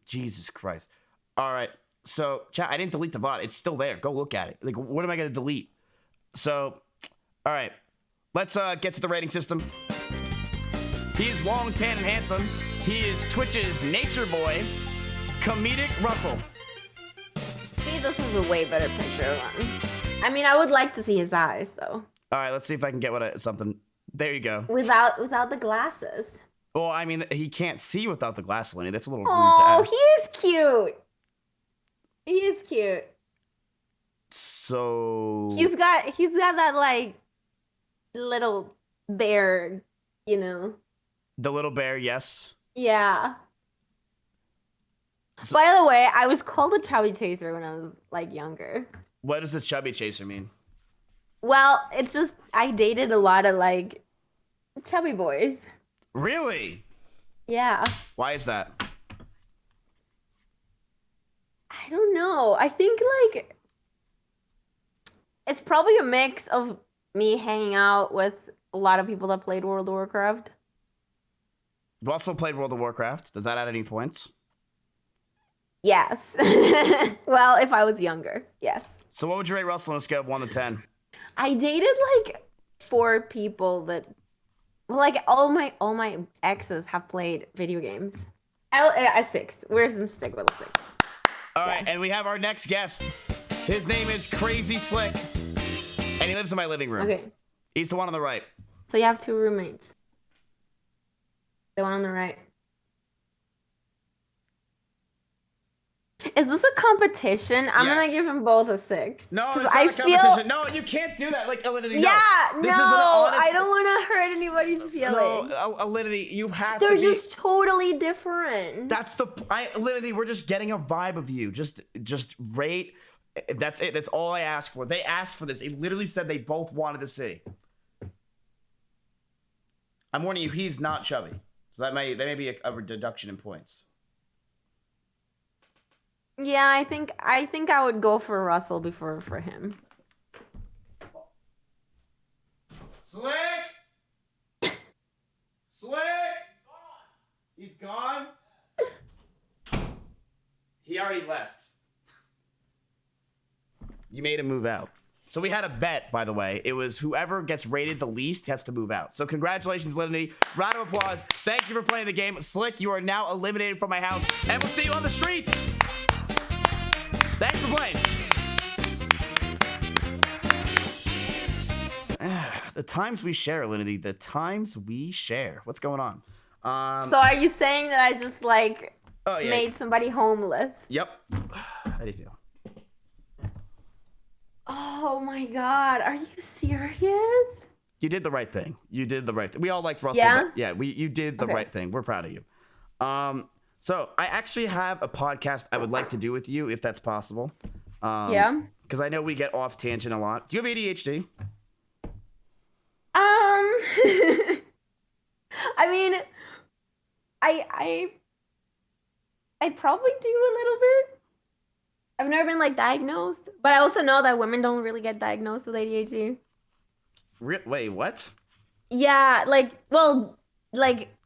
Jesus Christ. All right. So, chat, I didn't delete the VOD. It's still there. Go look at it. Like, what am I going to delete? So, all right. Let's get to the rating system. He is long, tan, and handsome. He is Twitch's nature boy, Comedic Russell. See, this is a way better picture of him. I mean, I would like to see his eyes, though. All right, let's see if I can get something. There you go. Without the glasses. Well, I mean, he can't see without the glasses, Lenny. That's a little rude to Oh, ask. he is cute. He is cute. So he's got that like little bear, you know. The little bear, yes. Yeah. So, by the way, I was called a chubby chaser when I was like younger. What does a chubby chaser mean? Well, it's just I dated a lot of like chubby boys. Really? Yeah. Why is that? I don't know. I think like it's probably a mix of me hanging out with a lot of people that played World of Warcraft. You also played World of Warcraft. Does that add any points? Yes. Well, if I was younger, yes. So what would you rate Russell on a scale of 1 to 10? I dated like 4 people that, well, like all my exes have played video games. A 6. We're gonna stick with a 6. All right, and we have our next guest. His name is Crazy Slick, and he lives in my living room. Okay. He's the one on the right. So you have 2 roommates. The one on the right. Is this a competition? I'm gonna give them both a 6. No, it's not a competition. No, you can't do that. Like, Alinity, yeah, no. This is an honest... I don't want to hurt anybody's feelings. No, Alinity, you have They're to be... They're just totally different. That's the... Alinity, we're just getting a vibe of you. Just rate. That's it. That's all I asked for. They asked for this. They literally said they both wanted to see. I'm warning you, he's not chubby. So that may be a deduction in points. Yeah, I think I would go for Russell before for him. Slick! Slick! He's gone? He already left. You made him move out. So we had a bet, by the way. It was whoever gets rated the least has to move out. So congratulations, Linity. Round of applause. Thank you for playing the game. Slick, you are now eliminated from my house, and we'll see you on the streets. Thanks for playing. The times we share, Linity. The times we share. What's going on? So are you saying that I just like made somebody homeless? Yep. How do you feel? Oh my God. Are you serious? You did the right thing. You did the right thing. We all liked Russell. Yeah? Yeah, you did the right thing. We're proud of you. So I actually have a podcast I would like to do with you, if that's possible. Yeah. Because I know we get off tangent a lot. Do you have ADHD? I mean, I probably do a little bit. I've never been like diagnosed, but I also know that women don't really get diagnosed with ADHD. Wait, what? Yeah, like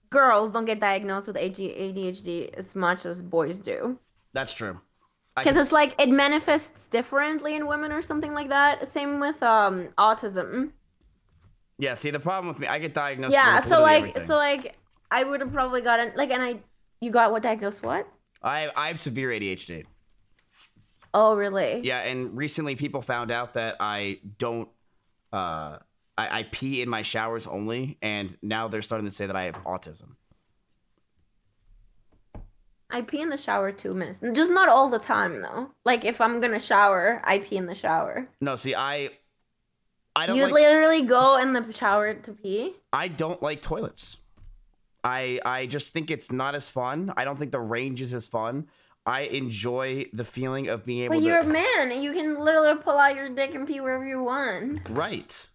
girls don't get diagnosed with ADHD as much as boys do. That's true. Because it's like it manifests differently in women or something like that. Same with autism. Yeah, see, the problem with me, I get diagnosed. Yeah, with everything. so I would have probably gotten you got what diagnosed what? I have severe ADHD. Oh, really? Yeah, and recently people found out that I don't. I pee in my showers only, and now they're starting to say that I have autism. I pee in the shower too, miss. Just not all the time, though. Like, if I'm gonna shower, I pee in the shower. No, see, I don't You literally go in the shower to pee? I don't like toilets. I just think it's not as fun. I don't think the range is as fun. I enjoy the feeling of being able to... But you're a man, and you can literally pull out your dick and pee wherever you want. Right.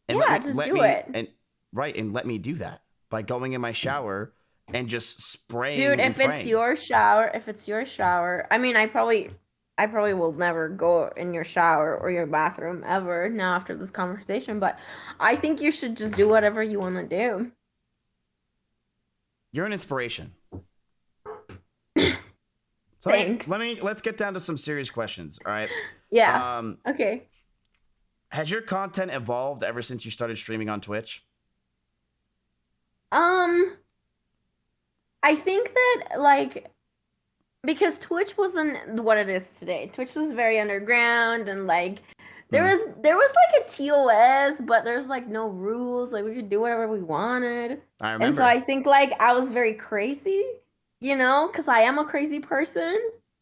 And yeah, just do it. And let me do that by going in my shower and just spraying. Dude, if it's your shower, I mean, I probably will never go in your shower or your bathroom ever now after this conversation, but I think you should just do whatever you want to do. You're an inspiration. So Thanks. let's get down to some serious questions. All right. Yeah. Okay. Has your content evolved ever since you started streaming on Twitch? I think that like because Twitch wasn't what it is today. Twitch was very underground and like there was like a TOS, but there's like no rules. Like we could do whatever we wanted. I And so remember. I think like I was very crazy, because I am a crazy person.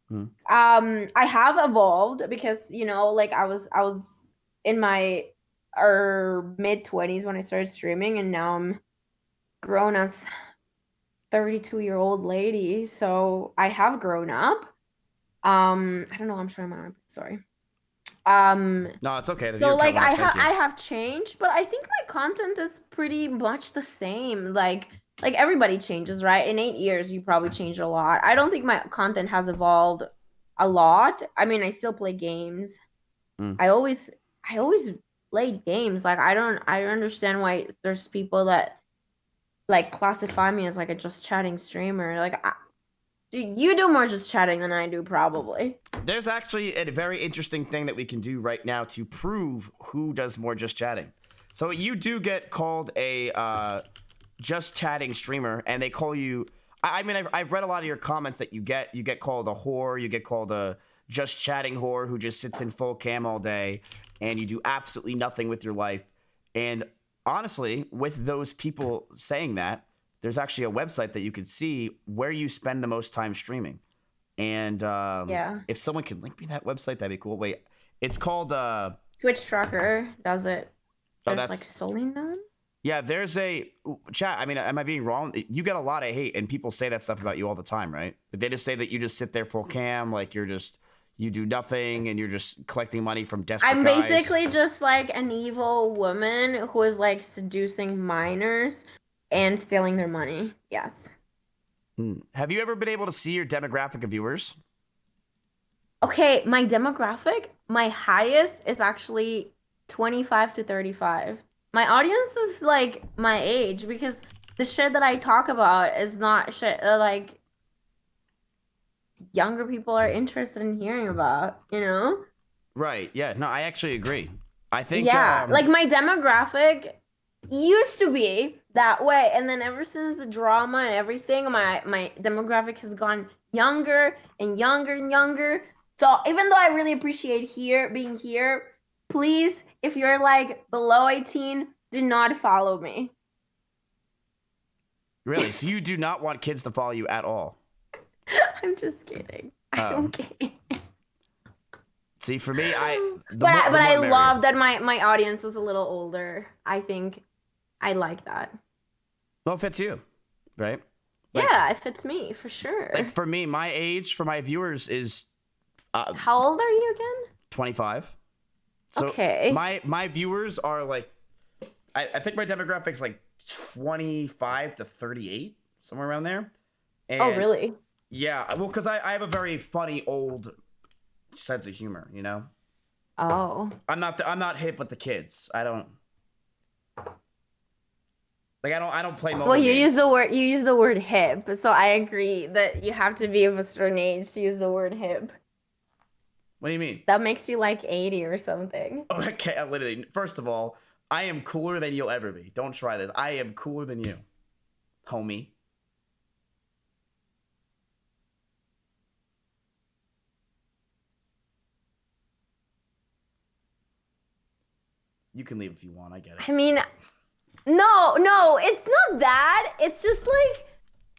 Hmm. I have evolved because, like I was in my mid 20s when I started streaming, and now I'm grown as 32-year-old lady, so I have grown up. I don't know, I'm sure I'm sorry. No, it's okay. The So viewer count like went I up. Thank have you. I have changed, but I think my content is pretty much the same. Like everybody changes, right? In 8 years, you probably changed a lot. I don't think my content has evolved a lot. I mean, I still play games. Hmm. I always played games. Like I don't understand why there's people that like classify me as like a just chatting streamer. Like you do more just chatting than I do, probably. There's actually a very interesting thing that we can do right now to prove who does more just chatting. So you do get called a just chatting streamer, and they call you. I mean, I've read a lot of your comments that you get called a whore, you get called a just chatting whore who just sits in full cam all day, and you do absolutely nothing with your life. And honestly, with those people saying that, there's actually a website that you can see where you spend the most time streaming. And Yeah. if someone could link me that website, that'd be cool. Wait, it's called Twitch tracker does it. oh, There's like that's solely none. yeah. There's a chat. I mean, am I being wrong? You get a lot of hate, and people say that stuff about you all the time, right? They just say that you just sit there full cam, like you do nothing, and you're just collecting money from desperate I'm guys. basically just like an evil woman who is like seducing minors and stealing their money. Yes. Have you ever been able to see your demographic of viewers? Okay, my demographic, my highest is actually 25 to 35. My audience is like my age because the shit that I talk about is not shit that like younger people are interested in hearing about? Right. Yeah. No, I actually agree. I think Yeah, like my demographic used to be that way, and then ever since the drama and everything, my demographic has gone younger and younger and younger. So even though I really appreciate being here, please, if you're like below 18, do not follow me. really. So you do not want kids to follow you at all. I'm just kidding. I don't care. See, for me, But I love that my audience was a little older. I think I like that. Well, it fits you, right? Like, Yeah, it fits me for sure. like for me, my age for my viewers is How old are you again? 25. So Okay. my viewers are like, I think my demographic's like 25 to 38, somewhere around there. And Oh, really? yeah, well, because I have a very funny old sense of humor, you know. Oh. I'm not hip with the kids. I don't play mobile Well, you games. use the word hip, so I agree that you have to be of a certain age to use the word hip. What do you mean? That makes you like 80 or something. Oh, okay, literally. First of all, I am cooler than you'll ever be. Don't try this. I am cooler than you, homie. You can leave if you want. I get it. I mean, no, it's not that. It's just like,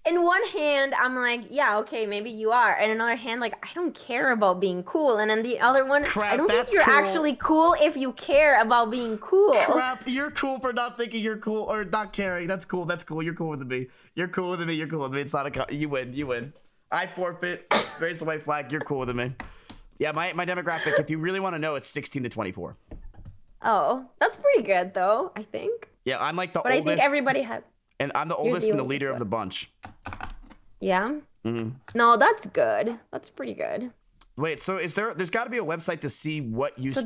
in one hand, I'm like, yeah, okay, maybe you are. And another hand, like, I don't care about being cool. And then the other one, Crap, I don't think that's you're cool. actually cool if you care about being cool. Crap, you're cool for not thinking you're cool or not caring. That's cool. That's cool. You're cool with me. You're cool with me. You're cool with me. It's not a you win. You win. I forfeit. Raise the white flag. You're cool with me. Yeah, my demographic, if you really want to know, it's 16 to 24. Oh, that's pretty good, though, I think. Yeah, I'm like the But oldest. I think everybody has. And I'm the You're oldest the and the oldest leader of one. the bunch. Yeah? Mm-hmm. No, that's good. That's pretty good. Wait, so there's got to be a website to see what you... So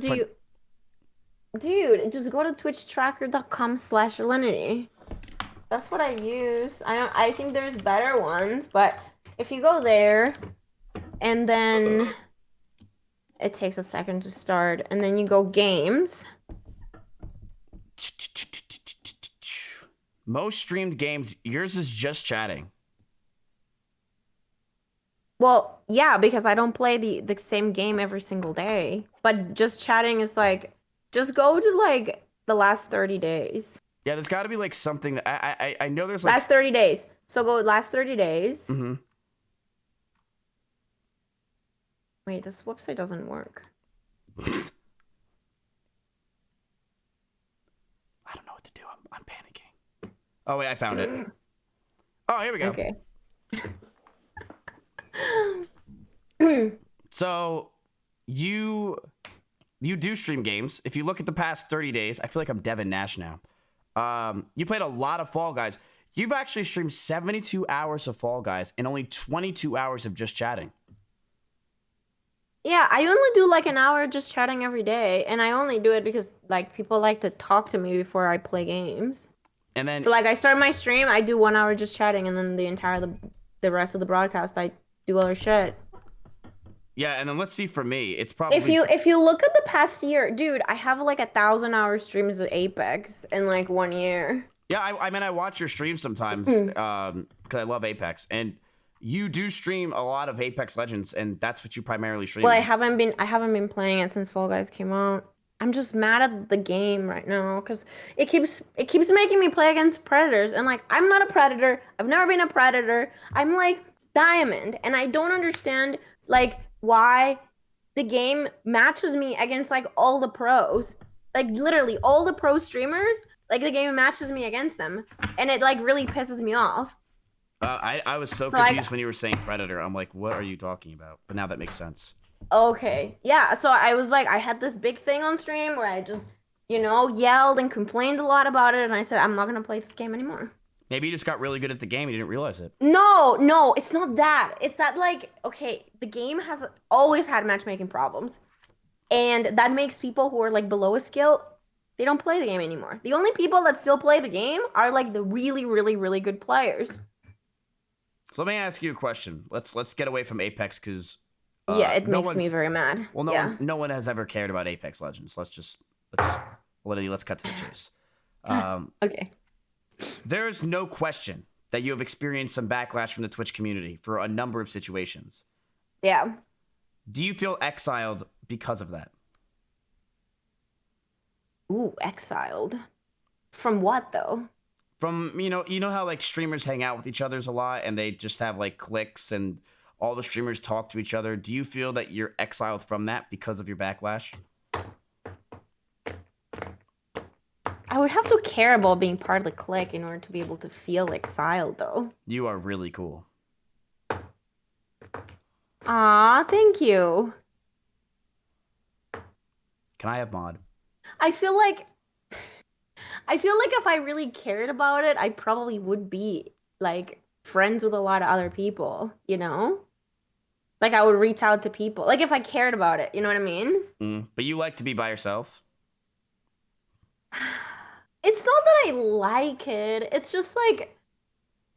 Dude, just go to twitchtracker.com/Alinity. That's what I use. I think there's better ones, but if you go there, And then it takes a second to start. And then you go games. Most streamed games, yours is just chatting. Well, yeah, because I don't play the same game every single day. But just chatting is like, just go to like the last 30 days. Yeah, there's got to be like something that I know there's like Last 30 days. So go last 30 days. Mm-hmm. Wait, this website doesn't work. I don't know what to do. I'm panicking. Oh wait, I found it. Oh, here we go. Okay. So you do stream games. If you look at the past 30 days, I feel like I'm Devin Nash now. You played a lot of Fall Guys. You've actually streamed 72 hours of Fall Guys and only 22 hours of just chatting. Yeah, I only do like an hour just chatting every day, and I only do it because like people like to talk to me before I play games. And then So like I start my stream, I do 1 hour just chatting, and then the rest of the broadcast I do other shit. yeah, and then let's see for me, it's probably If you look at the past year, dude, I have like 1,000-hour streams of Apex in like 1 year. Yeah, I mean I watch your streams sometimes because I love Apex, and you do stream a lot of Apex Legends, and that's what you primarily stream. Well, I haven't been playing it since Fall Guys came out. I'm just mad at the game right now because it keeps making me play against predators, and like I'm not a predator. I've never been a predator. I'm like diamond, and I don't understand like why the game matches me against like all the pros, like literally all the pro streamers. Like the game matches me against them, and it like really pisses me off. I was so confused when you were saying predator. I'm like, what are you talking about? But now that makes sense. Okay. Yeah. So I was like, I had this big thing on stream where I just, yelled and complained a lot about it. And I said, I'm not going to play this game anymore. Maybe you just got really good at the game and you didn't realize it. No, it's not that. It's that, like, okay, the game has always had matchmaking problems. And that makes people who are, like, below a skill, they don't play the game anymore. The only people that still play the game are, like, the really, really, really good players. So let me ask you a question. Let's get away from Apex because yeah, it makes me very mad. Well, no one has ever cared about Apex Legends. Let's cut to the chase. Okay. There's no question that you have experienced some backlash from the Twitch community for a number of situations. Yeah. Do you feel exiled because of that? Ooh, exiled. From what though? From you know how like streamers hang out with each other a lot and they just have like cliques and all the streamers talk to each other. Do you feel that you're exiled from that because of your backlash? I would have to care about being part of the clique in order to be able to feel exiled, though. You are really cool. Aw, thank you. Can I have mod? I feel like if I really cared about it, I probably would be like friends with a lot of other people, Like I would reach out to people. Like if I cared about it, you know what I mean? But you like to be by yourself? It's not that I like it. It's just like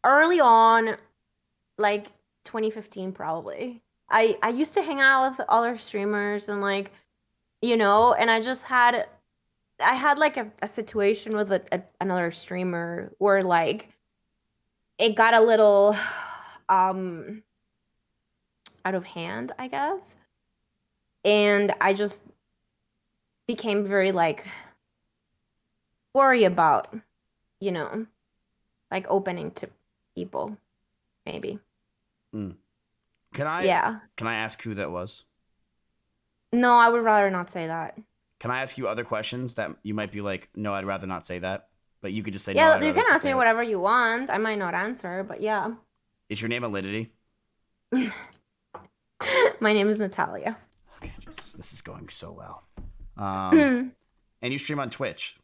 early on, like 2015 probably. I used to hang out with other streamers and like, and I had like a situation with another streamer where like it got a little out of hand, I guess. And I just became very like worry about, like opening to people, maybe. Can I ask who that was? No, I would rather not say that. Can I ask you other questions that you might be like, no, I'd rather not say that? But you could just say, yeah, no, you can ask me whatever you want. I might not answer, but yeah. Is your name Alinity? My name is Natalia. Okay, Jesus, this is going so well. And you stream on Twitch.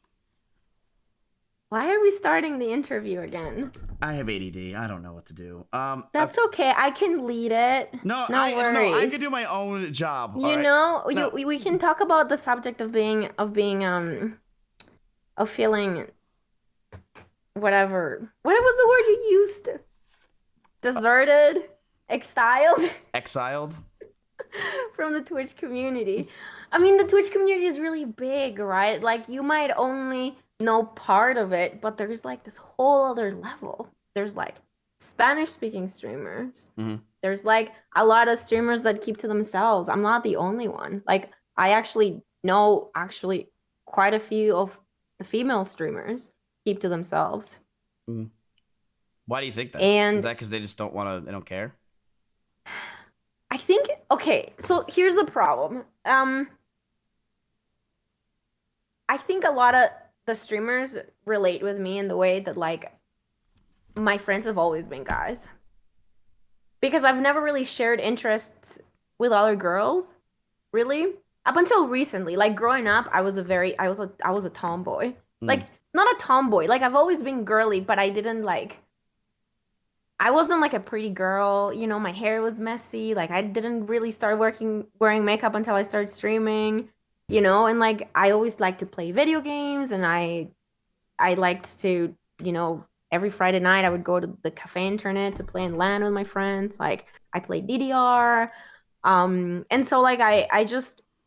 Why are we starting the interview again? I have ADD. I don't know what to do. That's okay. I can lead it. No I can do my own job. We can talk about the subject of feeling whatever. What was the word you used? Deserted? exiled Exiled? from the Twitch community. I mean, the Twitch community is really big, right? Like, you might only know part of it, but there's like this whole other level. There's like Spanish-speaking streamers. Mm-hmm. There's like a lot of streamers that keep to themselves. I'm not the only one. Like, I actually know quite a few of the female streamers keep to themselves. Mm. Why do you think that? And is that because they just don't want to? They don't care? I think, okay, so here's the problem. I think a lot of the streamers relate with me in the way that, like, my friends have always been guys. Because I've never really shared interests with other girls, really. Up until recently, like growing up, I was a tomboy. Like, not a tomboy. Like, I've always been girly, but I wasn't like a pretty girl. You know, my hair was messy. Like, I didn't really start wearing makeup until I started streaming. You know, and like, I always liked to play video games, and I liked to, you know, every Friday night I would go to the cafe internet to play in LAN with my friends. Like, I played DDR. And so like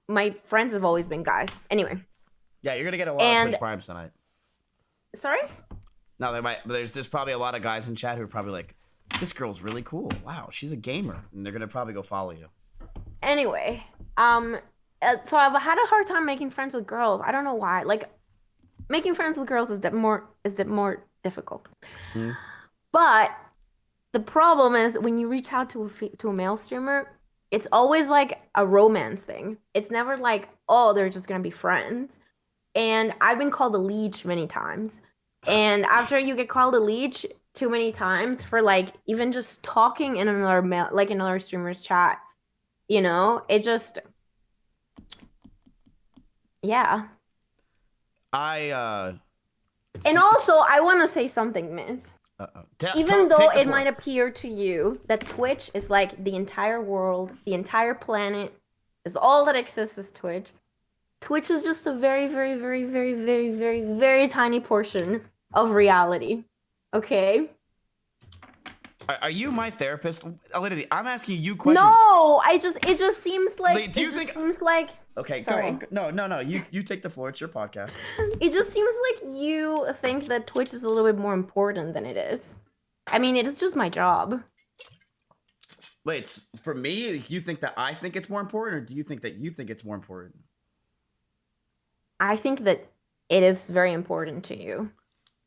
my friends have always been guys. Anyway. Yeah, you're gonna get a lot of Twitch primes tonight. Sorry? No, there's probably a lot of guys in chat who are probably like, this girl's really cool. Wow, she's a gamer. And they're gonna probably go follow you. Anyway, so I've had a hard time making friends with girls. I don't know why. Like, making friends with girls is more difficult. Mm. But the problem is when you reach out to a male streamer, it's always like a romance thing. It's never like, oh, they're just gonna be friends. And I've been called a leech many times. And after you get called a leech too many times for like even just talking in another streamer's chat, you know, it just, yeah. And also, I want to say something, Miss. Even though it might appear to you that Twitch is like the entire world, the entire planet, is all that exists is Twitch. Twitch is just a very, very, very, very, very, very, very tiny portion of reality. Okay? Are you my therapist? Literally, I'm asking you questions. No, it just seems like. Okay, sorry. Go on. No. You take the floor. It's your podcast. It just seems like you think that Twitch is a little bit more important than it is. I mean, it is just my job. Wait, for me, you think that I think it's more important, or do you think that you think it's more important? I think that it is very important to you.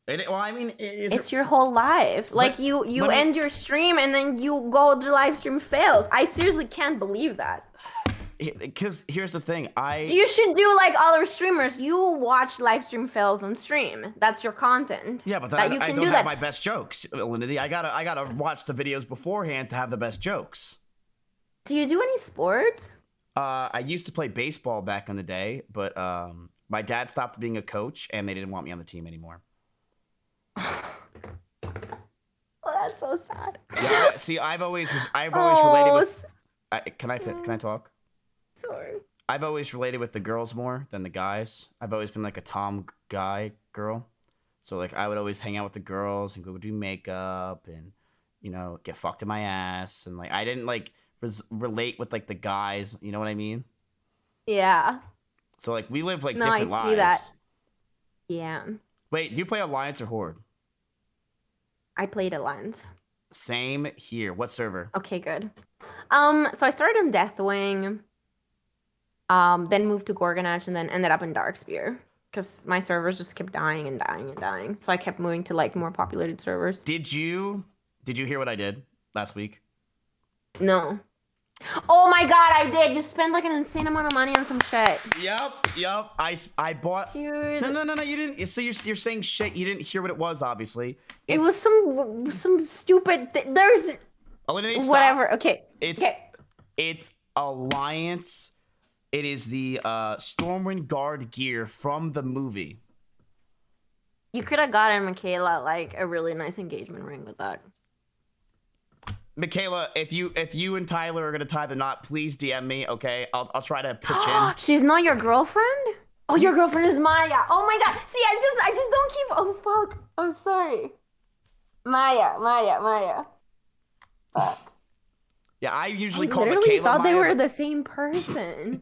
It's your whole life. Like, you end your stream and then you go, the live stream fails. I seriously can't believe that. Because here's the thing, you should do like other streamers. You watch live stream fails on stream. That's your content. Yeah, but then I don't have my best jokes, Lindy. I gotta watch the videos beforehand to have the best jokes. Do you do any sports? I used to play baseball back in the day, but my dad stopped being a coach, and they didn't want me on the team anymore. Oh, that's so sad. Yeah, see, I've always related with. Can I talk? Sorry. I've always related with the girls more than the guys. I've always been like a tom guy girl, so like I would always hang out with the girls and go do makeup and, you know, get fucked in my ass, and like I didn't like relate with like the guys. You know what I mean? Yeah. So like we live like different lives. See that. Yeah. Wait, do you play Alliance or Horde? I played Alliance. Same here. What server? Okay, good. So I started in Deathwing, then moved to Gorgonach, and then ended up in Darkspear because my servers just kept dying and dying and dying. So I kept moving to like more populated servers. Did you hear what I did last week? No. Oh my god, I did. You spent like an insane amount of money on some shit. Yep. I bought. Dude. No, you didn't. So you're saying shit. You didn't hear what it was. Obviously, it was some stupid. There's. Whatever. Okay. It's Alliance. It is the Stormwind Guard gear from the movie. You could have gotten Michaela like a really nice engagement ring with that. Michaela, if you and Tyler are gonna tie the knot, please DM me, okay? I'll try to pitch in. She's not your girlfriend? Oh, your girlfriend is Maya. Oh my god. See, I just don't keep. Oh fuck. I'm sorry. Maya. Fuck. Yeah, I usually I call literally Michaela thought they Maya, were but- the same person.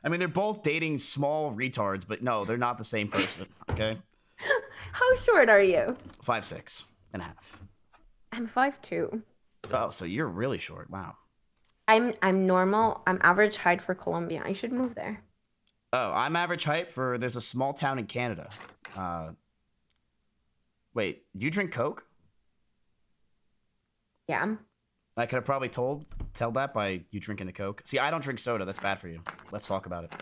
I mean, they're both dating small retards, but no, they're not the same person. Okay, How short are you? 5'6" and a half. I'm 5'2". Oh, so you're really short. Wow. I'm normal. I'm average height for Colombia. I should move there. Oh, I'm average height for. There's a small town in Canada. Wait, do you drink Coke? Yeah. I could have probably tell that by you drinking the Coke. See, I don't drink soda. That's bad for you. Let's talk about it.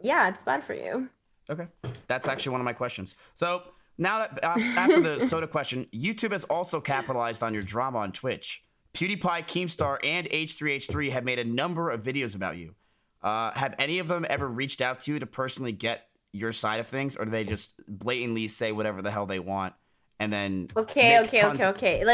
Yeah, it's bad for you. Okay. That's actually one of my questions. So now that after the soda question, YouTube has also capitalized on your drama on Twitch. PewDiePie, Keemstar, and H3H3 have made a number of videos about you. Have any of them ever reached out to you to personally get your side of things, or do they just blatantly say whatever the hell they want and then Okay. make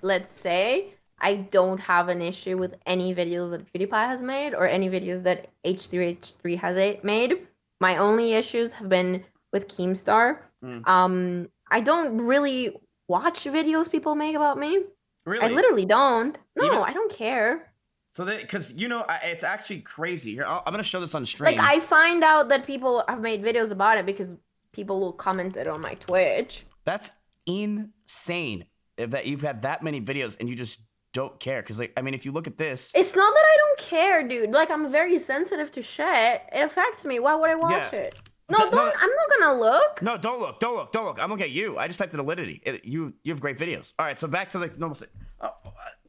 Let's say I don't have an issue with any videos that PewDiePie has made or any videos that H3H3 has made. My only issues have been with Keemstar. I don't really watch videos people make about me. Really? I literally don't. No, Even- I don't care. So because it's actually crazy. Here, I'm gonna show this on stream. Like, I find out that people have made videos about it because people will comment it on my Twitch. That's insane that you've had that many videos and you just don't care. Because, like, I mean, if you look at this, It's not that I don't care, dude. Like, I'm very sensitive to shit. It affects me. Why would I watch Yeah. it? No, I'm not gonna look. no, don't look. I'm looking at you. I just typed in Alinity. You have great videos. All right, so back to the normal.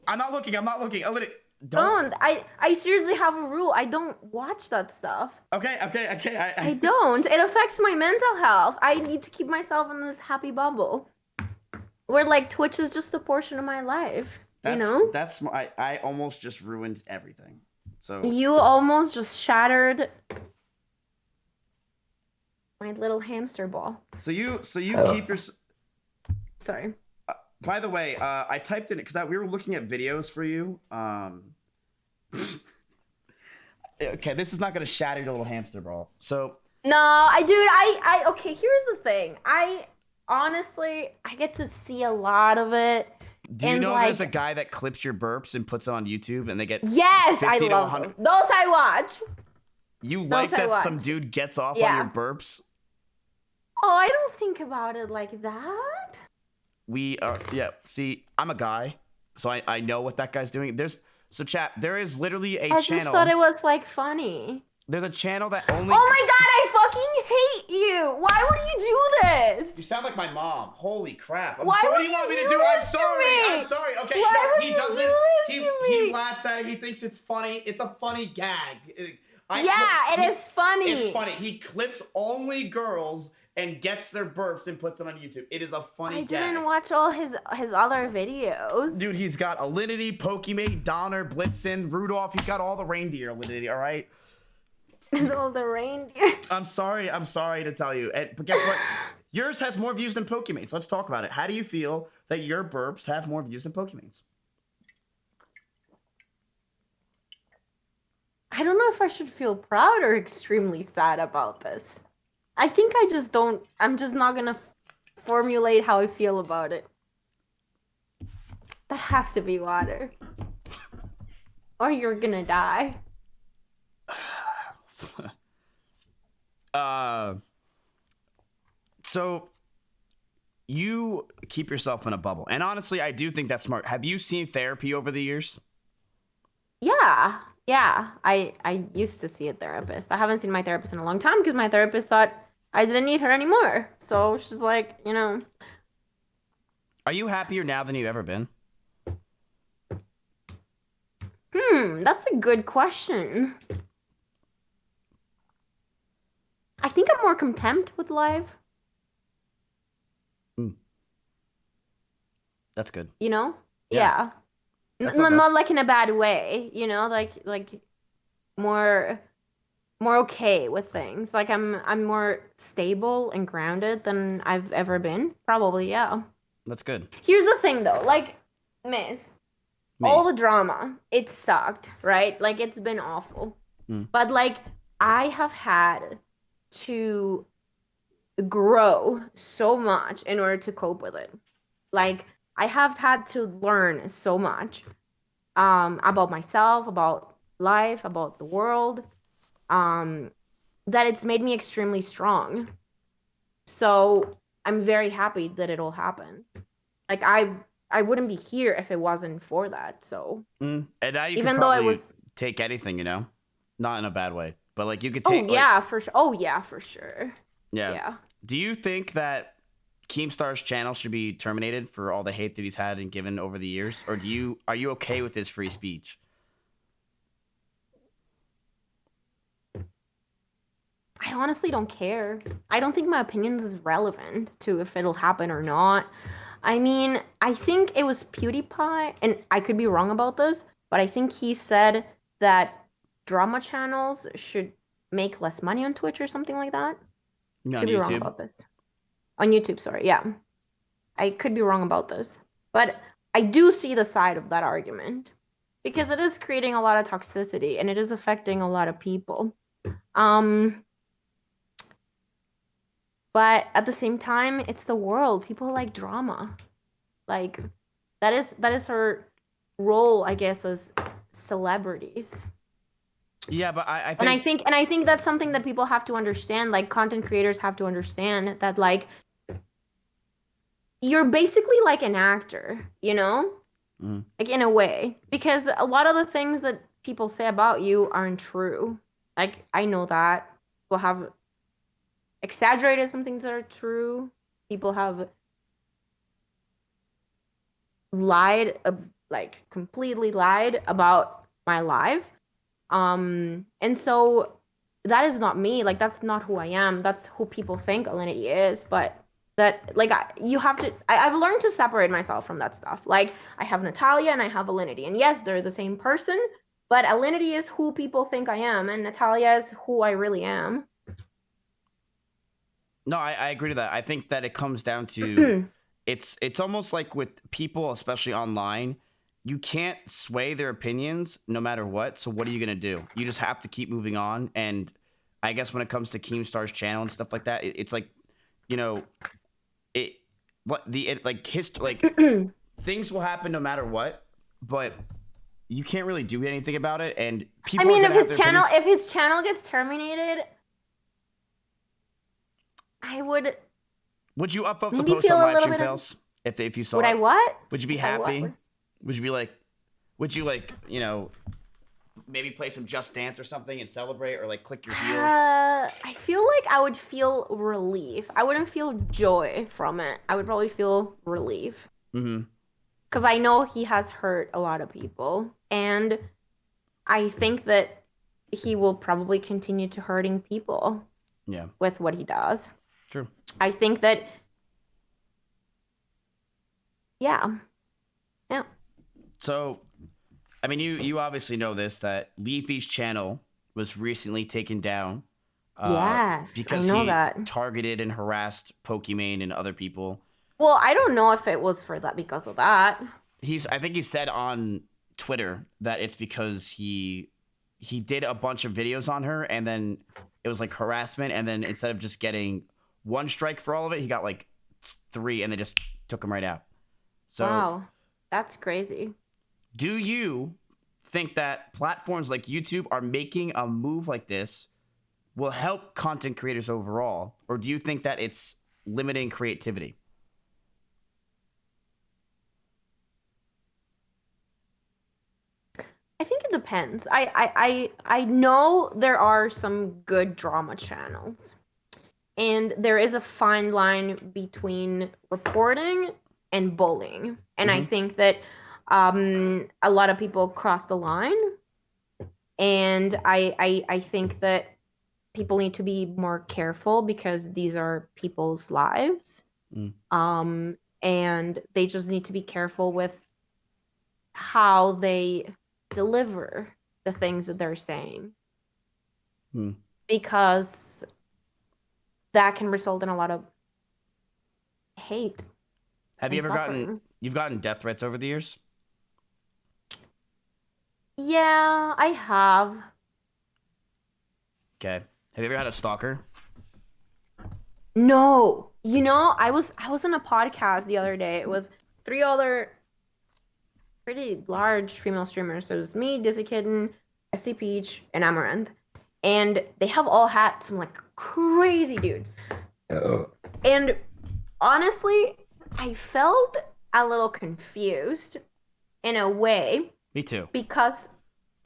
I'm not looking. Alinity. Don't. I seriously have a rule. I don't watch that stuff. Okay. I don't. It affects my mental health. I need to keep myself in this happy bubble where, like, Twitch is just a portion of my life. You know? That's I almost just ruined everything. So You almost just shattered my little hamster ball. So you keep your. Sorry. By the way, I typed in it because we were looking at videos for you. Okay, this is not gonna shatter your little hamster ball. So No, okay, here's the thing. I get to see a lot of it. do you and, know like, there's a guy that clips your burps and puts it on YouTube and they get Yes, I 50 to love 100? those. Those I watch. You Those like I that watch. some dude gets off Yeah. on your burps? Oh, I don't think about it like that. We are See, I'm a guy, so I know what that guy's doing. Chat, there is literally a I channel. just thought it was, like, funny. There's a channel that only. Oh my god, I fucking hate you! Why would you do this? You sound like my mom. Holy crap! Why What would do you want you me to do do? I'm this to sorry. me? I'm sorry. Okay, Why no, would he you doesn't. do this to He me? laughs at it. He thinks it's funny. It's a funny gag. It is funny. It's funny. He clips only girls and gets their burps and puts them on YouTube. It is a funny I gag. didn't watch all his other videos. Dude, he's got Alinity, Pokimane, Donner, Blitzen, Rudolph. He's got all the reindeer Alinity, all right? All the reindeer. I'm sorry to tell you. But guess what? Yours has more views than Pokimane's. Let's talk about it. How do you feel that your burps have more views than Pokimane's? I don't know if I should feel proud or extremely sad about this. I think I'm just not gonna formulate how I feel about it. That has to be water. Or you're gonna die. So you keep yourself in a bubble. And honestly, I do think that's smart. Have you seen therapy over the years? Yeah. I used to see a therapist. I haven't seen my therapist in a long time because my therapist thought I didn't need her anymore. So she's like, Are you happier now than you've ever been? That's a good question. I think I'm more content with life. That's good. Yeah. That's not bad. Not like in a bad way, like more okay with things. Like I'm more stable and grounded than I've ever been. Probably, yeah. That's good. Here's the thing though, like, Miss, all the drama, it sucked, right? Like, it's been awful. But, like, I have had to grow so much in order to cope with it. Like, I have had to learn so much about myself, about life, about the world, um, that it's made me extremely strong. So I'm very happy that it all happened. Like I wouldn't be here if it wasn't for that. So And now you could even though I probably was, take anything, not in a bad way, but like you could oh take like yeah, for sure. Oh yeah, for sure. yeah. Yeah. Do you think that Keemstar's channel should be terminated for all the hate that he's had and given over the years, or are you okay with his free speech? I honestly don't care. I don't think my opinions is relevant to if it'll happen or not. I mean, I think it was PewDiePie, and I could be wrong about this, but I think he said that drama channels should make less money on Twitch or something like that. On Could be wrong YouTube? about this. On YouTube, sorry. Yeah. I could be wrong about this. But I do see the side of that argument because it is creating a lot of toxicity and it is affecting a lot of people. Um but at the same time, it's the world. People like drama. Like that is her role, I guess, as celebrities. Yeah, but I And I think think and I think that's something that people have to understand, like content creators have to understand that like you're basically like an actor, you know? Like in a way, because a lot of the things that people say about you aren't true. Like I know that people have exaggerated some things that are true. People have lied, like completely lied about my life. And so that is not me. Like that's not who I am. That's who people think Alinity is. But that like you have to. I've learned to separate myself from that stuff. Like I have Natalia and I have Alinity, and yes, they're the same person. But Alinity is who people think I am, and Natalia is who I really am. no, I agree to that. I think that it comes down to it's almost like with people, especially online, you can't sway their opinions no matter what. So what are you gonna do? You just have to keep moving on. And I guess when it comes to Keemstar's channel and stuff like that, it's like, you know, it what the it, like history like things will happen no matter what, but you can't really do anything about it. And I people are mean, gonna have their opinions. if his channel gets terminated, I would Would you upvote the maybe post on feel a live little stream bit of. fails if you saw Would I it? what? Would you be If I what? happy? Would you be like? Would you like maybe play some Just Dance or something and celebrate, or like click your heels? I feel like I would feel relief. I wouldn't feel joy from it. I would probably feel relief. Mm-hmm. Because I know he has hurt a lot of people. And I think that he will probably continue to hurting people Yeah. with what he does. True. I think that, yeah. Yeah. So, I mean, you obviously know this that Leafy's channel was recently taken down. Yes, Because I know he that. targeted and harassed Pokimane and other people. Well, I don't know if it was for that because of that. I think he said on Twitter that it's because he did a bunch of videos on her and then it was like harassment, and then instead of just getting one strike for all of it, he got like 3 and they just took him right out. So Wow. That's crazy. do you think that platforms like YouTube are making a move like this will help content creators overall, or do you think that it's limiting creativity? I think it depends. I know there are some good drama channels. And there is a fine line between reporting and bullying. And I think that a lot of people cross the line. And I think that people need to be more careful because these are people's lives. And they just need to be careful with how they deliver the things that they're saying. Because that can result in a lot of hate. Have you and ever suffering. you've gotten death threats over the years? Yeah, I have. Okay. Have you ever had a stalker? No. You know, I was in a podcast the other day with three other pretty large female streamers. So it was me, Dizzy Kitten, ST Peach, and Amaranth. And they have all had some like crazy dudes. And honestly, I felt a little confused in a way. Me too. Because,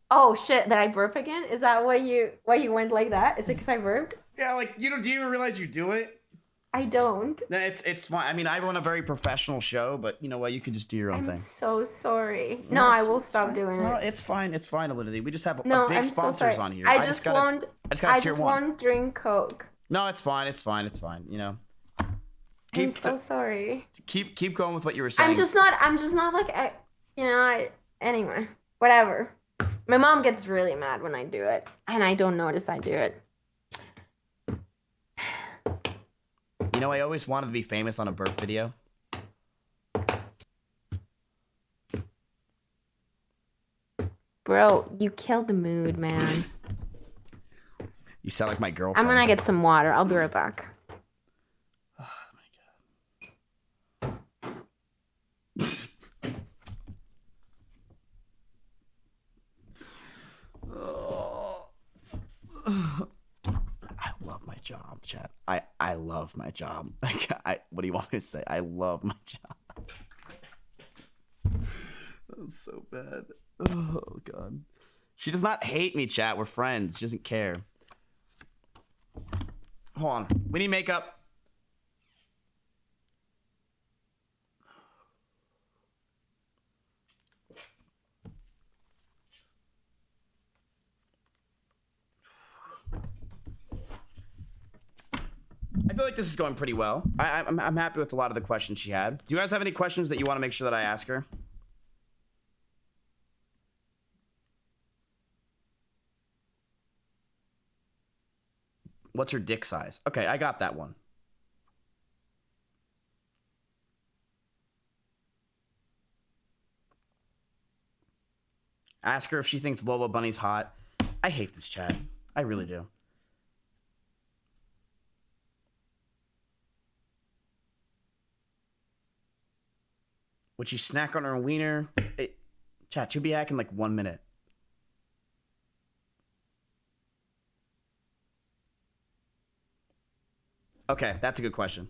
oh shit, did I burp again? Is that why you went like that? Is it because I burped? Yeah, like do you even realize you do it? I don't. No, it's fine. I mean, I run a very professional show, but you know what? You can just do your own thing. I'm so sorry. No, I will stop doing it. No, it's fine. It's fine, Alinity. We just have No, big I'm so sponsors sorry. on here. I just want drink Coke. No, it's fine. It's fine. It's fine. You know. I'm so sorry. Keep going with what you were saying. I'm just not like anyway, whatever. My mom gets really mad when I do it, and I don't notice I do it. You know, I always wanted to be famous on a burp video. Bro, you killed the mood, man. You sound like my girlfriend. I'm gonna get some water. I'll be right back. Oh my god. I love my job, chat. I love my job. Like, what do you want me to say? I love my job. That was so bad. Oh god. She does not hate me, chat. We're friends. She doesn't care. Hold on. We need makeup. I feel like this is going pretty well. I'm happy with a lot of the questions she had. Do you guys have any questions that you want to make sure that I ask her? What's her dick size? Okay, I got that one. Ask her if she thinks Lola Bunny's hot. I hate this chat. I really do. Would she snack on her wiener? Chat, she'll be back in like 1 minute. Okay, that's a good question.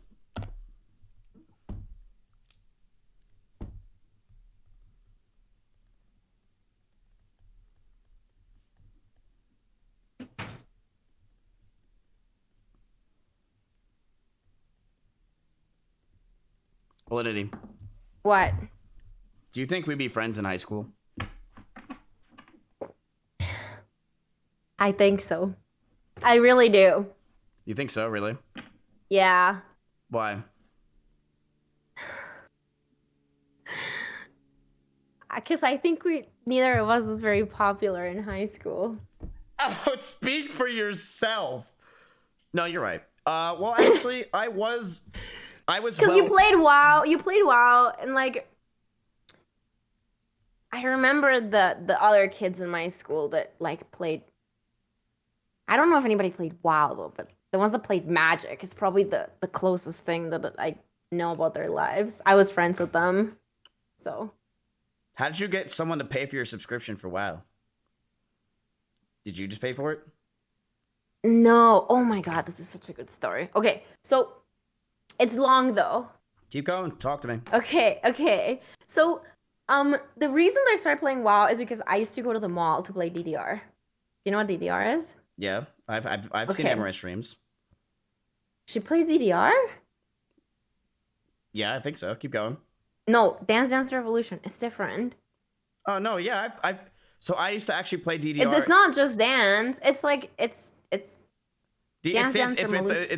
Validity. What? Do you think we'd be friends in high school? I think so. I really do. You think so, really? Yeah. Why? Because I think neither of us was very popular in high school. Oh, speak for yourself. No, you're right. Well, actually, I was. Because you played WoW. You played WoW, and like, I remember the other kids in my school that like played. I don't know if anybody played WoW though, but the ones that played Magic is probably the closest thing that I know about their lives. I was friends with them, so. How did you get someone to pay for your subscription for WoW? Did you just pay for it? No. Oh my god, this is such a good story. Okay, so it's long though. Keep going. Talk to me. Okay. So, the reason I started playing WoW is because I used to go to the mall to play DDR. You know what DDR is? Yeah, I've seen Amaranth streams. She plays DDR? Yeah, I think so. Keep going. No, Dance Dance Revolution. It's different. Oh no, yeah, so I used to actually play DDR. It's not just dance. It's like it's it's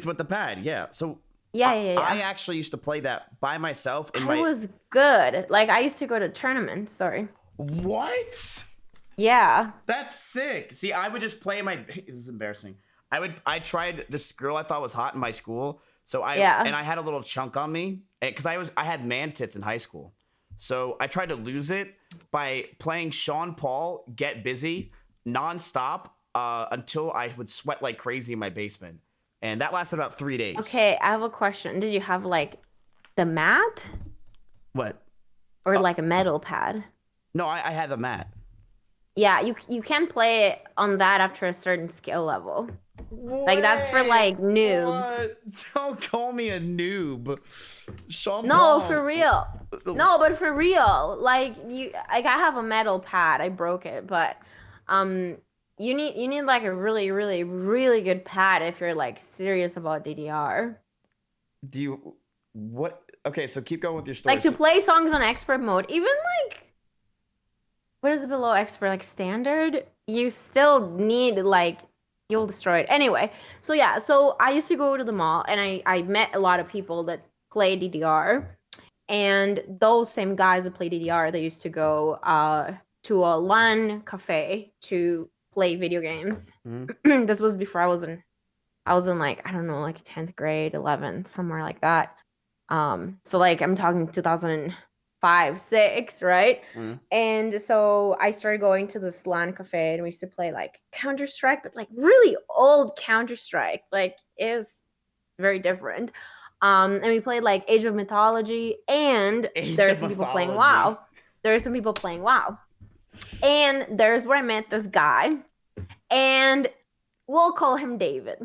with the pad. Yeah. So yeah. I actually used to play that by myself. It was good. Like I used to go to tournaments. Sorry. What? Yeah. That's sick. See, I would just play my. This is embarrassing. I tried this girl I thought was hot in my school. So and I had a little chunk on me because I had man tits in high school. So I tried to lose it by playing Sean Paul Get Busy nonstop until I would sweat like crazy in my basement. And that lasted about 3 days. Okay, I have a question. Did you have like the mat? What? or like a metal pad. No, I had the mat. Yeah, you can play it on that after a certain skill level. Like that's for like noobs. What? Don't call me a noob. No, for real. No, but for real. Like I have a metal pad. I broke it, but you need like a really really really good pad if you're like serious about DDR. Do you what? Okay, so keep going with your story. Like to play songs on expert mode, even like what is it below expert, like standard, you still need like you'll destroy it anyway. So yeah, so I used to go to the mall and I met a lot of people that play DDR, and those same guys that play DDR, they used to go to a LAN cafe to play video games. This was before I was in like, I don't know, like 10th grade, 11th, somewhere like that. So like I'm talking 2005, 6, right? And so I started going to this LAN cafe and we used to play like Counter-Strike, but like really old Counter-Strike. Like it was very different. And we played like Age of Mythology, and there's some people playing WoW. And there's where I met this guy, and we'll call him David.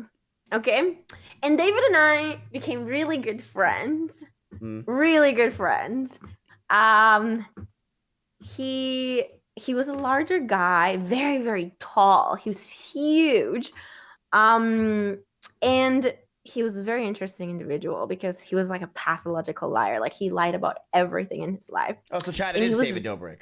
Okay? And David and I became really good friends. Really good friends. He was a larger guy, very, very tall. He was huge. And he was a very interesting individual because he was like a pathological liar. Like he lied about everything in his life. Oh, so Chad, it is David Dobrik.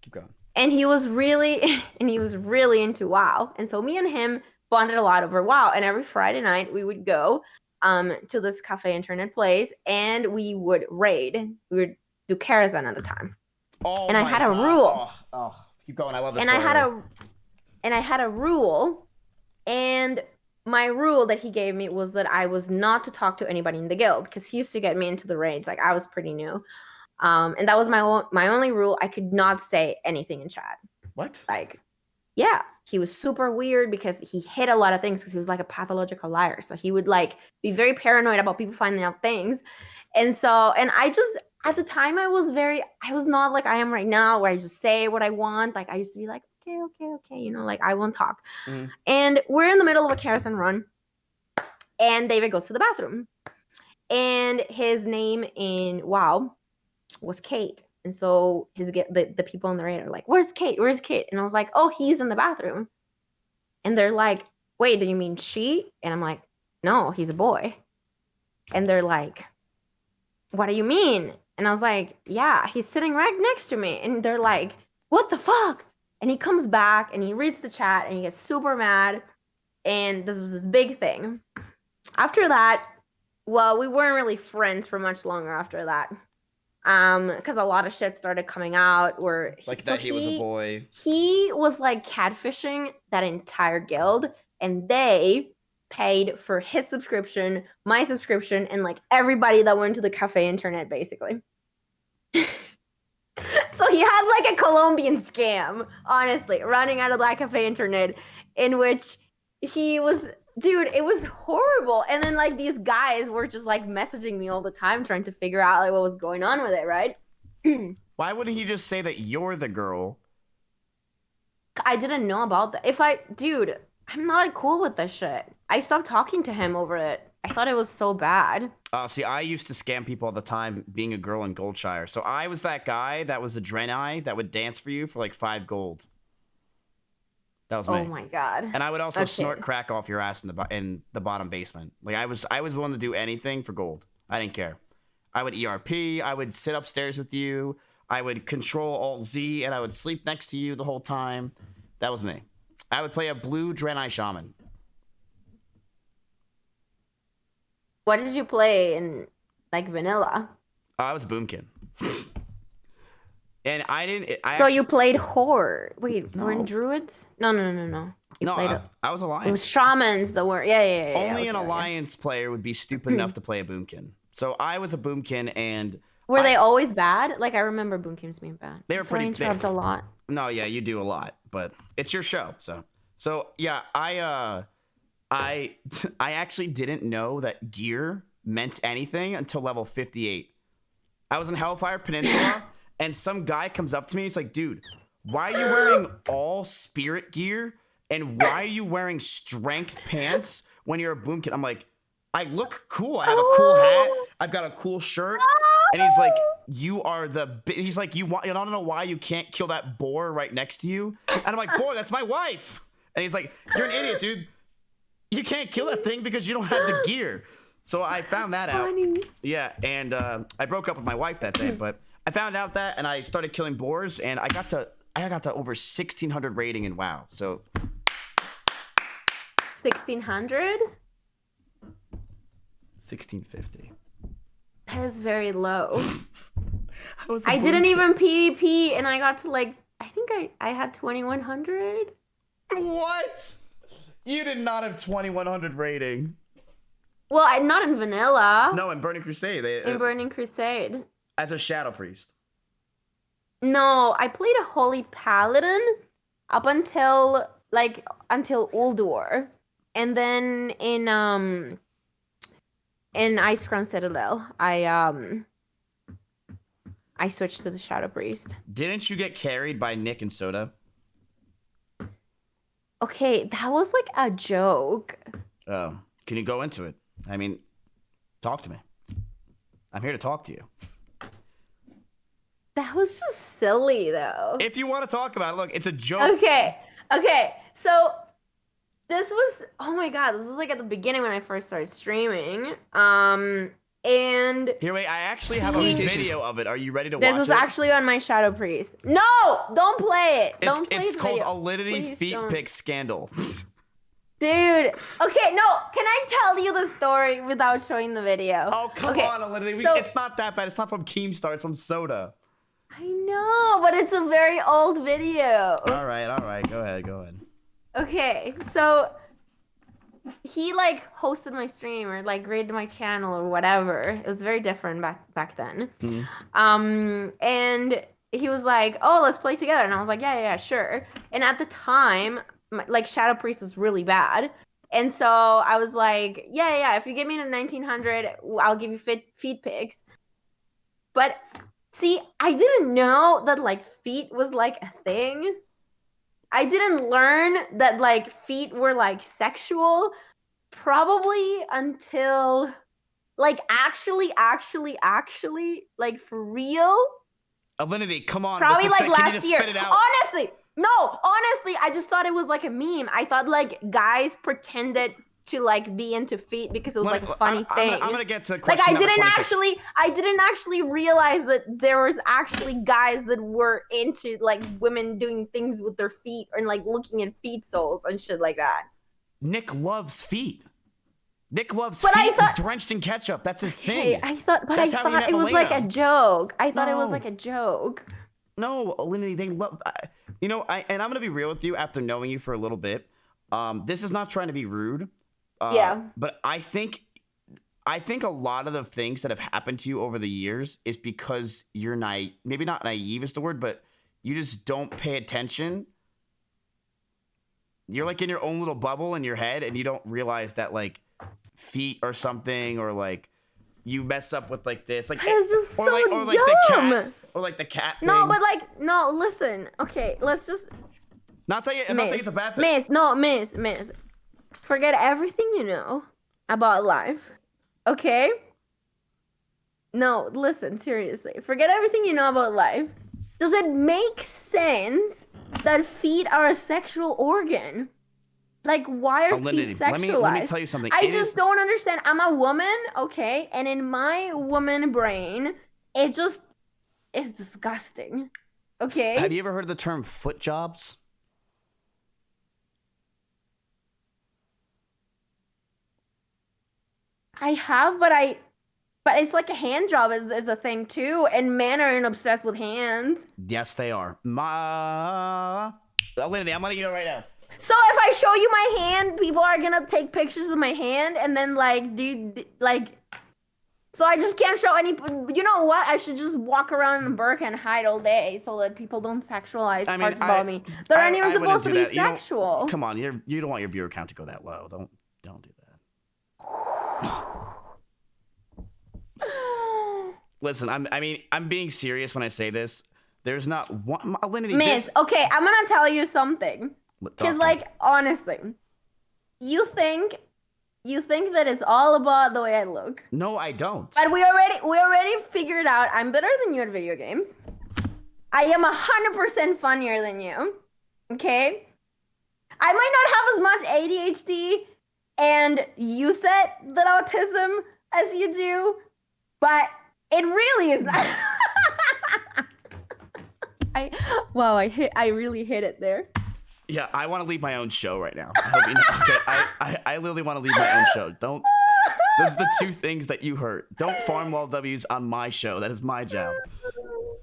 Keep going. And he was really into WoW. And so me and him bonded a lot over WoW. And every Friday night we would go to this cafe internet place and we would raid. We would do Karazhan at the time. Oh, and I had a rule. Oh, keep going. I love this story. And I had a rule, and my rule that he gave me was that I was not to talk to anybody in the guild, because he used to get me into the raids. Like I was pretty new. And that was my only rule. I could not say anything in chat. What? Like, yeah, he was super weird because he hid a lot of things because he was like a pathological liar. So he would like be very paranoid about people finding out things. And I just, at the time I was not like I am right now, where I just say what I want. Like I used to be like, okay, you know, like I won't talk. And we're in the middle of a Karazhan run, and David goes to the bathroom, and his name in WoW was Kate. And so the people on the raid are like, where's Kate? And I was like, oh, he's in the bathroom. And they're like, wait, do you mean she? And I'm like, no, he's a boy. And they're like, what do you mean? And I was like, yeah, he's sitting right next to me. And they're like, what the fuck? And he comes back and he reads the chat and he gets super mad. And this was this big thing. After that, well, we weren't really friends for much longer after that. Because a lot of shit started coming out where he was a boy. He was like catfishing that entire guild, and they paid for his subscription, my subscription, and like everybody that went to the cafe internet, basically. So he had like a Colombian scam, honestly, running out of that cafe internet, in which he was, dude, it was horrible. And then like these guys were just like messaging me all the time, trying to figure out like what was going on with it, right? Why wouldn't he just say that you're the girl? I didn't know about that. Dude, I'm not cool with this shit. I stopped talking to him over it. I thought it was so bad. See, I used to scam people all the time being a girl in Goldshire. So I was that guy that was a Draenei that would dance for you for like 5 gold. That was me. Oh my god. And I would also snort crack off your ass in the bottom basement. Like I was willing to do anything for gold. I didn't care. I would ERP. I would sit upstairs with you. I would control Alt Z, and I would sleep next to you the whole time. That was me. I would play a blue Draenei Shaman. What did you play in like vanilla? I was Boomkin. And I didn't. You played Horde. Wait, we're in Druids? No. You played I was Alliance. It was Shamans that were. Yeah. Only an Alliance player would be stupid enough to play a Boomkin. So I was a Boomkin, and were they always bad? Like I remember Boomkins being bad. They were pretty. I interrupt a lot. No, yeah, you do a lot, but it's your show, so yeah. I actually didn't know that gear meant anything until level 58. I was in Hellfire Peninsula, and some guy comes up to me. He's like, dude, why are you wearing all spirit gear? And why are you wearing strength pants when you're a boom kid? I'm like, I look cool. I have a cool hat. I've got a cool shirt. And he's like, you are he's like, you don't know why you can't kill that boar right next to you. And I'm like, boar, that's my wife. And he's like, you're an idiot, dude. You can't kill that thing because you don't have the gear. So I found that out. Yeah, and I broke up with my wife that day, but I found out that, and I started killing boars, and I got to over 1,600 rating in WoW. So 1,600? 1,650. That is very low. I didn't even PvP, and I got to like, I think I had 2,100. What? You did not have 2,100 rating. Well, not in vanilla. No, in Burning Crusade. In Burning Crusade. As a Shadow Priest. No, I played a Holy Paladin up until Ulduar. And then in Icecrown Citadel, I switched to the Shadow Priest. Didn't you get carried by Nick and Soda? Okay, that was like a joke. Oh, can you go into it? I mean, talk to me. I'm here to talk to you. That was just silly, though. If you want to talk about it, look, it's a joke. Okay. So this was, oh my God, this was like at the beginning when I first started streaming. And here, wait, I actually have a video of it. Are you ready to watch it? This was actually on my Shadow Priest. No, don't play it. It's called Alinity Feet Pick Scandal. Dude, okay, no, can I tell you the story without showing the video? Oh, come on, Alinity. It's not that bad. It's not from Keemstar. It's from Soda. I know, but it's a very old video. All right. Go ahead. Okay, so he like hosted my stream or like rated my channel or whatever. It was very different back then. Mm-hmm. And he was like, "Oh, let's play together," and I was like, "Yeah, sure." And at the time, like Shadow Priest was really bad, and so I was like, "Yeah, if you get me to 1,900, I'll give you feet picks." But see, I didn't know that like feet was like a thing. I didn't learn that like feet were like sexual probably until like actually like for real. Alinity, come on. Probably like last can you just year. Spit it out? Honestly, I just thought it was like a meme. I thought like guys pretended to like be into feet because it was like a funny thing. I'm gonna get to question like I didn't actually realize that there was actually guys that were into like women doing things with their feet and like looking at feet soles and shit like that. Nick loves feet. Nick loves feet drenched in ketchup. That's his thing. I thought it was like a joke. I thought it was like a joke. No, Alinity, they love. And I'm gonna be real with you after knowing you for a little bit. This is not trying to be rude. But I think a lot of the things that have happened to you over the years is because you're naive. Maybe not naive is the word, but you just don't pay attention. You're like in your own little bubble in your head, and you don't realize that like feet or something, or like you mess up with like this, like it's just so dumb. The cat thing. No, but like no. Listen, okay, let's just not saying it's a bad thing. Miss. Forget everything you know about life, okay? No, listen, seriously. Forget everything you know about life. Does it make sense that feet are a sexual organ? Like, why are feet sexualized? Let me tell you something. I just don't understand. I'm a woman, okay? And in my woman brain, it just is disgusting, okay? Have you ever heard of the term foot jobs? I have, but it's like a hand job is a thing too, and men are obsessed with hands. Yes, they are. Alinity, I'm letting you know right now. So if I show you my hand, people are gonna take pictures of my hand and then like so I just can't show any. You know what? I should just walk around in burqa and hide all day so that people don't sexualize parts about me. They aren't even supposed to be sexual. Come on, you don't want your viewer count to go that low. Don't do that. listen, I'm being serious when I say this. There's not one, Alinity. Miss, okay, I'm gonna tell you something. Because, like, honestly, you think that it's all about the way I look. No, I don't. But we already figured out I'm better than you at video games. I am 100% funnier than you. Okay? I might not have as much ADHD and you said that autism as you do, but it really is not. I really hit it there. Yeah, I want to leave my own show right now. I hope you know. Okay, I literally want to leave my own show. Don't. Those are the two things that you heard. Don't farm wall W's on my show. That is my job.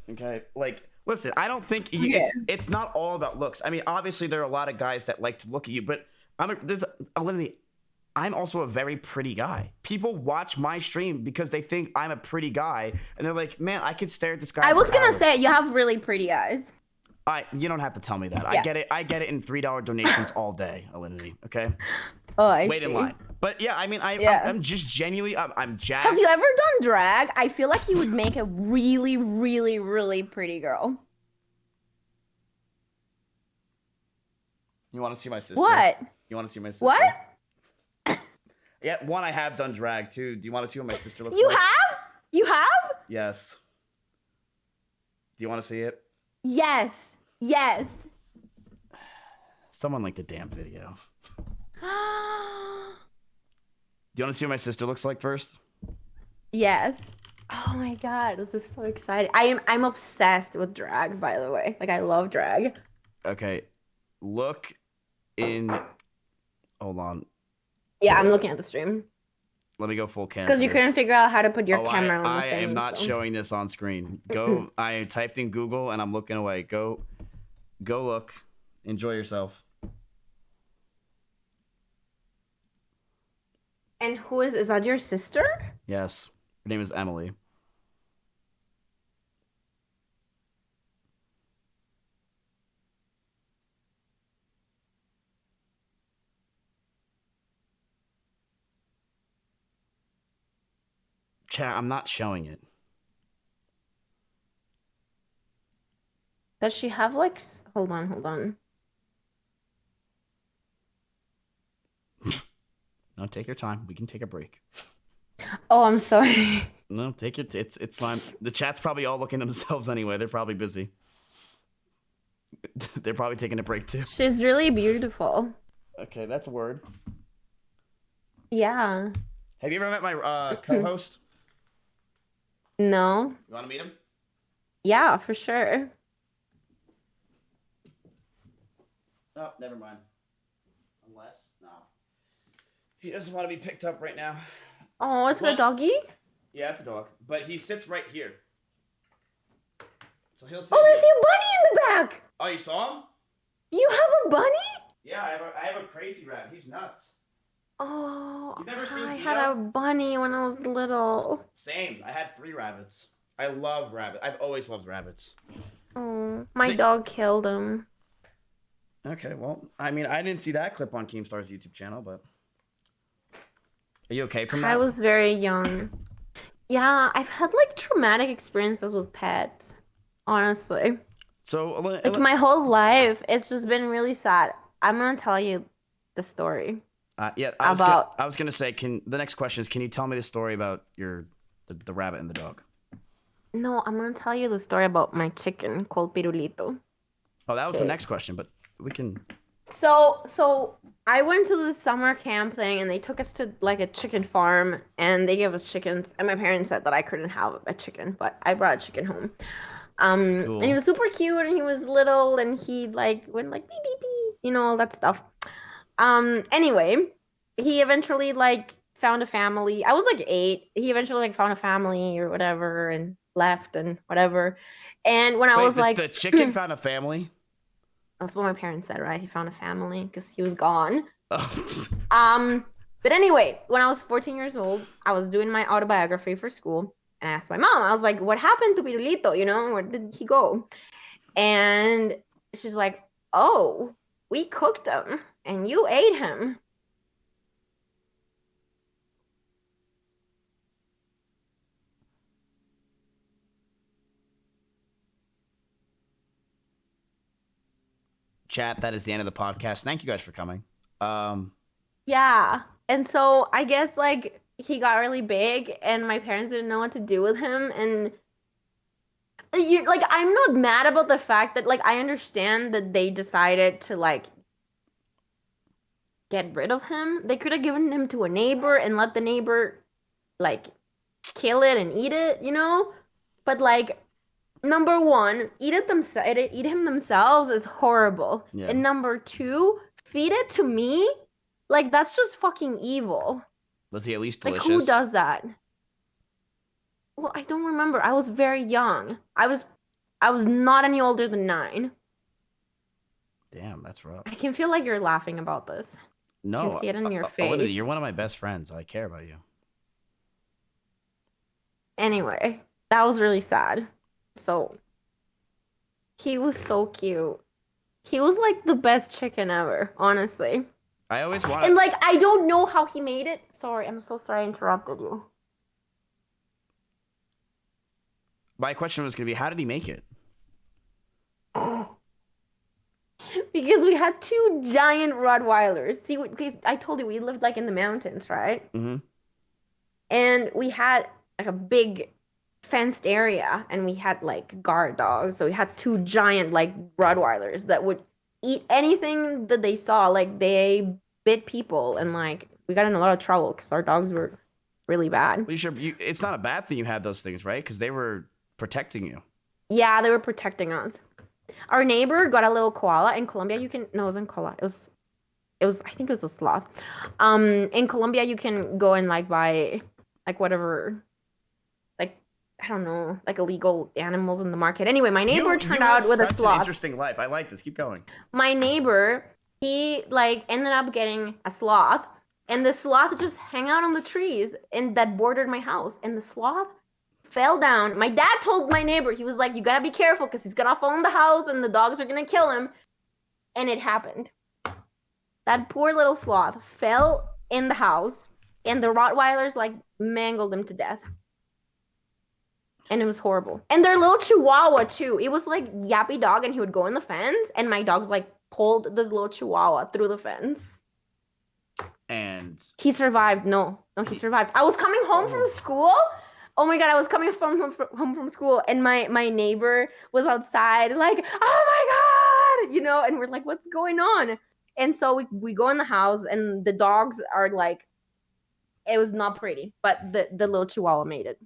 Okay, like, listen. I don't think it's not all about looks. I mean, obviously there are a lot of guys that like to look at you, but I'm also a very pretty guy. People watch my stream because they think I'm a pretty guy, and they're like, "Man, I could stare at this guy." I was gonna say you have really pretty eyes. You don't have to tell me that. Yeah. I get it in $3 donations all day, Alinity. Okay. Oh, I Wait see. in line. But yeah, I mean, I'm just genuinely, I'm jacked. Have you ever done drag? I feel like you would make a really, really, really pretty girl. You want to see my sister? What? You want to see my sister? What? Yeah, one, I have done drag too. Do you want to see what my sister looks You like? have? You have? Yes. Do you want to see it? Yes. Yes. Someone like the damn video. Do you want to see what my sister looks like first? Yes. Oh my god, this is so exciting. I'm obsessed with drag, by the way. Like, I love drag. Okay. Look in. Hold on. Yeah, I'm looking at the stream. Let me go full cam. Because you couldn't figure out how to put your camera on the I thing. am not showing this on screen. Go. I typed in Google and I'm looking away. Go look. Enjoy yourself. And who is that your sister? Yes. Her name is Emily. Chat, I'm not showing it. Does she have like... Hold on. No, take your time. We can take a break. Oh, I'm sorry. No, take it. It's fine. The chat's probably all looking at themselves anyway. They're probably busy. They're probably taking a break too. She's really beautiful. Okay, that's a word. Yeah. Have you ever met my co-host? No. You want to meet him? Yeah, for sure. Oh, never mind. Unless, no. He doesn't want to be picked up right now. Oh, is it a doggy? Yeah, it's a dog. But he sits right here. So he'll sit Oh, there's here. a bunny in the back! Oh, you saw him? You have a bunny? Yeah, I have a crazy rabbit. He's nuts. Oh, You've never seen I Tito? had a bunny when I was little. Same. I had 3 rabbits. I love rabbits. I've always loved rabbits. Oh, my dog killed him. Okay, well, I mean, I didn't see that clip on Keemstar's YouTube channel, but... Are you okay from that? I was very young. Yeah, I've had like traumatic experiences with pets, honestly. So, like my whole life, it's just been really sad. I'm gonna tell you the story. Yeah, I was gonna say, the next question is, can you tell me the story about the rabbit and the dog? No, I'm gonna tell you the story about my chicken called Pirulito. Oh, that was the next question, but we can. So I went to the summer camp thing, and they took us to like a chicken farm, and they gave us chickens. And my parents said that I couldn't have a chicken, but I brought a chicken home. Cool. And he was super cute, and he was little, and he like went like beep beep beep, you know, all that stuff. Anyway, he eventually like found a family. I was like 8. He eventually like found a family or whatever, and left and whatever. And when I was like, the chicken found a family. That's what my parents said, right? He found a family because he was gone. Oh. But anyway, when I was 14 years old, I was doing my autobiography for school, and I asked my mom. I was like, "What happened to Pirulito? You know, where did he go?" And she's like, "Oh, we cooked him, and you ate him." Chat, that is the end of the podcast. Thank you guys for coming. Yeah. And so I guess like he got really big and my parents didn't know what to do with him. And I'm not mad about the fact that like I understand that they decided to like get rid of him. They could have given him to a neighbor and let the neighbor like kill it and eat it, you know? But like number one, eat him themselves is horrible. Yeah. And number two, feed it to me? Like that's just fucking evil. Was he at least delicious? Like who does that? Well, I don't remember. I was very young. I was not any older than 9. Damn, that's rough. I can feel like you're laughing about this. No, I can see it in your face. Olivia, you're one of my best friends. I care about you. Anyway, that was really sad. So, he was so cute. He was like the best chicken ever, honestly. I always wanted... And like, I don't know how he made it. Sorry, I'm so sorry I interrupted you. My question was going to be, how did he make it? Because we had 2 giant Rottweilers. See, I told you we lived like in the mountains, right? Mm-hmm. And we had like a big fenced area, and we had like guard dogs. So we had 2 giant like Rottweilers that would eat anything that they saw. Like they bit people, and like we got in a lot of trouble because our dogs were really bad. Well, it's not a bad thing you had those things, right? Because they were protecting you. Yeah, they were protecting us. Our neighbor got a little koala in Colombia. It wasn't koala. It was I think it was a sloth. In Colombia you can go and like buy like whatever, like I don't know, like illegal animals in the market. Anyway, my neighbor turned out with a sloth. An interesting life. I like this. Keep going. My neighbor, he like ended up getting a sloth, and the sloth just hang out on the trees and that bordered my house, and the sloth fell down. My dad told my neighbor, he was like, you gotta be careful because he's gonna fall in the house and the dogs are gonna kill him. And it happened. That poor little sloth fell in the house and the Rottweilers like mangled him to death. And it was horrible. And their little chihuahua too. It was like yappy dog, and he would go in the fence, and my dogs like pulled this little chihuahua through the fence. And he survived. No, he survived. I was coming home from school. Oh my god, I was coming home from school, and my neighbor was outside like, oh my god, you know, and we're like, what's going on? And so we go in the house, and the dogs are like, it was not pretty, but the little chihuahua made it.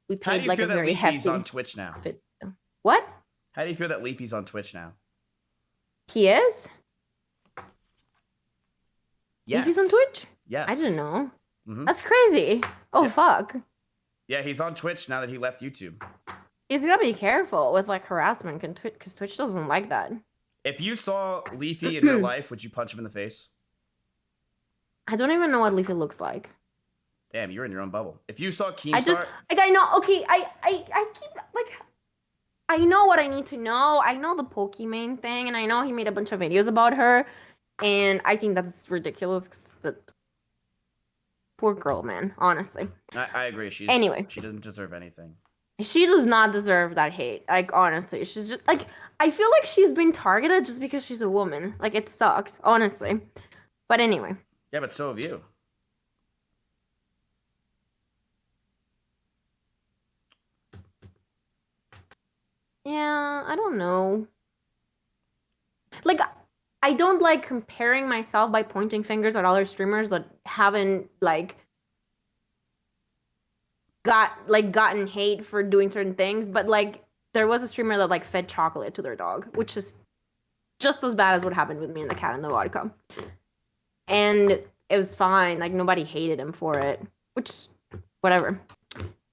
We paid how do you like feel a that very Leafy's hefty on Twitch now? What? How do you feel that Leafy's on Twitch now? He is? Yes. Leafy's on Twitch? Yes. I didn't know. Mm-hmm. That's crazy. Oh, yeah. Fuck. Yeah, he's on Twitch now that he left YouTube. He's gonna be careful with like harassment because Twitch doesn't like that. If you saw Leafy in real life, would you punch him in the face? I don't even know what Leafy looks like. Damn, you're in your own bubble. If you saw Keemstar... I know, okay, I keep, like, I know what I need to know. I know the Pokimane thing, and I know he made a bunch of videos about her, and I think that's ridiculous. That poor girl, man, honestly. I agree. She doesn't deserve anything. She does not deserve that hate. Like, honestly, she's just, like, I feel like she's been targeted just because she's a woman. Like, it sucks, honestly. But anyway. Yeah, but so have you. Yeah, I don't know. Like, I don't like comparing myself by pointing fingers at other streamers that haven't, like, gotten hate for doing certain things. But, like, there was a streamer that, like, fed chocolate to their dog, which is just as bad as what happened with me and the cat and the vodka. And it was fine. Like, nobody hated him for it, which, whatever.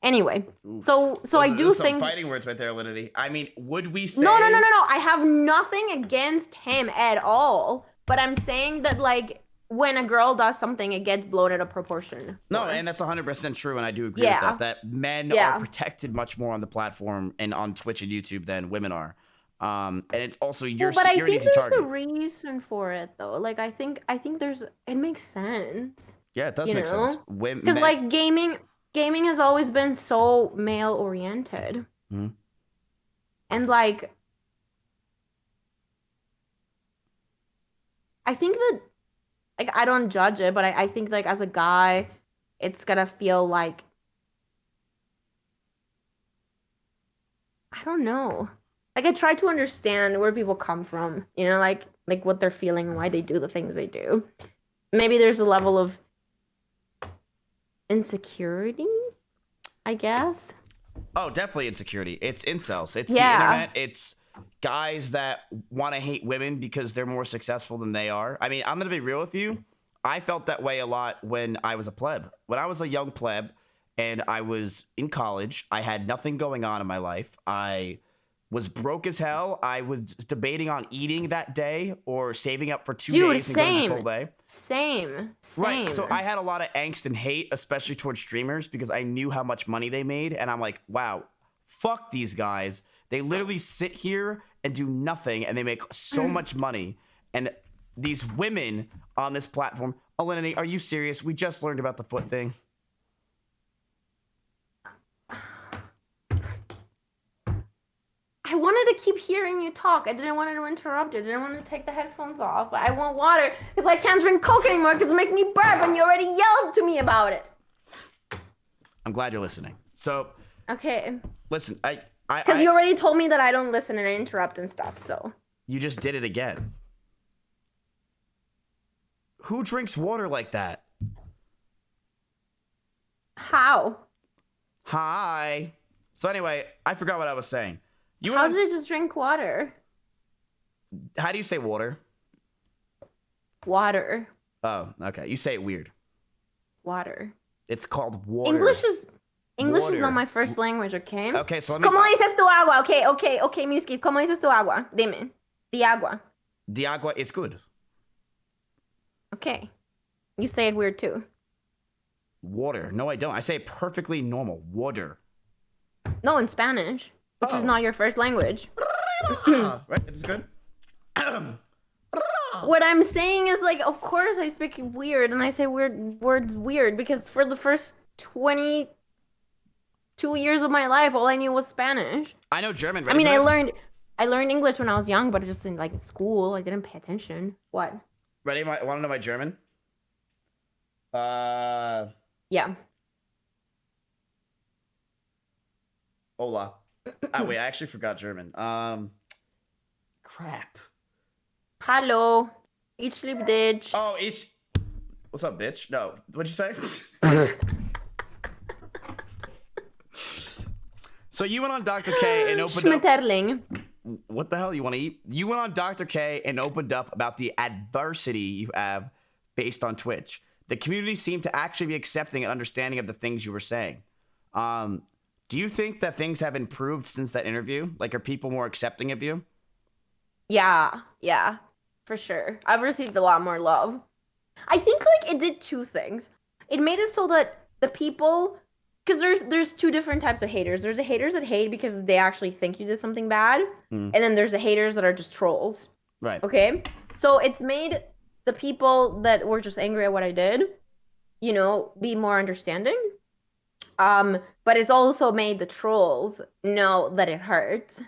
Anyway, oof. so I do think... some fighting words right there, Linity. I mean, would we say... No. I have nothing against him at all. But I'm saying that, like, when a girl does something, it gets blown out of proportion. No, and that's 100% true, and I do agree with that. That men are protected much more on the platform and on Twitch and YouTube than women are. And it's also you're an easy target. But I think there's a reason for it, though. Like, I think there's... It makes sense. Yeah, it does make sense. Because, like, gaming has always been so male-oriented. Mm-hmm. And, like, I think that, like, I don't judge it, but I think, like, as a guy, it's gonna feel like, I don't know. Like, I try to understand where people come from, you know, like what they're feeling and why they do the things they do. Maybe there's a level of insecurity, I guess. Oh, definitely insecurity. It's incels. It's the Yeah. internet. It's guys that want to hate women because they're more successful than they are. I mean, I'm going to be real with you. I felt that way a lot when I was a pleb. When I was a young pleb and I was in college, I had nothing going on in my life. I was broke as hell. I was debating on eating that day or saving up for 2 days and going to Chipotle. Same. Right, so I had a lot of angst and hate, especially towards streamers, because I knew how much money they made, and I'm like, wow, fuck these guys. They literally sit here and do nothing, and they make so much money. And these women on this platform, Alinity, are you serious? We just learned about the foot thing. I wanted to keep hearing you talk. I didn't want to interrupt you. I didn't want to take the headphones off, but I want water because I can't drink Coke anymore because it makes me burp and you already yelled to me about it. I'm glad you're listening. So, okay. Listen, because you already told me that I don't listen and I interrupt and stuff, so. You just did it again. Who drinks water like that? How? Hi. So anyway, I forgot what I was saying. How did I just drink water? How do you say water? Water. Oh, okay. You say it weird. Water. It's called water. English is not my first language, okay? Okay, so let me... ¿Cómo dices tu agua? Okay, Mizkif. ¿Cómo dices tu agua? Dime. The agua. The agua is good. Okay. You say it weird too. Water. No, I don't. I say it perfectly normal. Water. No, in Spanish, which is not your first language. Right? It's good. What I'm saying is, like, of course I speak weird and I say weird words weird because for the first 22 years of my life, all I knew was Spanish. I know German. I mean, I learned English when I was young, but just in, like, school, I didn't pay attention. What? Ready? Want to know my German? Yeah. Hola. Wait, I actually forgot German. Crap. Hallo. Ich liebe dich. Oh, what's up, bitch? No, what'd you say? So you went on Dr. K and opened Schmetterling. up... What the hell you want to eat? You went on Dr. K and opened up about the adversity you have based on Twitch. The community seemed to actually be accepting and understanding of the things you were saying. Do you think that things have improved since that interview? Like, are people more accepting of you? Yeah, for sure. I've received a lot more love. I think, like, it did two things. It made it so that the people, because there's two different types of haters. There's the haters that hate because they actually think you did something bad, and then there's the haters that are just trolls. Right. Okay? So it's made the people that were just angry at what I did, you know, be more understanding. But it's also made the trolls know that it hurts.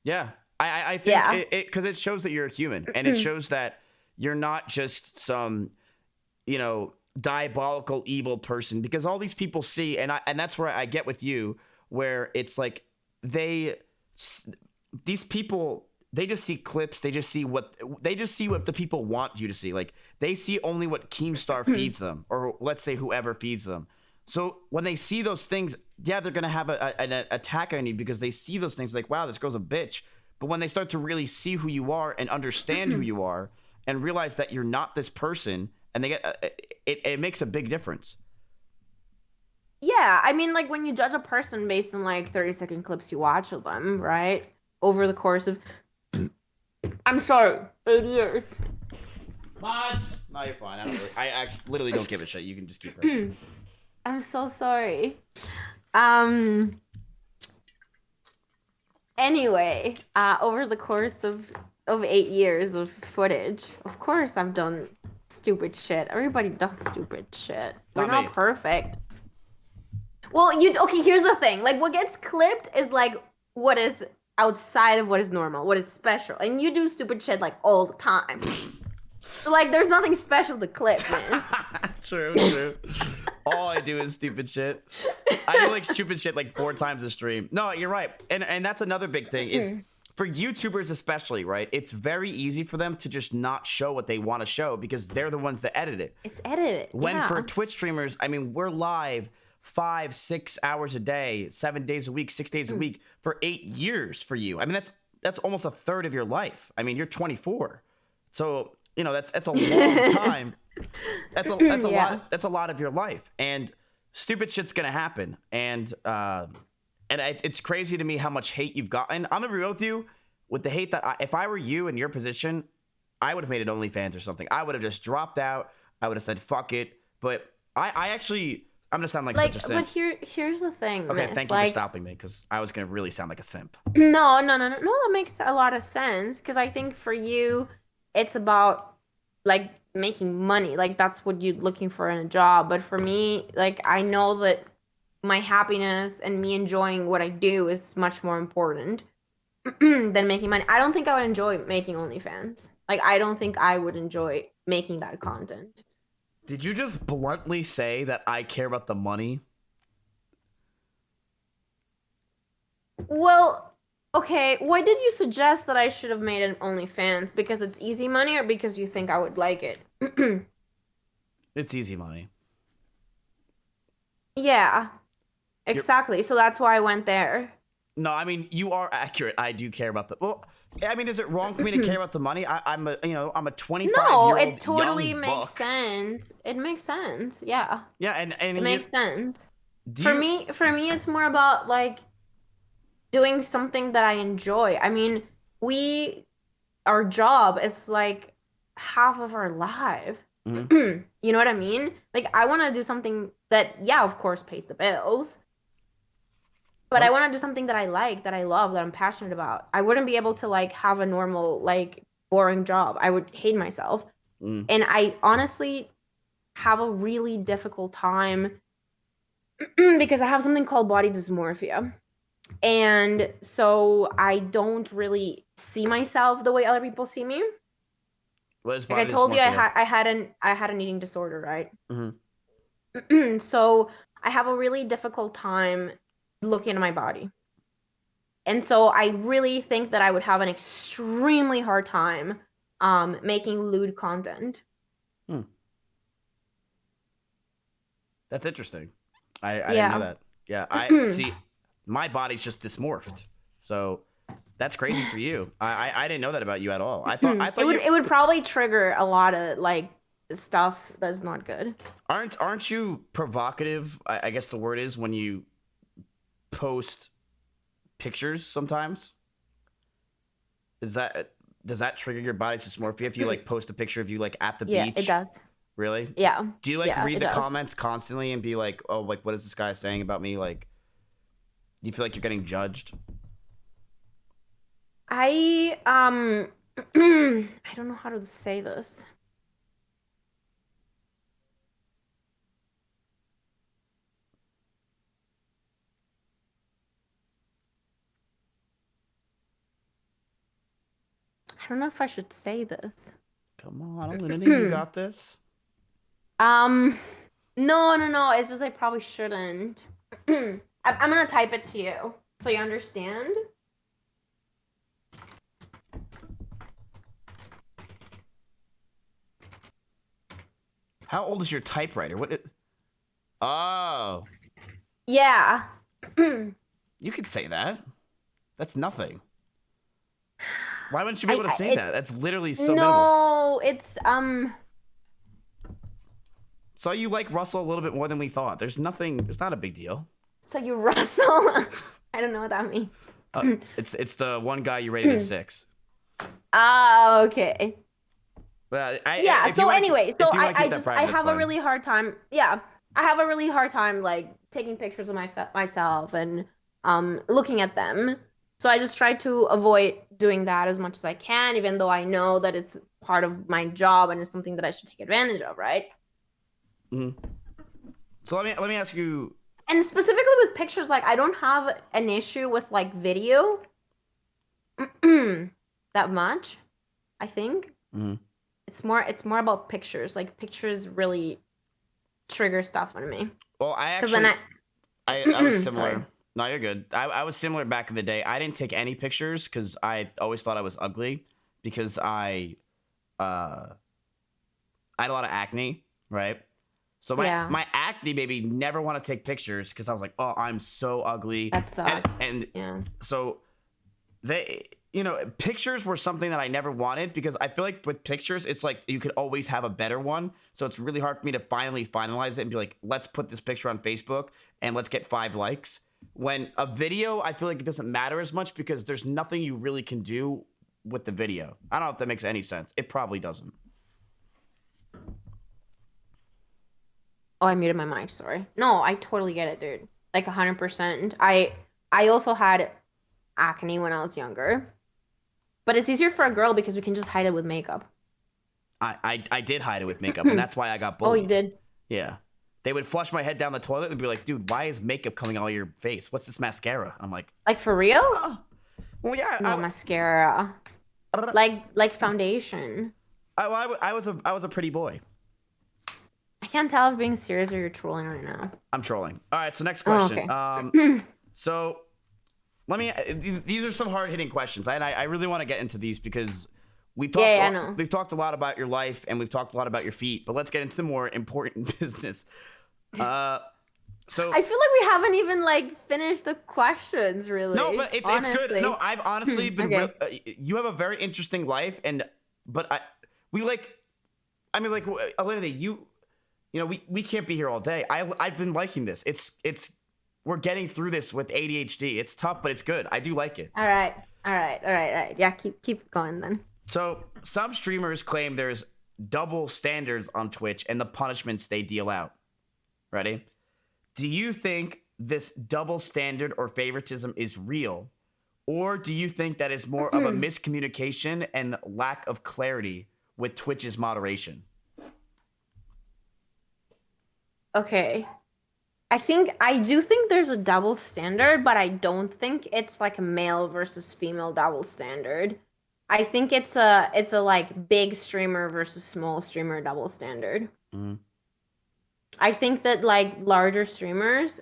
Yeah. I think because it shows that you're a human, and it shows that you're not just some, you know, diabolical evil person, because all these people see, and that's where I get with you, where it's like these people, they just see clips, they just see what the people want you to see. Like, they see only what Keemstar feeds them, or let's say whoever feeds them. So when they see those things, yeah, they're gonna have an attack on you because they see those things like, wow, this girl's a bitch. But when they start to really see who you are and understand who you are and realize that you're not this person, and they get it makes a big difference. Yeah, I mean, like, when you judge a person based on, like, 30-second clips you watch of them, right? Over the course of, I'm sorry, 8 years. What? No, you're fine. I literally don't give a shit. You can just keep it. I'm so sorry. Anyway, over the course of 8 years of footage, of course I've done stupid shit. Everybody does stupid shit. We're not perfect. Well, okay, here's the thing. Like, what gets clipped is, like, what is outside of what is normal, what is special. And you do stupid shit like all the time. So like there's nothing special to clip, man. True. All I do is stupid shit. I do like stupid shit like 4 times a stream. No, you're right. And that's another big thing is for YouTubers especially, right? It's very easy for them to just not show what they want to show because they're the ones that edit it. It's edited. When for Twitch streamers, I mean, we're live 5-6 hours a day, 7 days a week, 6 days a week for 8 years for you. I mean, that's almost a third of your life. I mean, you're 24. So, you know, that's a long time. That's a lot of your life. And stupid shit's going to happen. And it's crazy to me how much hate you've got. And I'm going to be real with you with the hate that if I were you in your position, I would have made it OnlyFans or something. I would have just dropped out. I would have said, fuck it. But I actually, I'm going to sound like such a simp. But here's the thing. Okay, miss. thank you for stopping me because I was going to really sound like a simp. No, that makes a lot of sense because I think for you, it's about like making money. Like that's what you're looking for in a job. But for me, like I know that my happiness and me enjoying what I do is much more important than making money. I don't think I would enjoy making OnlyFans. Like I don't think I would enjoy making that content. Did you just bluntly say that I care about the money? Well, okay, why did you suggest that I should have made an OnlyFans? Because it's easy money or because you think I would like it? It's easy money. Yeah, exactly. So that's why I went there. No, I mean, you are accurate. I do care about the... Well, I mean, is it wrong for me to care about the money? I'm a 25-year-old No, it totally young makes buck. sense. It makes sense. Yeah. Yeah, and it makes sense. For me, it's more about like doing something that I enjoy. I mean, our job is like half of our life. You know what I mean? Like I want to do something that, yeah, of course, pays the bills. But I want to do something that I like, that I love, that I'm passionate about. I wouldn't be able to like have a normal, like boring job. I would hate myself. And I honestly have a really difficult time because I have something called body dysmorphia. And so I don't really see myself the way other people see me. Like I told you, I had an eating disorder, right? So I have a really difficult time looking at my body. And so I really think that I would have an extremely hard time making lewd content. That's interesting. I didn't know that. Yeah, I see. My body's just dysmorphed, so that's crazy for you. I didn't know that about you at all. I thought it would probably trigger a lot of like stuff that's not good. Aren't you provocative? I guess the word is when you post pictures sometimes. Does that trigger your body's dysmorphia if you like post a picture of you like at the beach? Yeah, it does. Really? Yeah. Do you like read the comments constantly and be like, oh, like what is this guy saying about me? Like, do you feel like you're getting judged? I don't know how to say this. I don't know if I should say this. Come on, Lindsay, you got this. No. It's just I probably shouldn't. I'm gonna type it to you so you understand. How old is your typewriter? Oh. Yeah. You could say that. That's nothing. Why wouldn't you be able to say that? That's literally so minimal. No, it's So you like Russell a little bit more than we thought. There's not a big deal. So you Russell? I don't know what that means. It's the one guy you rated as 6. Oh, okay. I have a really hard time. Yeah, I have a really hard time like taking pictures of myself and looking at them. So I just try to avoid doing that as much as I can, even though I know that it's part of my job and it's something that I should take advantage of, right? So let me ask you. And specifically with pictures, like I don't have an issue with like video. that much, I think. Mm-hmm. It's more about pictures. Like pictures really trigger stuff on me. Well, I Because then actually, I was sorry. similar. No, you're good. I was similar back in the day. I didn't take any pictures because I always thought I was ugly because uh I had a lot of acne, right? So Yeah, my acne made me never want to take pictures because I was like, oh, I'm so ugly, that sucks. and Yeah. so they, pictures were something that I never wanted because I feel like with pictures, it's like you could always have a better one. So it's really hard for me to finally finalize it and be like, let's put this picture on Facebook and let's get 5 likes. When a video, I feel like it doesn't matter as much because there's nothing you really can do with the video. I don't know if that makes any sense. It probably doesn't. Oh, I muted my mic. Sorry. No, I totally get it, dude. Like 100%. I also had acne when I was younger, but it's easier for a girl because we can just hide it with makeup. I did hide it with makeup, and that's why I got Oh, you bullied. did? Yeah. They would flush my head down the toilet and be like, dude, why is makeup coming all over your face? What's this mascara? I'm like, Like for real? oh, well, yeah. No mascara. Like foundation. I was a pretty boy. I can't tell if you're being serious or you're trolling right now. I'm trolling. All right, so next Oh, question. okay. So let me. These are some hard hitting questions, and I really want to get into these because I know. we've talked a lot about your life and we've talked a lot about your feet, but let's get into more important business. So I feel like we haven't even like finished the questions, really. no, but it's good. No, I've honestly been. Okay. You have a very interesting life, but we like. I mean, like, Elena, we can't be here all day. I've been liking this. It's we're getting through this with ADHD. It's tough, but it's good. I do like it. All right. Yeah, keep going then. So some streamers claim there's double standards on Twitch and the punishments they deal out. Ready? Do you think this double standard or favoritism is real? Or do you think that it's more of a miscommunication and lack of clarity with Twitch's moderation? Okay. I do think there's a double standard, but I don't think it's like a male versus female double standard. I think it's a like big streamer versus small streamer double standard. Mm-hmm. I think that like larger streamers,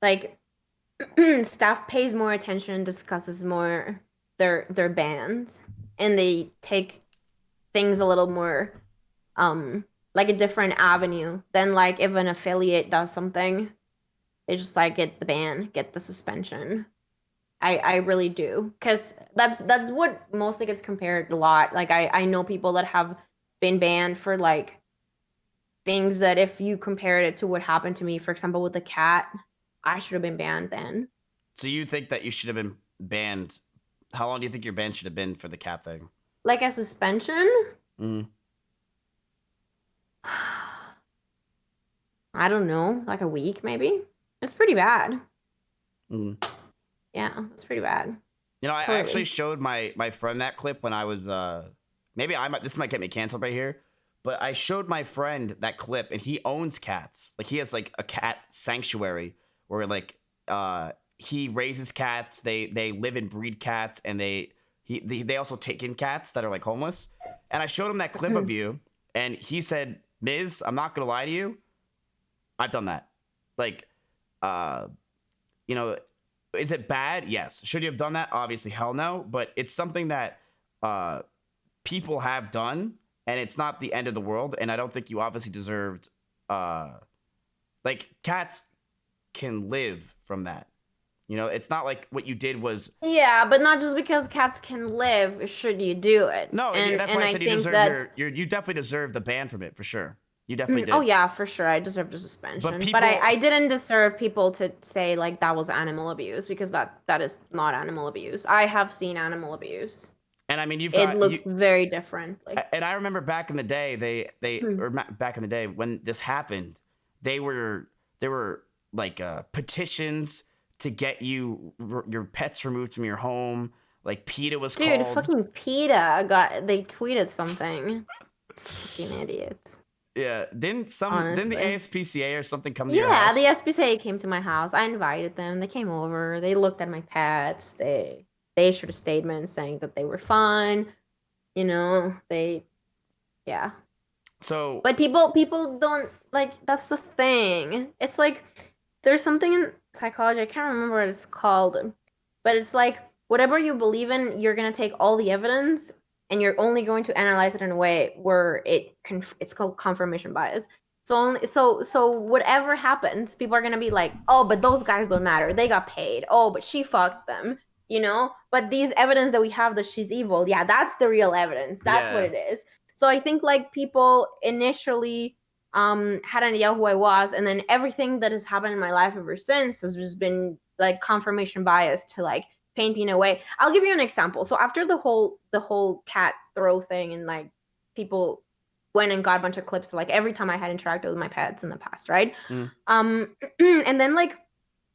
like staff pays more attention and discusses more their bans, and they take things a little more like a different avenue than like if an affiliate does something, they just like get the ban, get the suspension. I really do, because that's what mostly gets compared a lot. Like I know people that have been banned for like things that if you compared it to what happened to me, for example, with the cat, I should have been banned then. So you think that you should have been banned? How long do you think your ban should have been for the cat thing? Like a suspension? Mm. I don't know, like a week maybe. It's pretty bad. Mm. Yeah, it's pretty bad. I actually showed my friend that clip when I was maybe this might get me canceled right here, but I showed my friend that clip and he owns cats. Like he has like a cat sanctuary where like he raises cats. They live and breed cats, and they also take in cats that are like homeless. And I showed him that clip of you, and he said, "Miz, I'm not gonna lie to you, I've done that. Like, is it bad? Yes. Should you have done that? Obviously, hell no. But it's something that people have done, and it's not the end of the world. And I don't think you obviously deserved. Like cats can live from that. It's not like what you did was. Yeah, but not just because cats can live should you do it. No, that's why I said you deserve you definitely deserve the ban from it for sure. You definitely did. Oh yeah, for sure. I deserved a suspension. But But I didn't deserve people to say like that was animal abuse, because that is not animal abuse. I have seen animal abuse. And I mean, it looks very different. Like, and I remember back in the day, back in the day when this happened, there were like petitions to get your pets removed from your home. Like PETA was called. Dude, fucking PETA they tweeted something. Fucking idiots. Yeah, didn't the ASPCA or something come to your house? Yeah, the SPCA came to my house. I invited them. They came over. They looked at my pets. They they issued a statement saying that they were fine. You know, yeah. So, But people don't like. That's the thing. It's like there's something in psychology. I can't remember what it's called, but it's like whatever you believe in, you're gonna take all the evidence and you're only going to analyze it in a way where it's called confirmation bias. So whatever happens, people are gonna be like, oh, but those guys don't matter. They got paid. Oh, but she fucked them. You know. But these evidence that we have that she's evil, yeah, that's the real evidence. That's what yeah. it is. So I think like people initially had an idea who I was, and then everything that has happened in my life ever since has just been like confirmation bias to like paint me in a way. I'll give you an example. So after the whole cat throw thing, and like people went and got a bunch of clips of like every time I had interacted with my pets in the past, right? Mm. And then like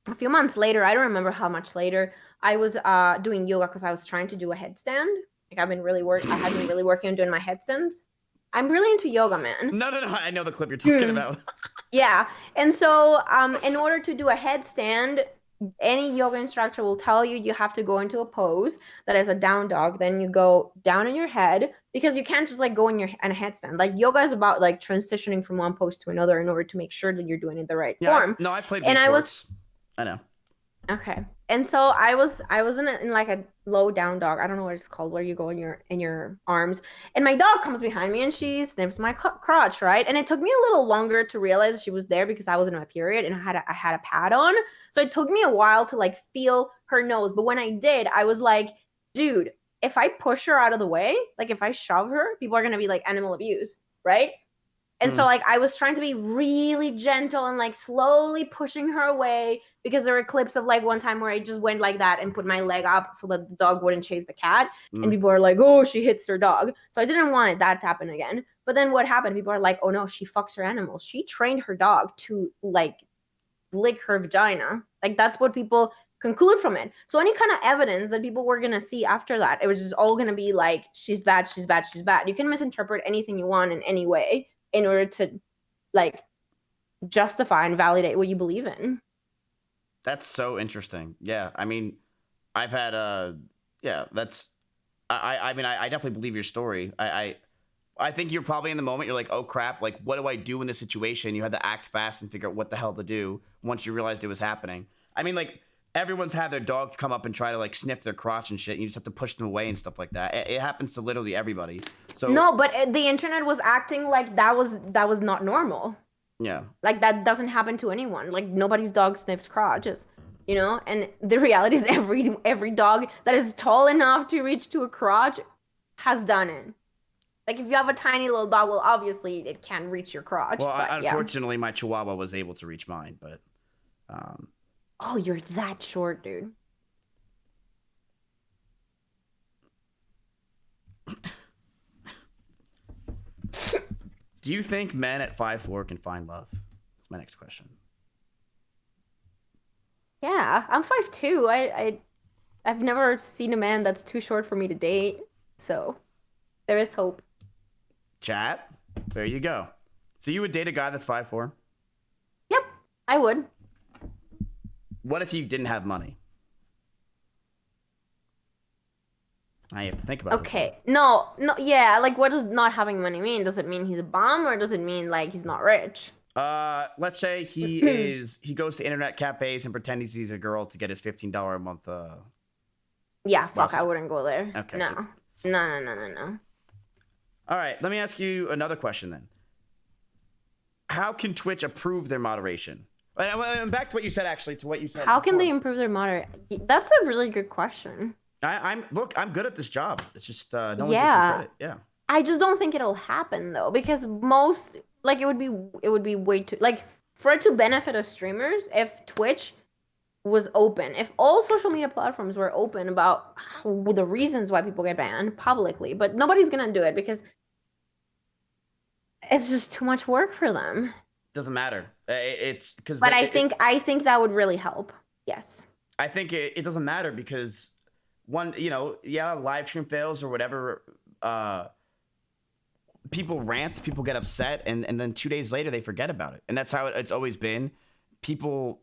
a few months later, I don't remember how much later, I was doing yoga because I was trying to do a headstand. Like I had been really working on doing my headstands. I'm really into yoga, man. No. I know the clip you're talking about. Yeah. And so in order to do a headstand, any yoga instructor will tell you you have to go into a pose that is a down dog. Then you go down on your head, because you can't just like go in a headstand. Like yoga is about like transitioning from one pose to another in order to make sure that you're doing it the right form. I played And Wii I was Sports. I know. Okay. And so I was in like a low down dog. I don't know what it's called, where you go in your arms. And my dog comes behind me and she sniffs my crotch, right? And it took me a little longer to realize she was there because I was in my period and I had a pad on. So it took me a while to like feel her nose. But when I did, I was like, dude, if I push her out of the way, like if I shove her, people are gonna be like animal abuse, right? And so like I was trying to be really gentle and like slowly pushing her away, because there were clips of like one time where I just went like that and put my leg up so that the dog wouldn't chase the cat. And people are like, oh, she hits her dog. So I didn't want that to happen again. But then what happened? People are like, oh no, she fucks her animals. She trained her dog to like lick her vagina. Like that's what people conclude from it. So any kind of evidence that people were gonna see after that, it was just all gonna be like, she's bad, she's bad, she's bad. You can misinterpret anything you want in any way in order to like justify and validate what you believe in. That's so interesting. Yeah, I mean, I've had yeah, that's I mean, I definitely believe your story. I think you're probably in the moment. You're like, oh crap, like what do I do in this situation? You had to act fast and figure out what the hell to do once you realized it was happening. I mean, like everyone's had their dog come up and try to like sniff their crotch and shit. And you just have to push them away and stuff like that. It happens to literally everybody. So no, but the internet was acting like that was not normal. Yeah. Like that doesn't happen to anyone. Like nobody's dog sniffs crotches, you know? And the reality is every dog that is tall enough to reach to a crotch has done it. Like if you have a tiny little dog, well, obviously it can't reach your crotch. Well, but, unfortunately, my Chihuahua was able to reach mine, but. Oh, you're that short, dude. Do you think men at 5'4" can find love? That's my next question. Yeah, I'm 5'2". I've never seen a man that's too short for me to date, so there is hope. Chat, there you go. So you would date a guy that's 5'4"? Yep, I would. What if you didn't have money? I have to think about this. Okay, no, yeah, like what does not having money mean? Does it mean he's a bum, or does it mean like he's not rich? Let's say he goes to internet cafes and pretends he's a girl to get his $15 a month. Yeah, fuck, I wouldn't go there. Okay. No. All right, let me ask you another question then. How can Twitch approve their moderation? And back to what you said, actually, to what you said. How can they improve their moderation? That's a really good question. I'm good at this job. It's just no one Yeah. gives me credit. Yeah. I just don't think it'll happen though, because most like it would be way too like for it to benefit us streamers if Twitch was open, if all social media platforms were open about the reasons why people get banned publicly, but nobody's gonna do it because it's just too much work for them. Doesn't matter. It's because. But I think that would really help. Yes. I think it doesn't matter because one, live stream fails or whatever. People rant, people get upset, and then 2 days later they forget about it, and that's how it's always been. People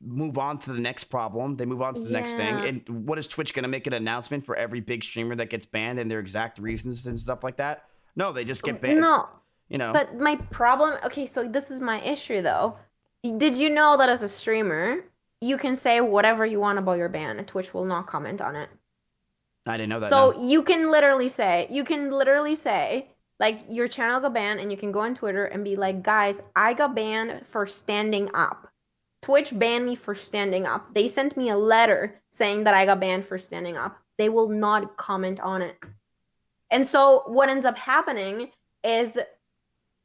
move on to the next problem. They move on to the next thing. Yeah. And what is Twitch going to make an announcement for every big streamer that gets banned and their exact reasons and stuff like that? No, they just get banned. No. You know. But my problem, okay, so this is my issue though. Did you know that as a streamer, you can say whatever you want about your ban, and Twitch will not comment on it? I didn't know that. So No. you can literally say, like, your channel got banned, and you can go on Twitter and be like, guys, I got banned for standing up. Twitch banned me for standing up. They sent me a letter saying that I got banned for standing up. They will not comment on it. And so what ends up happening is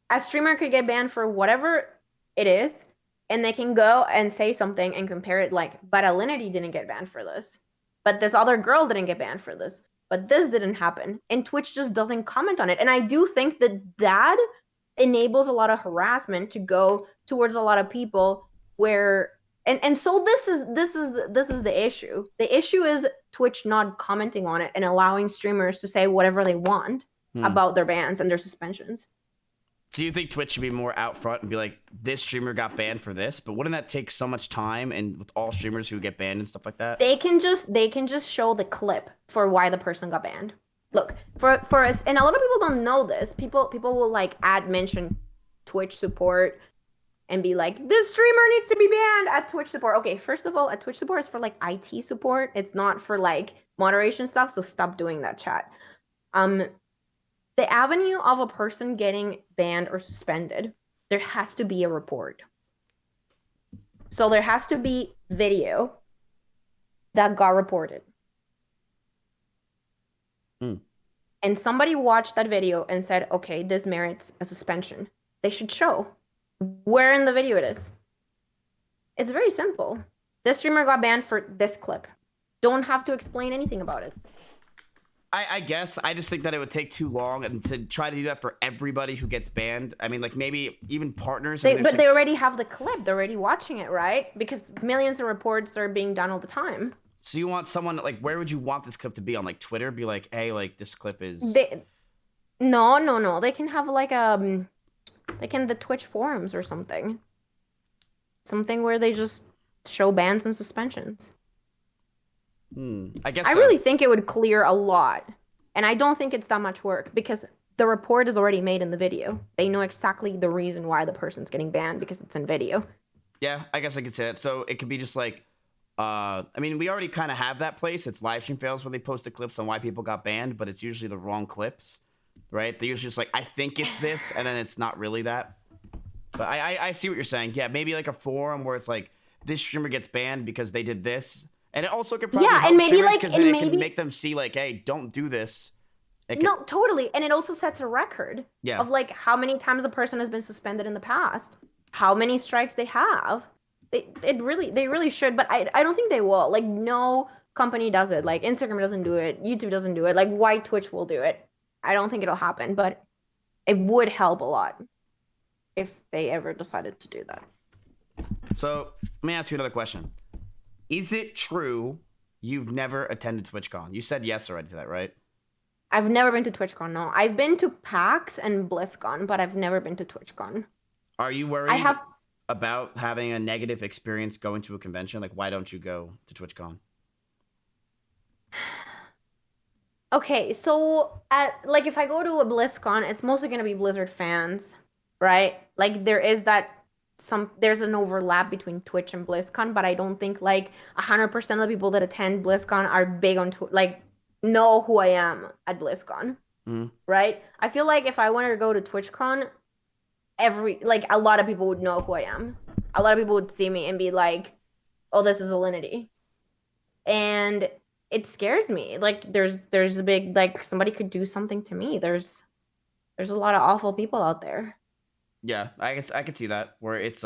a streamer could get banned for whatever it is, and they can go and say something and compare it like, but Alinity didn't get banned for this. But this other girl didn't get banned for this. But this didn't happen. And Twitch just doesn't comment on it. And I do think that that enables a lot of harassment to go towards a lot of people where and so this is the issue. The issue is Twitch not commenting on it and allowing streamers to say whatever they want about their bans and their suspensions. Do you think Twitch should be more out front and be like, this streamer got banned for this? But wouldn't that take so much time? And with all streamers who get banned and stuff like that, they can just show the clip for why the person got banned. Look, for us, and a lot of people don't know this. People will like mention Twitch support and be like, this streamer needs to be banned at Twitch support. Okay, first of all, at Twitch support is for like IT support. It's not for like moderation stuff. So stop doing that, chat. The avenue of a person getting banned or suspended, there has to be a report. So there has to be video that got reported. And somebody watched that video and said, okay, this merits a suspension. They should show where in the video it is. It's very simple. This streamer got banned for this clip. Don't have to explain anything about it. I guess I just think that it would take too long, and to try to do that for everybody who gets banned. I mean, like maybe even partners. They already have the clip. They're already watching it, right? Because millions of reports are being done all the time. So you want someone like, where would you want this clip to be on? Like Twitter? Be like, hey, like this clip is. No. They can have like the Twitch forums or something. Something where they just show bans and suspensions. I guess I really think it would clear a lot. And I don't think it's that much work because the report is already made in the video. They know exactly the reason why the person's getting banned because it's in video. Yeah, I guess I could say that. So it could be just like, I mean, we already kind of have that place. It's live stream fails where they post the clips on why people got banned, but it's usually the wrong clips, right? They're usually just like, I think it's this, and then it's not really that. But I see what you're saying. Yeah, maybe like a forum where it's like, this streamer gets banned because they did this. And it also could probably help and maybe streamers like because it can make them see like, hey, don't do this. No, totally. And it also sets a record of like how many times a person has been suspended in the past, how many strikes they have. They really should, but I don't think they will. Like no company does it. Like Instagram doesn't do it, YouTube doesn't do it. Like why Twitch will do it? I don't think it'll happen, but it would help a lot if they ever decided to do that. So let me ask you another question. Is it true you've never attended TwitchCon? You said yes already to that, right? I've never been to TwitchCon, no. I've been to PAX and BlizzCon, but I've never been to TwitchCon. Are you worried about having a negative experience going to a convention? Like, why don't you go to TwitchCon? Okay, so like if I go to a BlizzCon, it's mostly going to be Blizzard fans, right? Like there is there's an overlap between Twitch and BlizzCon, but I don't think like 100% of the people that attend BlizzCon are big on like know who I am at BlizzCon, right? I feel like if I wanted to go to TwitchCon, a lot of people would know who I am. A lot of people would see me and be like, "Oh, this is Alinity," and it scares me. Like there's a big like somebody could do something to me. There's a lot of awful people out there. Yeah, I guess I could see that where it's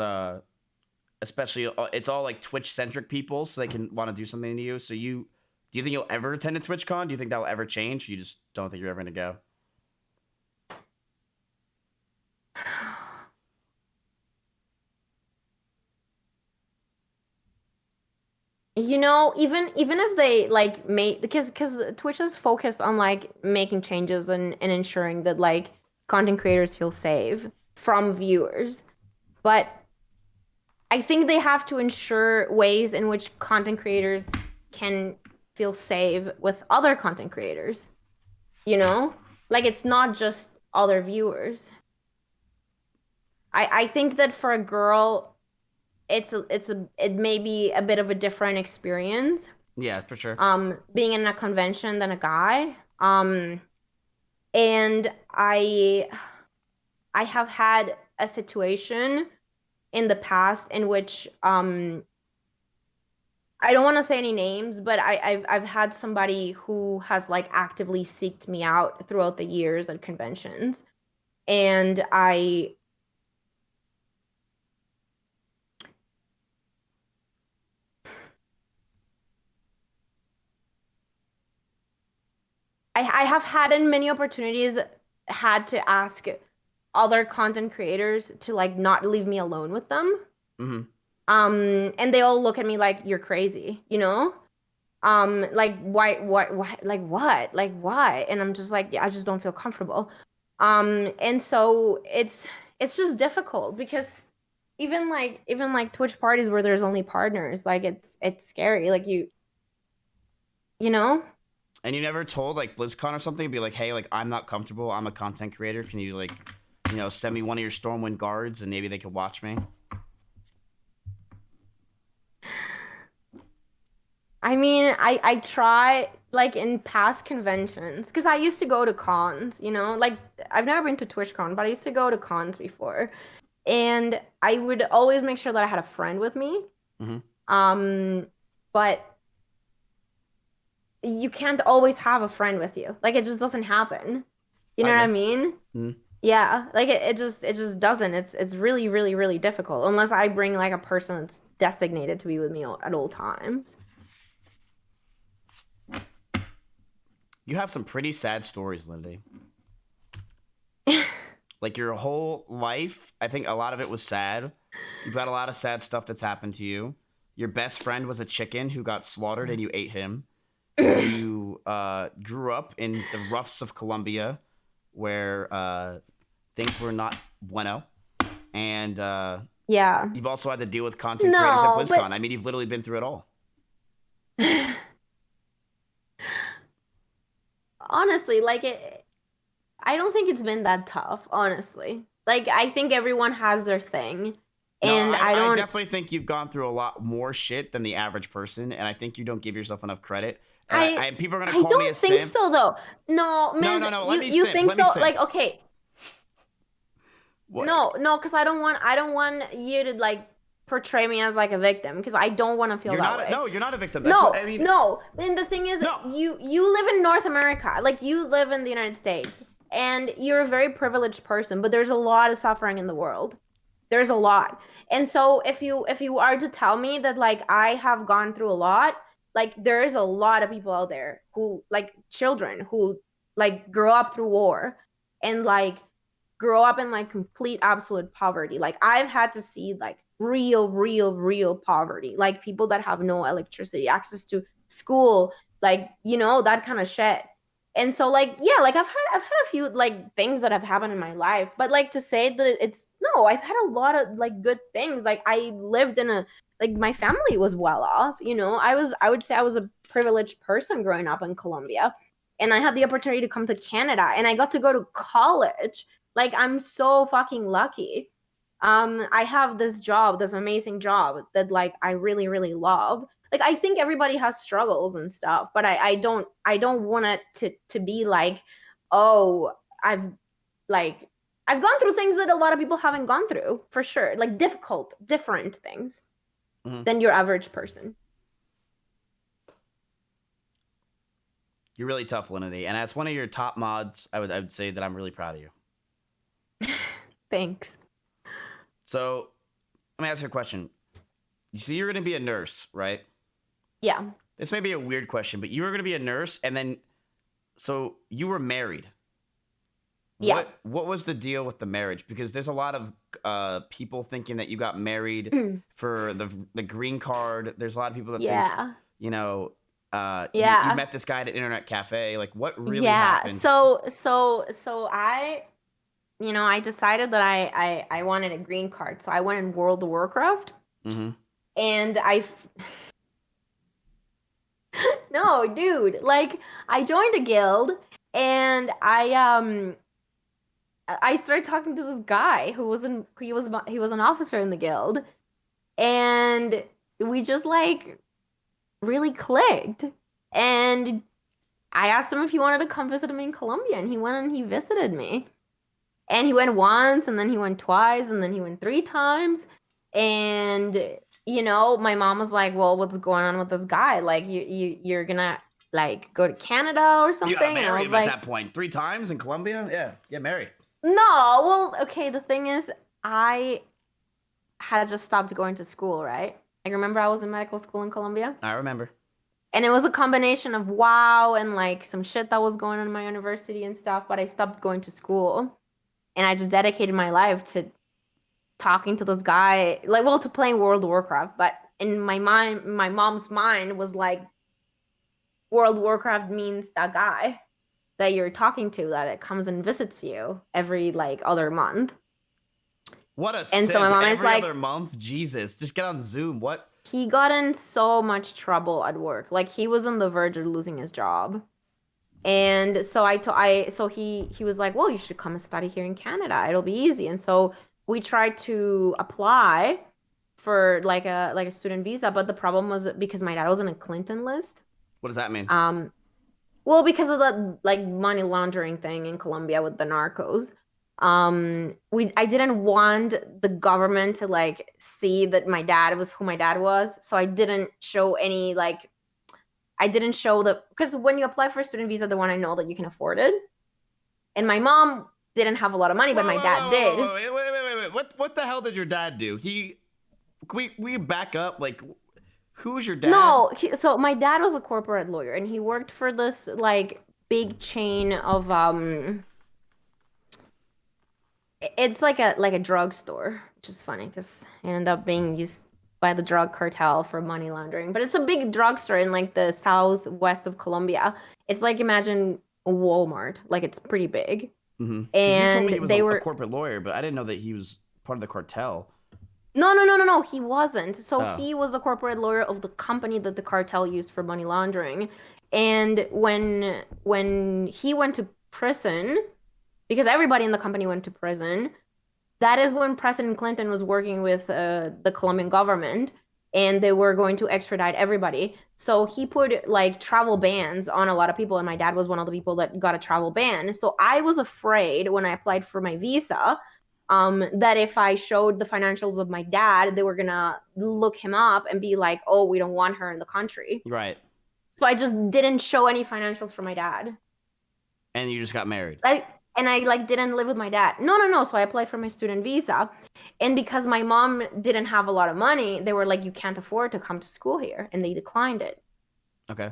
especially it's all like Twitch centric people, so they can want to do something to you. So do you think you'll ever attend a TwitchCon? Do you think that'll ever change? You just don't think you're ever gonna go? You know, even if they like make because Twitch is focused on like making changes and ensuring that like content creators feel safe from viewers, but I think they have to ensure ways in which content creators can feel safe with other content creators, you know? Like it's not just other viewers. I think that for a girl, it may be a bit of a different experience, Yeah, for sure. being in a convention than a guy. And I have had a situation in the past in which I don't want to say any names, but I've had somebody who has like actively seeked me out throughout the years at conventions, and I have had in many opportunities had to ask other content creators to like not leave me alone with them. Mm-hmm. And they all look at me like you're crazy, you know? Like like why? And I'm just like, yeah, I just don't feel comfortable. And so it's just difficult because even like Twitch parties where there's only partners, like it's scary. Like you know? And you never told like BlizzCon or something, be like, hey, like I'm not comfortable. I'm a content creator. Can you like, send me one of your Stormwind guards and maybe they could watch me? I mean, I try like in past conventions because I used to go to cons, you know, like I've never been to TwitchCon, but I used to go to cons before, and I would always make sure that I had a friend with me. Mm-hmm. But you can't always have a friend with you. Like it just doesn't happen. You know what I Okay. mean? Mm-hmm. Yeah, like it just doesn't. It's really, really, really difficult unless I bring like a person that's designated to be with me at all times. You have some pretty sad stories, Lindy. Like your whole life, I think a lot of it was sad. You've got a lot of sad stuff that's happened to you. Your best friend was a chicken who got slaughtered and you ate him. You grew up in the roughs of Colombia where things were not bueno. And Yeah. you've also had to deal with content creators at No, BlizzCon. but I mean, you've literally been through it all. honestly, I don't think it's been that tough, honestly. Like I think everyone has their thing, No, and I I don't definitely think you've gone through a lot more shit than the average person, and I think you don't give yourself enough credit. And I people are gonna I call me a don't think simp. so though. No, No, Miz, no, no. Let you me you simp. think Let me so? simp. Like okay, What? no, because I don't want you to like portray me as like a victim because I don't want to feel You're that not. way. No, you're not a victim. That's what No, I mean. no. And the thing is, No. you live in North America. Like you live in the United States, and you're a very privileged person. But there's a lot of suffering in the world. There's a lot. And so if you are to tell me that like I have gone through a lot, like there is a lot of people out there who like children who like grow up through war and like grow up in like complete absolute poverty. Like I've had to see like real poverty. Like people that have no electricity, access to school, like that kind of shit. And so like yeah, like I've had a few like things that have happened in my life, but like to say that it's no, I've had a lot of like good things. Like I lived in a like my family was well off, I would say I was a privileged person growing up in Colombia, and I had the opportunity to come to Canada and I got to go to college. Like I'm so fucking lucky. I have this job, this amazing job that like I really love. Like I think everybody has struggles and stuff, but I don't want it to be like, oh, I've like I've gone through things that a lot of people haven't gone through, for sure. Like difficult, different things Mm-hmm. than your average person. You're really tough, Linity, and as one of your top mods, I would say that I'm really proud of you. Thanks. So let me ask you a question. You see, you're gonna be a nurse, right? Yeah. This may be a weird question, but you were gonna be a nurse, and then so you were married. Yeah. What was the deal with the marriage? Because there's a lot of people thinking that you got married for the green card. There's a lot of people that think Yeah. you Yeah. met this guy at an internet cafe. Like what really Yeah. happened? So I decided that I wanted a green card. So I went in World of Warcraft. Mm-hmm. And no, dude, like I joined a guild and I started talking to this guy who he was an officer in the guild, and we just like really clicked. And I asked him if he wanted to come visit me in Colombia, and he went and he visited me. And he went once, and then he went twice, and then he went 3 times. And my mom was like, "Well, what's going on with this guy? Like, you're gonna like go to Canada or You gotta something?" And I marry was him at like, that point. 3 times in Colombia? Yeah, get married. "No, well, okay. The thing is, I had just stopped going to school, right? I remember I was in medical school in Colombia, I remember. and it was a combination of wow and like some shit that was going on in my university and stuff. But I stopped going to school, and I just dedicated my life to talking to this guy, like, well, to playing World of Warcraft. But in my mind, my mom's mind was like, World of Warcraft means that guy that you're talking to that it comes and visits you every like other month. What a And so my simp. mom is Every like, other month? Jesus. Just get on Zoom. What? he got in so much trouble at work. Like he was on the verge of losing his job. And so he was like, "Well, you should come and study here in Canada. It'll be easy." And so we tried to apply for like a student visa, but the problem was because my dad was on a Clinton list. What does that mean? Um, well, because of the like money laundering thing in Colombia with the narcos. I didn't want the government to like see that my dad was who my dad was, so I didn't show any like I didn't show the because when you apply for a student visa, they want to know that you can afford it. And my mom didn't have a lot of money, but Whoa, my whoa, dad whoa, did. whoa, wait. What the hell did your dad do? We back up. Like, who's your dad? No, so my dad was a corporate lawyer, and he worked for this like big chain of it's like a drugstore, which is funny because it ended up being used by the drug cartel for money laundering. But it's a big drugstore in like the southwest of Colombia. It's like imagine a Walmart, like it's pretty big. Mm-hmm. Because you told me And he was they a were corporate lawyer, but I didn't know that he was part of the cartel. no, he wasn't. So Oh, he was the corporate lawyer of the company that the cartel used for money laundering. And when he went to prison, because everybody in the company went to prison, that is when President Clinton was working with the Colombian government, and they were going to extradite everybody. So he put like travel bans on a lot of people, and my dad was one of the people that got a travel ban. So I was afraid when I applied for my visa, that if I showed the financials of my dad, they were gonna look him up and be like, "Oh, we don't want her in the country." right. So I just didn't show any financials for my dad. And you just got married. And I like didn't live with my dad. No. So I applied for my student visa. And because my mom didn't have a lot of money, they were like, "You can't afford to come to school here." And they declined it. Okay.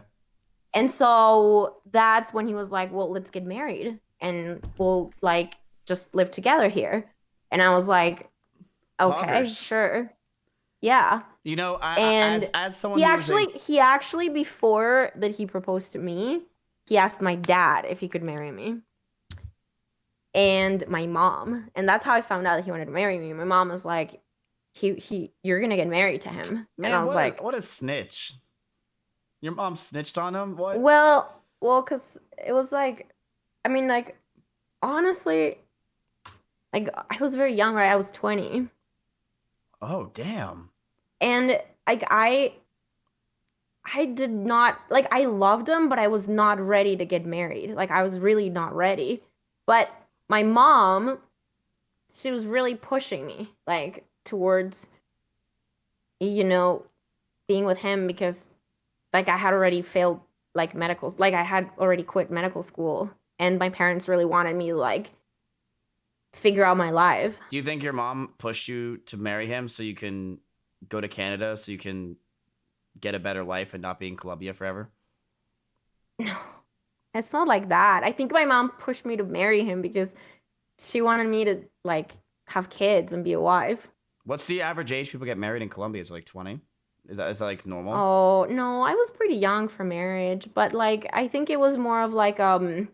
And so that's when he was like, "Well, let's get married and we'll like just live together here." And I was like, "Okay, Poggers. sure." Yeah. You know, And as someone who was a he actually before that he proposed to me, he asked my dad if he could marry me. And my mom, and that's how I found out that he wanted to marry me. My mom was like, you're gonna get married to him." man, And I was like, what a snitch. Your mom snitched on him? What? well, because it was like, I mean, like, honestly, like, I was very young, right? I was 20. Oh, damn. And, like, I did not, like, I loved him, but I was not ready to get married. Like, I was really not ready. But my mom, she was really pushing me, like, towards, being with him because like I had already failed like I had already quit medical school, and my parents really wanted me to like figure out my life. Do you think your mom pushed you to marry him so you can go to Canada so you can get a better life and not be in Colombia forever? No, it's not like that. I think my mom pushed me to marry him because she wanted me to like have kids and be a wife. What's the average age people get married in Colombia? Is it like 20? Is that like normal? Oh, no, I was pretty young for marriage, but like I think it was more of like a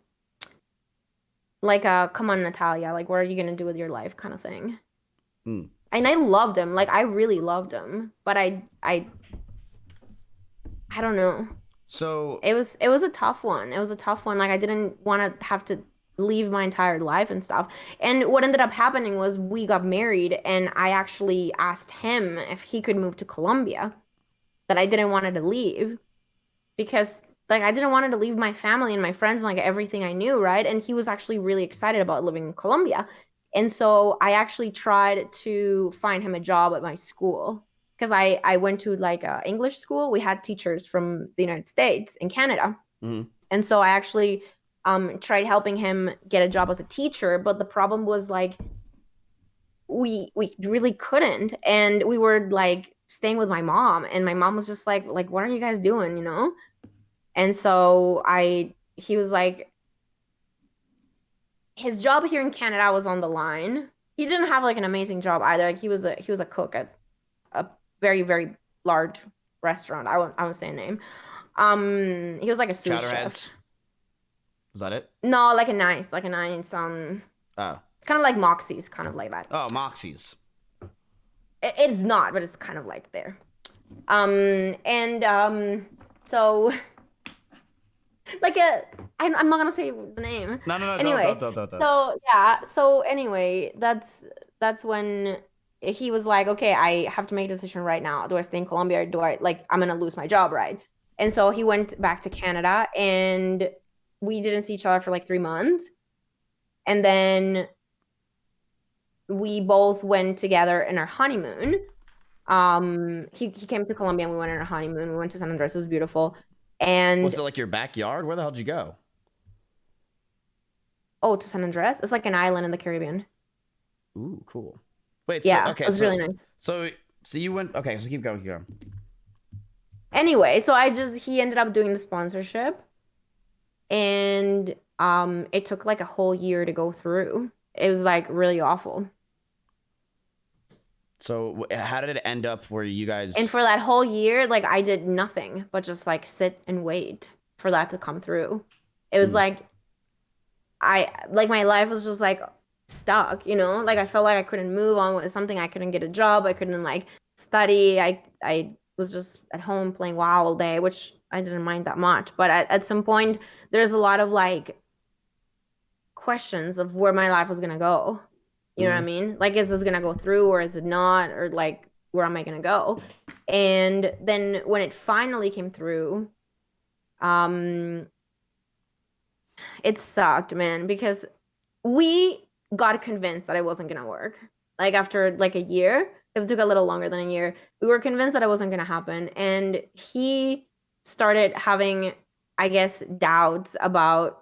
come on Natalia, like what are you gonna do with your life kind of thing. Hmm. And I loved him. Like, I really loved him. But I don't know. So It was a tough one. It was a tough one. Like, I didn't want to have to leave my entire life and stuff. And what ended up happening was we got married, and I actually asked him if he could move to Colombia, that I didn't want to leave because like I didn't want to leave my family and my friends and like everything I knew, right? And he was actually really excited about living in Colombia. And so I actually tried to find him a job at my school because I went to like a English school. We had teachers from the United States and Canada. mhm. And so I actually tried helping him get a job as a teacher, but the problem was like we really couldn't, and we were like staying with my mom, and my mom was just like what are you guys doing, you know? And so I he was like his job here in Canada was on the line. He didn't have like an amazing job either. Like he was a cook at a very very large restaurant. I won't say a name. He was like a sous chef. Chowderheads. Was that it? No, like a nice Oh. kind of like Moxie's, kind of like that. Oh, Moxie's. It's not, but it's kind of like there. And so like I'm not gonna say the name. No, Anyway, don't. so yeah, so anyway, that's when he was like, okay, I have to make a decision right now. Do I stay in Colombia or do I like I'm gonna lose my job, right? And so he went back to Canada, and we didn't see each other for like 3 months, and then we both went together in our honeymoon. He came to Colombia and we went on our honeymoon. We went to San Andres. It was beautiful. And Was it like your backyard? Where the hell did you go? oh, to San Andres. It's like an island in the Caribbean. Ooh, cool. Wait, Yeah, so okay, it was really nice. so you went okay, so keep going, keep going. Anyway, so he ended up doing the sponsorship, and it took like a whole year to go through. It was like really awful. So how did it end up where you guys And for that whole year, like I did nothing but just like sit and wait for that to come through. It was like my life was just like stuck, you know? Like I felt like I couldn't move on with something. I couldn't get a job. I couldn't like study. I was just at home playing WoW all day, which I didn't mind that much. But at some point, there's a lot of like questions of where my life was gonna go. You know what I mean? Like, is this gonna go through or is it not? Or like, where am I gonna go? And then when it finally came through, it sucked, man, because we got convinced that it wasn't gonna work. Like after like a year, because it took a little longer than a year, we were convinced that it wasn't gonna happen. And he started having, I guess, doubts about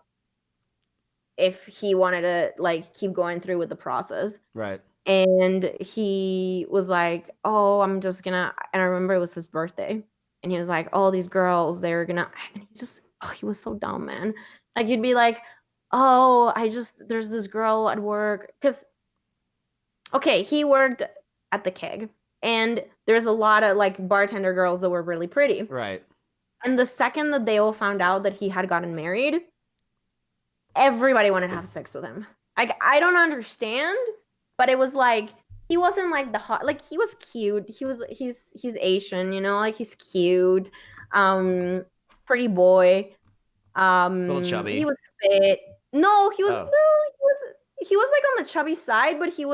if he wanted to like keep going through with the process. Right. And he was like, "Oh, I'm just gonna," and I remember it was his birthday, and he was like, "All these girls, they're gonna," and he was so dumb, man. Like he'd be like, "Oh, there's this girl at work," because okay, he worked at the keg, and there's a lot of like bartender girls that were really pretty. Right. And the second that they all found out that he had gotten married, everybody wanted to have sex with him. Like I don't understand, but it was like he wasn't like the hot, like he was cute. He's Asian, you know, like he's cute. Pretty boy. A little chubby. He was fit. No, he was Oh. he was like on the chubby side, but he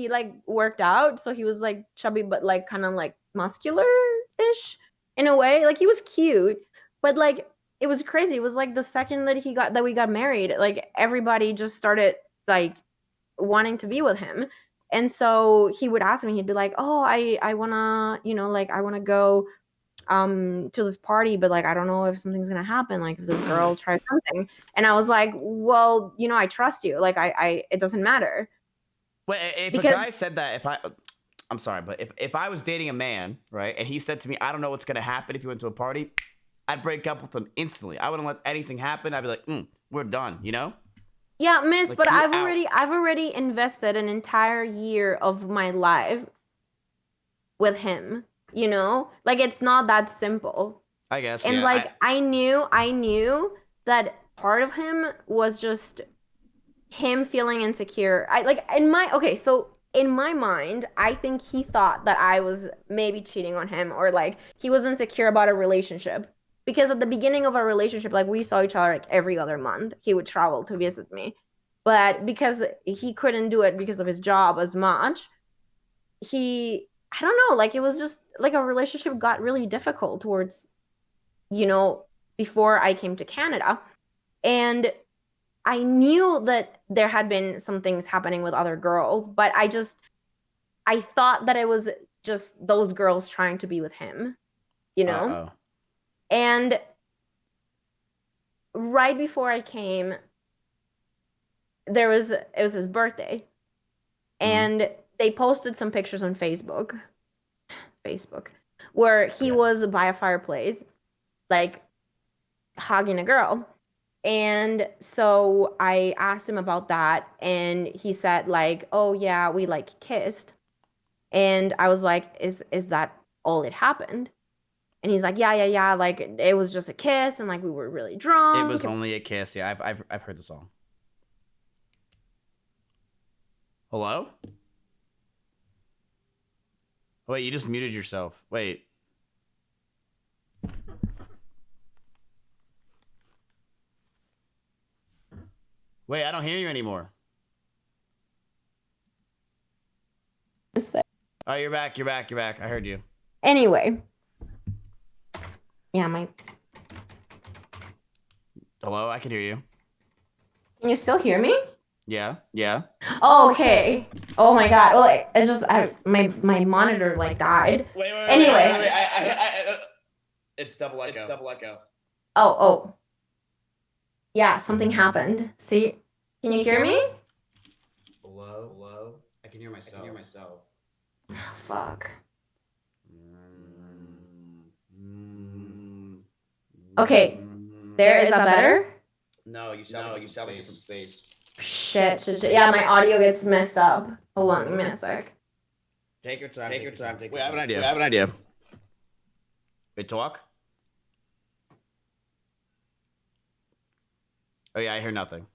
like worked out, so he was like chubby but like kind of like muscular-ish in a way. Like he was cute, but like it was crazy. It was like the second that we got married, like everybody just started like wanting to be with him. And so he would ask me, he'd be like, "Oh, I wanna, you know, like I wanna go to this party, but like I don't know if something's gonna happen, like if this girl tries something." And I was like, "Well, you know, I trust you. Like I it doesn't matter." Wait, if Because a guy said that, I'm sorry, but if I was dating a man, right, and he said to me, "I don't know what's gonna happen if you went to a party," I'd break up with him instantly. I wouldn't let anything happen. I'd be like, we're done, you know? yeah, miss, Like, but you I've out. already invested an entire year of my life with him, you know? Like it's not that simple. I guess, And yeah. like I knew that part of him was just him feeling insecure. I like in my okay, so in my mind, I think he thought that I was maybe cheating on him or like he was insecure about a relationship. Because at the beginning of our relationship, like we saw each other like every other month. He would travel to visit me. But because he couldn't do it because of his job as much, I don't know, like it was just like a relationship got really difficult towards, you know, before I came to Canada. And I knew that there had been some things happening with other girls, but I thought that it was just those girls trying to be with him, you know? Uh-oh. And right before I came, it was his birthday. And they posted some pictures on Facebook, where he was by a fireplace, like hugging a girl. And so I asked him about that, and he said like, "Oh yeah, we like kissed." And I was like, "Is that all it happened?" And he's like, "Yeah, like it was just a kiss, and like we were really drunk." It was only a kiss. Yeah, I've heard the song. Hello? Wait, you just muted yourself. Wait. Wait, I don't hear you anymore. Oh, you're back. I heard you. Anyway. Yeah, Hello, I can hear you. Can you still hear me? Yeah. Oh, okay. Oh my god. Well, it's just my monitor like died. Wait. Anyway. It's double echo. Oh. Yeah, something happened. See? Can you hear me? Hello. I can hear myself. Fuck. Okay. There, is that better? No, you sound like you're from space. Shit. Yeah, my audio gets messed up. Hold on, give me a sec. Take your time. Wait, I have an idea. Wait, talk? Oh yeah, I hear nothing.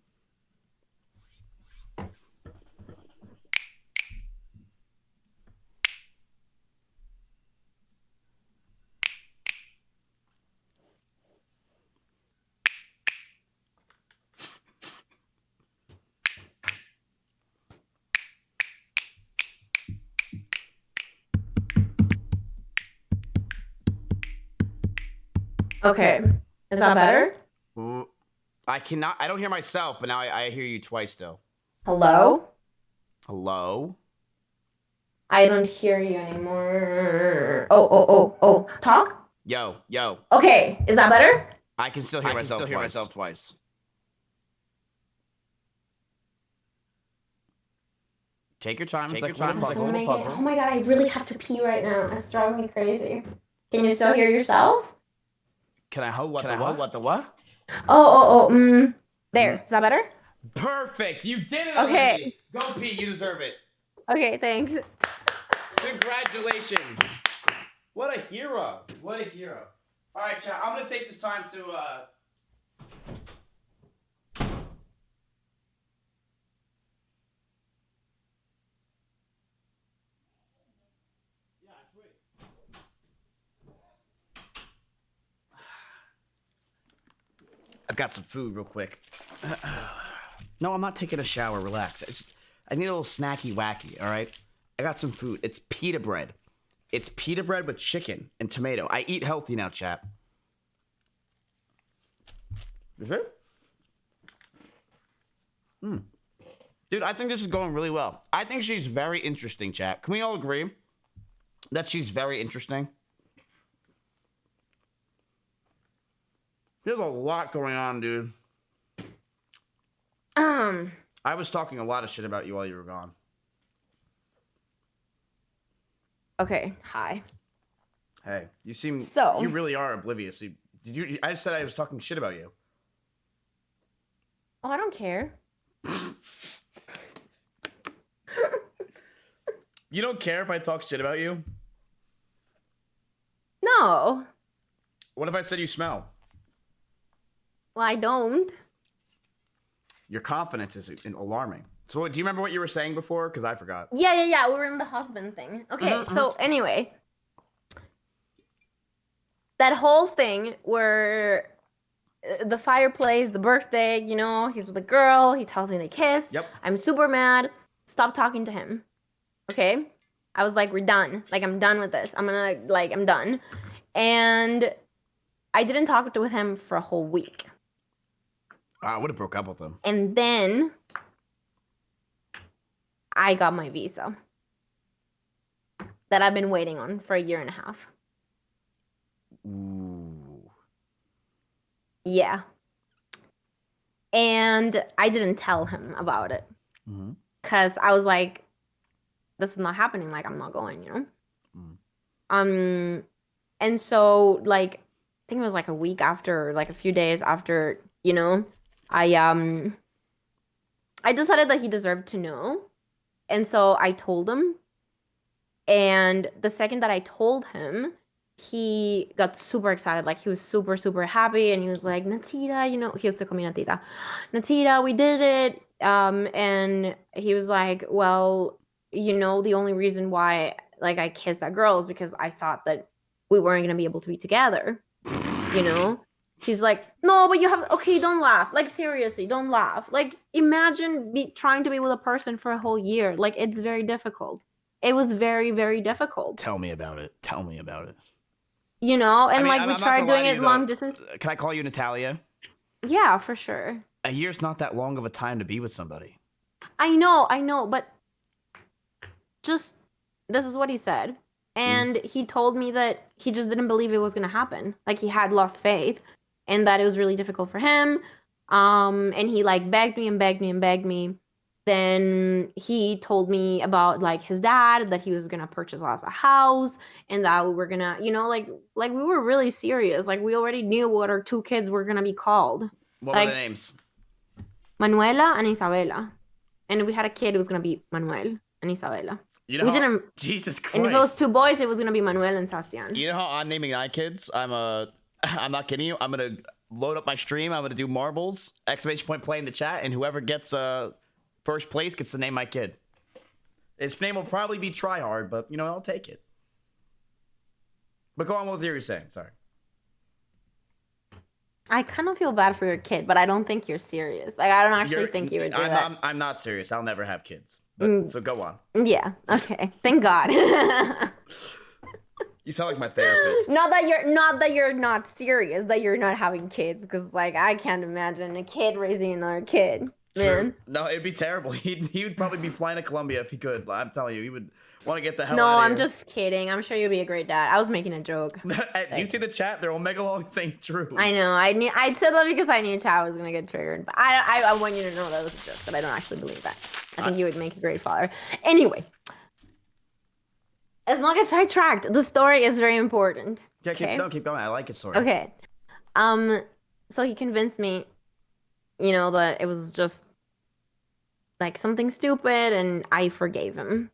Okay. Is that better? I don't hear myself, but now I hear you twice still. Hello? I don't hear you anymore. Oh. Talk? Yo. Okay. Is that better? I can still hear myself twice. Take your time. It's like a little puzzle. Oh my god, I really have to pee right now. It's driving me crazy. Can you still hear yourself? Can I hold what the what? There. Is that better? Perfect. You did it. Okay. Already. Go Pete. You deserve it. Okay, thanks. Congratulations. What a hero. All right, chat. I'm gonna take this time to I've got some food real quick. No, I'm not taking a shower. Relax. I need a little snacky wacky, all right? I got some food. It's pita bread. It's pita bread with chicken and tomato. I eat healthy now, chat. Is it? Dude, I think this is going really well. I think she's very interesting, chat. Can we all agree that she's very interesting? There's a lot going on, dude. I was talking a lot of shit about you while you were gone. Okay, hi. Hey, you really are oblivious. I just said I was talking shit about you. Oh, I don't care. You don't care if I talk shit about you? No. What if I said you smell? Well, I don't. Your confidence is alarming. So, do you remember what you were saying before? Because I forgot. Yeah. We were in the husband thing. Okay, so anyway, that whole thing where the fireplace, the birthday, you know, he's with a girl. He tells me they kissed. Yep. I'm super mad. Stop talking to him. Okay. I was like, we're done. Like, I'm done with this. I'm done. And I didn't talk with him for a whole week. I would have broke up with him. And then I got my visa that I've been waiting on for 1.5 years. Ooh. Yeah. And I didn't tell him about it. Because I was like, this is not happening. Like, I'm not going, you know? And so, like, I think it was like a week after, like a few days after, you know, I decided that he deserved to know. And so I told him. And the second that I told him, he got super excited. Like, he was super, super happy. And he was like, Natita, you know, he used to call me Natita. Natita, we did it. And he was like, well, you know, the only reason why, like, I kissed that girl is because I thought that we weren't going to be able to be together. You know? He's like, no, but you have, okay, don't laugh. Like, seriously, don't laugh. Like, imagine trying to be with a person for a whole year. Like, it's very difficult. It was very, very difficult. Tell me about it. Tell me about it. You know? And, I mean, we tried doing it long distance. Can I call you Natalia? Yeah, for sure. A year's not that long of a time to be with somebody. I know, but just, this is what he said. And he told me that he just didn't believe it was going to happen. Like, he had lost faith and that it was really difficult for him. And he, like, begged me. Then he told me about, like, his dad, that he was going to purchase us a house and that we were going to, you know, like we were really serious. Like, we already knew what our 2 kids were going to be called. What were the names? Manuela and Isabela. And if we had a kid, it was going to be Manuel and Isabela. You know, Jesus Christ. And if it was 2 boys, it was going to be Manuel and Sebastian. You know how I'm naming my kids? I'm not kidding you. I'm going to load up my stream. I'm going to do marbles, exclamation point play in the chat, and whoever gets first place gets to name my kid. His name will probably be Tryhard, but, you know, I'll take it. But go on with what you were saying. Sorry. I kind of feel bad for your kid, but I don't think you're serious. Like, I don't actually think you would do that. I'm not serious. I'll never have kids. But, so go on. Yeah. Okay. Thank God. You sound like my therapist. Not that you're not serious, that you're not having kids, because, like, I can't imagine a kid raising another kid. Man. No, it'd be terrible. He would probably be flying to Colombia if he could. I'm telling you, he would want to get the hell out of here. No, I'm just kidding. I'm sure you'd be a great dad. I was making a joke. Do you see the chat? They're Omega Long saying true. I know. I said that because I knew chat was gonna get triggered. But I want you to know that was a joke, but I don't actually believe that. I think you would make a great father. Anyway. As long as sidetracked, the story is very important. Yeah, keep going. I like it, story. Okay. So he convinced me, you know, that it was just like something stupid, and I forgave him.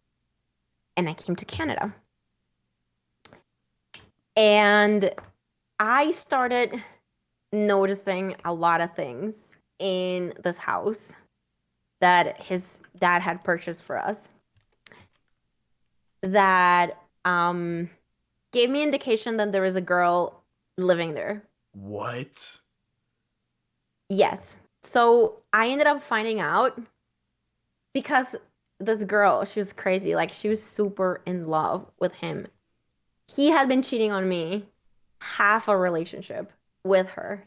And I came to Canada. And I started noticing a lot of things in this house that his dad had purchased for us that gave me indication that there was a girl living there. What? Yes. So I ended up finding out because this girl, she was crazy. Like, she was super in love with him. He had been cheating on me half a relationship with her.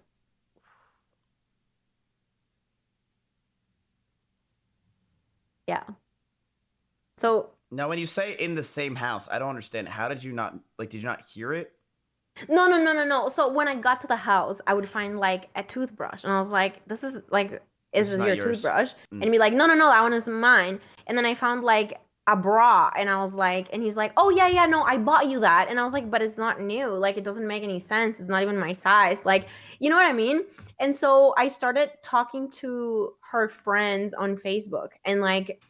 Yeah. So now, when you say in the same house, I don't understand. How did you not, like, did you not hear it? No. So when I got to the house, I would find, like, a toothbrush. And I was like, this is, like, is this your toothbrush? And he'd be like, no, that one is mine. And then I found, like, a bra. And I was like, and he's like, oh, yeah, no, I bought you that. And I was like, but it's not new. Like, it doesn't make any sense. It's not even my size. Like, you know what I mean? And so I started talking to her friends on Facebook. And, like,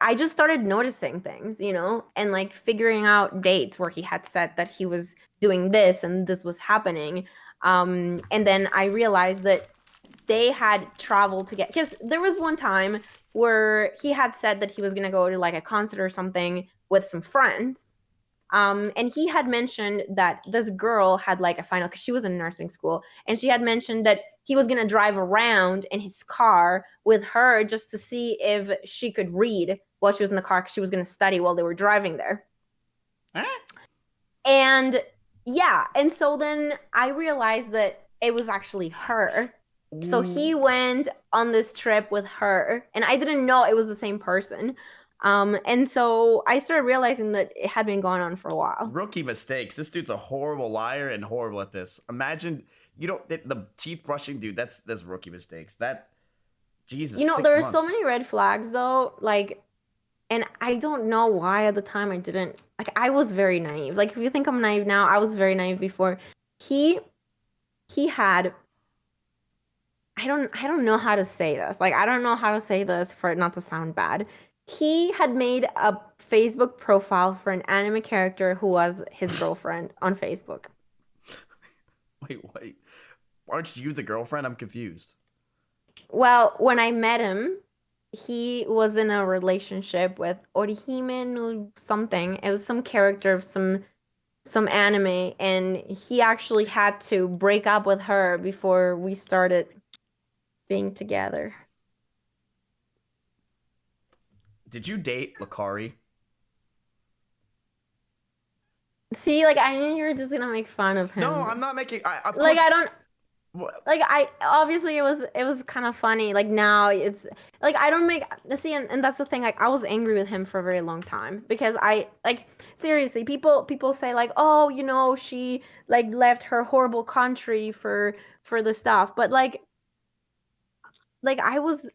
I just started noticing things, you know, and, like, figuring out dates where he had said that he was doing this and this was happening. And then I realized that they had traveled together. Because there was one time where he had said that he was gonna go to like a concert or something with some friends. And he had mentioned that this girl had like a final, because she was in nursing school, and she had mentioned that he was gonna drive around in his car with her just to see if she could read while she was in the car, because she was gonna study while they were driving there. And yeah, and so then I realized that it was actually her. So he went on this trip with her, and I didn't know it was the same person. And so I started realizing that it had been going on for a while. Rookie mistakes. This dude's a horrible liar and horrible at this. Imagine the teeth brushing dude. That's rookie mistakes. That Jesus. There are so many red flags though. Like, and I don't know why at the time I didn't, like, I was very naive. Like, if you think I'm naive now, I was very naive before. He had, I don't know how to say this. Like, I don't know how to say this for it not to sound bad. He had made a Facebook profile for an anime character who was his girlfriend on Facebook. Wait. Aren't you the girlfriend? I'm confused. Well, when I met him, he was in a relationship with Orihimen or something. It was some character of some anime, and he actually had to break up with her before we started being together. Did you date Lakari? See, like, I knew you were just gonna make fun of him. No, I'm not making. Of like, course, I don't. Like, I obviously it was kind of funny. Like, now it's like I don't make, see, and that's the thing. Like, I was angry with him for a very long time because I, like, seriously, people say like, oh, she like left her horrible country for the stuff, but like I was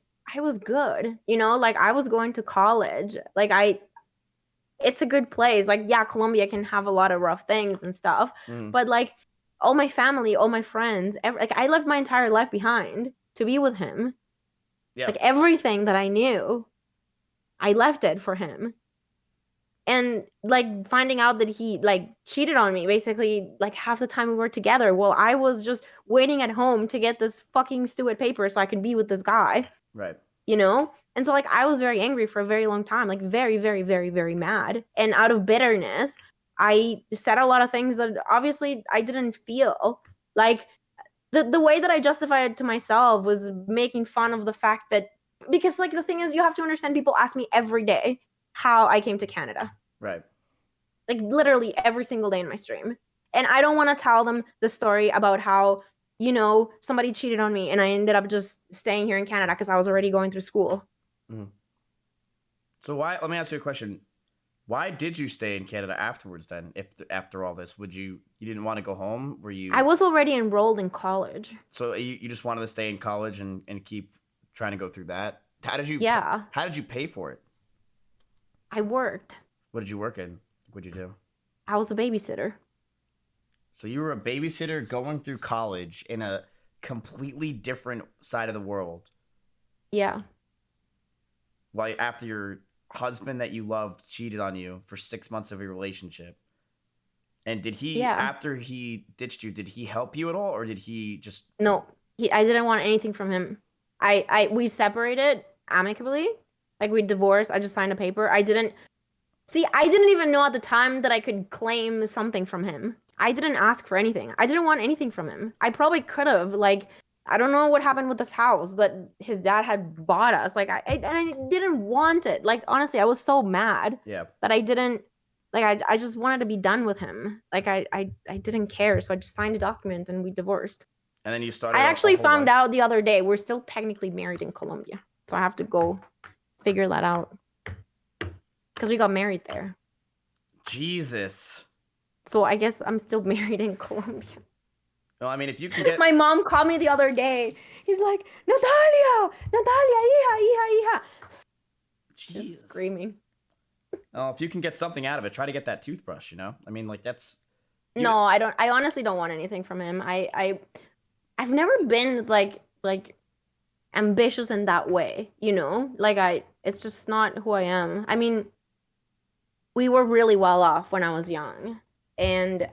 good, like I was going to college. Like, it's a good place. Like, yeah, Colombia can have a lot of rough things and stuff, but like all my family, all my friends, like I left my entire life behind to be with him. Yeah. Like, everything that I knew, I left it for him. And like finding out that he like cheated on me basically like half the time we were together while I was just waiting at home to get this fucking stupid paper so I could be with this guy. Right. And so like I was very angry for a very long time, like very, very, very, very mad. And out of bitterness, I said a lot of things that obviously I didn't feel. Like, the way that I justified it to myself was making fun of the fact that, because like the thing is, you have to understand, people ask me every day how I came to Canada. Right. Like, literally every single day in my stream. And I don't want to tell them the story about how, somebody cheated on me and I ended up just staying here in Canada because I was already going through school. Mm-hmm. So let me ask you a question. Why did you stay in Canada afterwards then? If after all this, you didn't want to go home? Were you? I was already enrolled in college. So you just wanted to stay in college and keep trying to go through that? How did you? Yeah. How did you pay for it? I worked. What did you work in? What did you do? I was a babysitter. So you were a babysitter going through college in a completely different side of the world. Yeah. Like, after your husband that you loved cheated on you for 6 months of your relationship. And did he, after he ditched you, did he help you at all, or did he just? No, I didn't want anything from him. We separated amicably. Like, we divorced. I just signed a paper. I didn't even know at the time that I could claim something from him. I didn't ask for anything. I didn't want anything from him. I probably could have. Like, I don't know what happened with this house that his dad had bought us. Like, I didn't want it. Like, honestly, I was so mad that I didn't, like, I just wanted to be done with him. Like, I didn't care. So I just signed a document and we divorced. And then you started. I actually found out the other day we're still technically married in Colombia. So I have to go figure that out. Because we got married there. Jesus. So I guess I'm still married in Colombia. No, I mean, if you can get... My mom called me the other day. He's like, Natalia, hija. Jesus. Just screaming. Oh, if you can get something out of it, try to get that toothbrush, I mean, like, that's... No, I don't. I honestly don't want anything from him. I've never been, like ambitious in that way, Like, it's just not who I am. I mean, we were really well off when I was young. And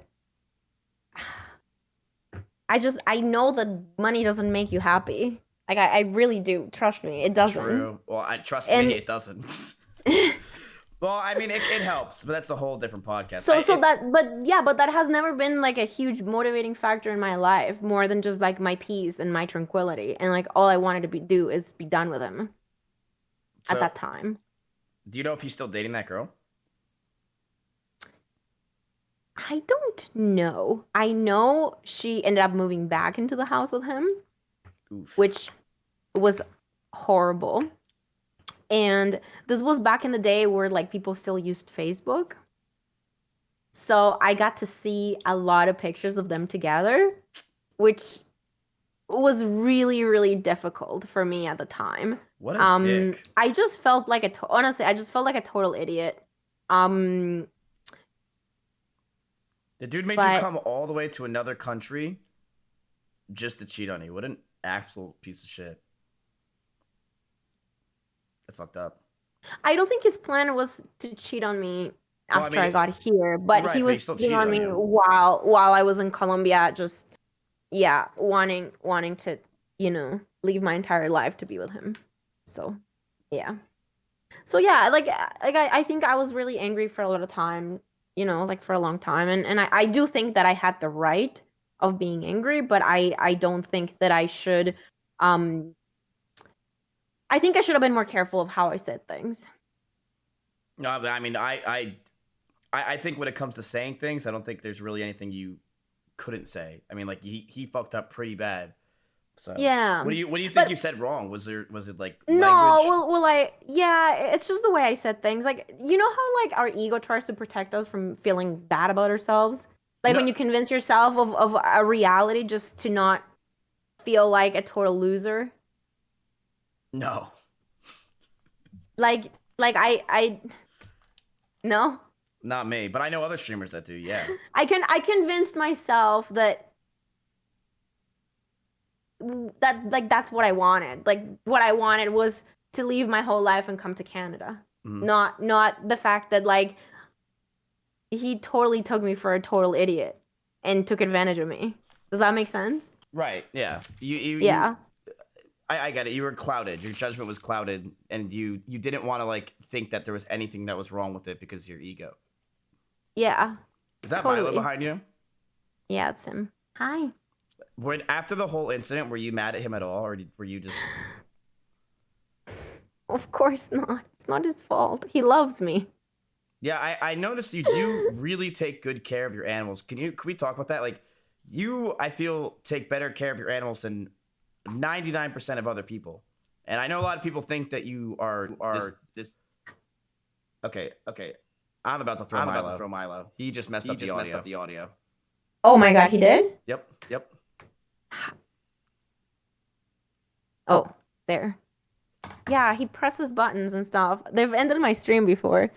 I know that money doesn't make you happy. Like I really do. Trust me, it doesn't. True. Well, I trust me, And it doesn't. Well, I mean, it helps, but that's a whole different podcast. but that has never been like a huge motivating factor in my life, more than just like my peace and my tranquility, and like all I wanted to do is be done with him at So, that time. do you know if he's still dating that girl? I don't know. I know she ended up moving back into the house with him, Oof. which was horrible. And this was back in the day where like people still used Facebook. So I got to see a lot of pictures of them together, which was really, really difficult for me at the time. What a dick. I just felt like honestly, I just felt like a total idiot. Um, The dude made you but come all the way to another country just to cheat on you. What an absolute piece of shit. That's fucked up. I don't think his plan was to cheat on me Well, I after mean, I got here, but right, he but he was still cheating cheated on on me you. while I was in Colombia, just yeah, wanting to, leave my entire life to be with him. So, yeah. So yeah, I think I was really angry for a lot of time, like for a long time, and I do think that I had the right of being angry, but I don't think that I should. I think I should have been more careful of how I said things. No, I mean, I think when it comes to saying things, I don't think there's really anything you couldn't say. I mean, like he fucked up pretty bad. So Yeah, what do you think but you said wrong? Was it like no, language? yeah, it's just the way I said things. Like, you know how like our ego tries to protect us from feeling bad about ourselves? Like No, when you convince yourself of a reality just to not feel like a total loser. no, Like I no. not me. But I know other streamers that do. Yeah. I convinced myself that like that's what I wanted. Like what I wanted was to leave my whole life and come to Canada. Mhm. Not the fact that like he totally took me for a total idiot and took advantage of me. Does that make sense? Right. Yeah. Yeah. I get it. You were clouded. Your judgment was clouded, and you didn't want to like think that there was anything that was wrong with it because of your ego. Yeah. Is that Milo Totally. behind you? Yeah, it's him. Hi. When after the whole incident, were you mad at him at all, or were you just? Of course not. It's not his fault. He loves me. Yeah, I noticed you do really take good care of your animals. Can we talk about that? Like, I feel, take better care of your animals than 99% of other people. And I know a lot of people think that you are this. Okay. I'm about to throw Milo. He just messed up the audio. Oh my god, he did? Yep. Oh, there. Yeah, he presses buttons and stuff. They've ended my stream before.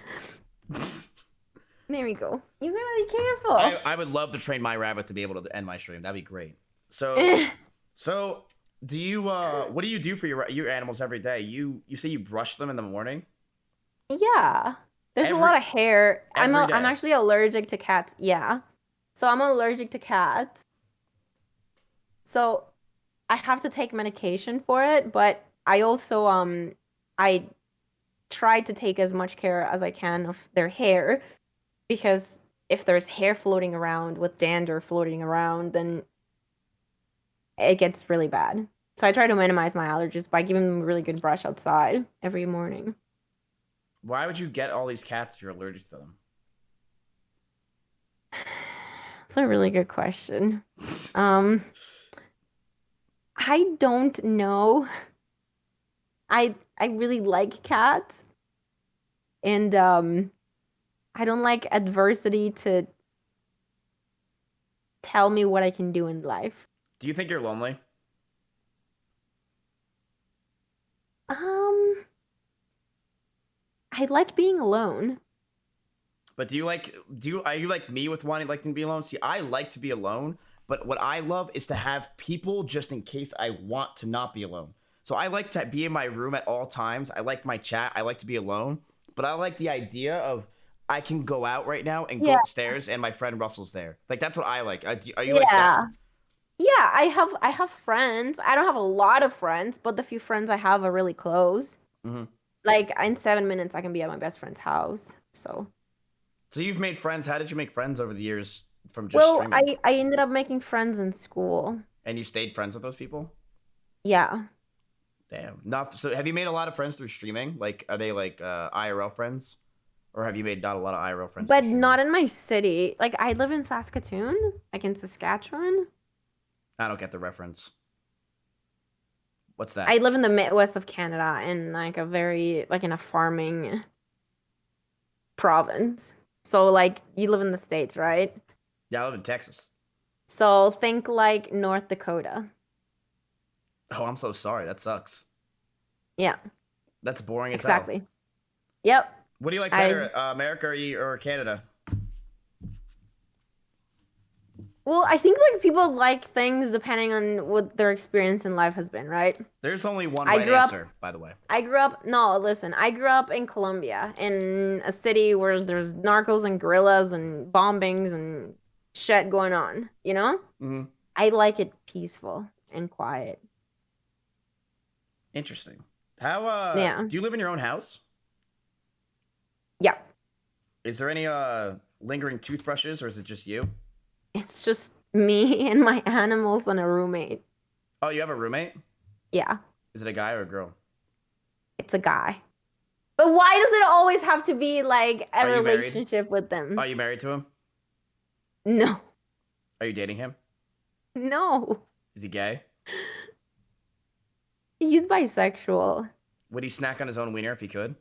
There we go. You gotta be careful. I would love to train my rabbit to be able to end my stream. That'd be great. So do you what do you do for your animals every day? You say you brush them in the morning? Yeah. There's a lot of hair. I'm every day. actually allergic to cats. Yeah. So I'm allergic to cats. So I have to take medication for it, but I also I try to take as much care as I can of their hair, because if there's hair floating around with dander floating around, then it gets really bad. So I try to minimize my allergies by giving them a really good brush outside every morning. Why would you get all these cats if you're allergic to them? That's a really good question. I don't know. I really like cats, and I don't like adversity to tell me what I can do in life. Do you think you're lonely? I like being alone. But are you like me with wanting to be alone? See, I like to be alone, but what I love is to have people just in case I want to not be alone. So I like to be in my room at all times. I like my chat. I like to be alone, but I like the idea of I can go out right now and go upstairs and my friend Russell's there. Like, that's what I like. Are you like that? Yeah, I have friends. I don't have a lot of friends, but the few friends I have are really close. Hmm. Like in 7 minutes, I can be at my best friend's house. So, So you've made friends. How did you make friends over the years from just well, streaming? I ended up making friends in school. And you stayed friends with those people? Yeah, Damn. Not so. Have you made a lot of friends through streaming? Like, are they like IRL friends, or have you made not a lot of IRL friends through but streaming? not in my city. Like I live in Saskatoon, like in Saskatchewan. I don't get the reference. What's I that? live in the Midwest of Canada in like a very like in a farming province. So like you live in the States, right? Yeah, I live in Texas. So think like North Dakota. Oh, I'm so sorry. That sucks. Yeah, That's boring as hell. exactly. Yep. What do you like I better, America or Canada? Well, I think like people like things depending on what their experience in life has been, right? There's only one I right grew up answer, by the way. no, listen, I grew up in Colombia, in a city where there's narcos and guerrillas and bombings and shit going on, you know? Hmm. I like it peaceful and quiet. Interesting. How Yeah. do you live in your own house? Yeah. Is there any lingering toothbrushes, or is it just you? It's just me and my animals and a roommate. Oh, you have a roommate? Yeah. Is it a guy or a girl? It's a guy. But why does it always have to be like a Are you married? relationship with them? Are you married to him? No. Are you dating him? No. Is he gay? He's bisexual. Would he snack on his own wiener if he could?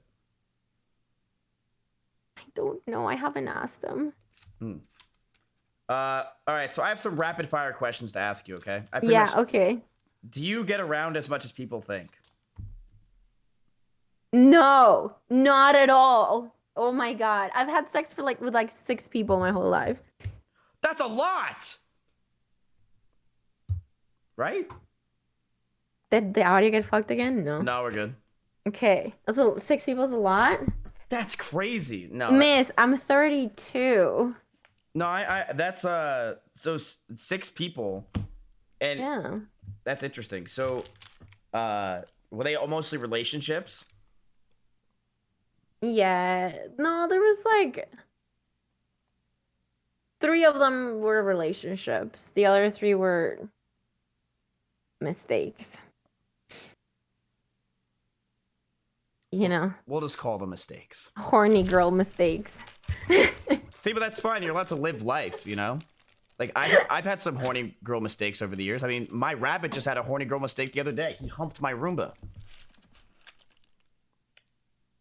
I don't know. I haven't asked him. Hmm. All right. So I have some rapid fire questions to ask you. Okay. I pretty Yeah, much. okay. Do you get around as much as people think? No, not at all. Oh my God. I've had sex for like with like 6 people my whole life. That's a lot, right? Did the audio get fucked again? No. No, we're good. Okay. 6 people is a lot. That's crazy. No, Miss, I'm 32. no. That's so 6 people, and Yeah. that's interesting. So, were they mostly relationships? Yeah. No, there was like 3 of them were relationships. The other 3 were mistakes. You know, We'll just call them mistakes. horny girl mistakes. See, but that's fine. You're allowed to live life, you know? Like, I've had some horny girl mistakes over the years. I mean, my rabbit just had a horny girl mistake the other day. He humped my Roomba.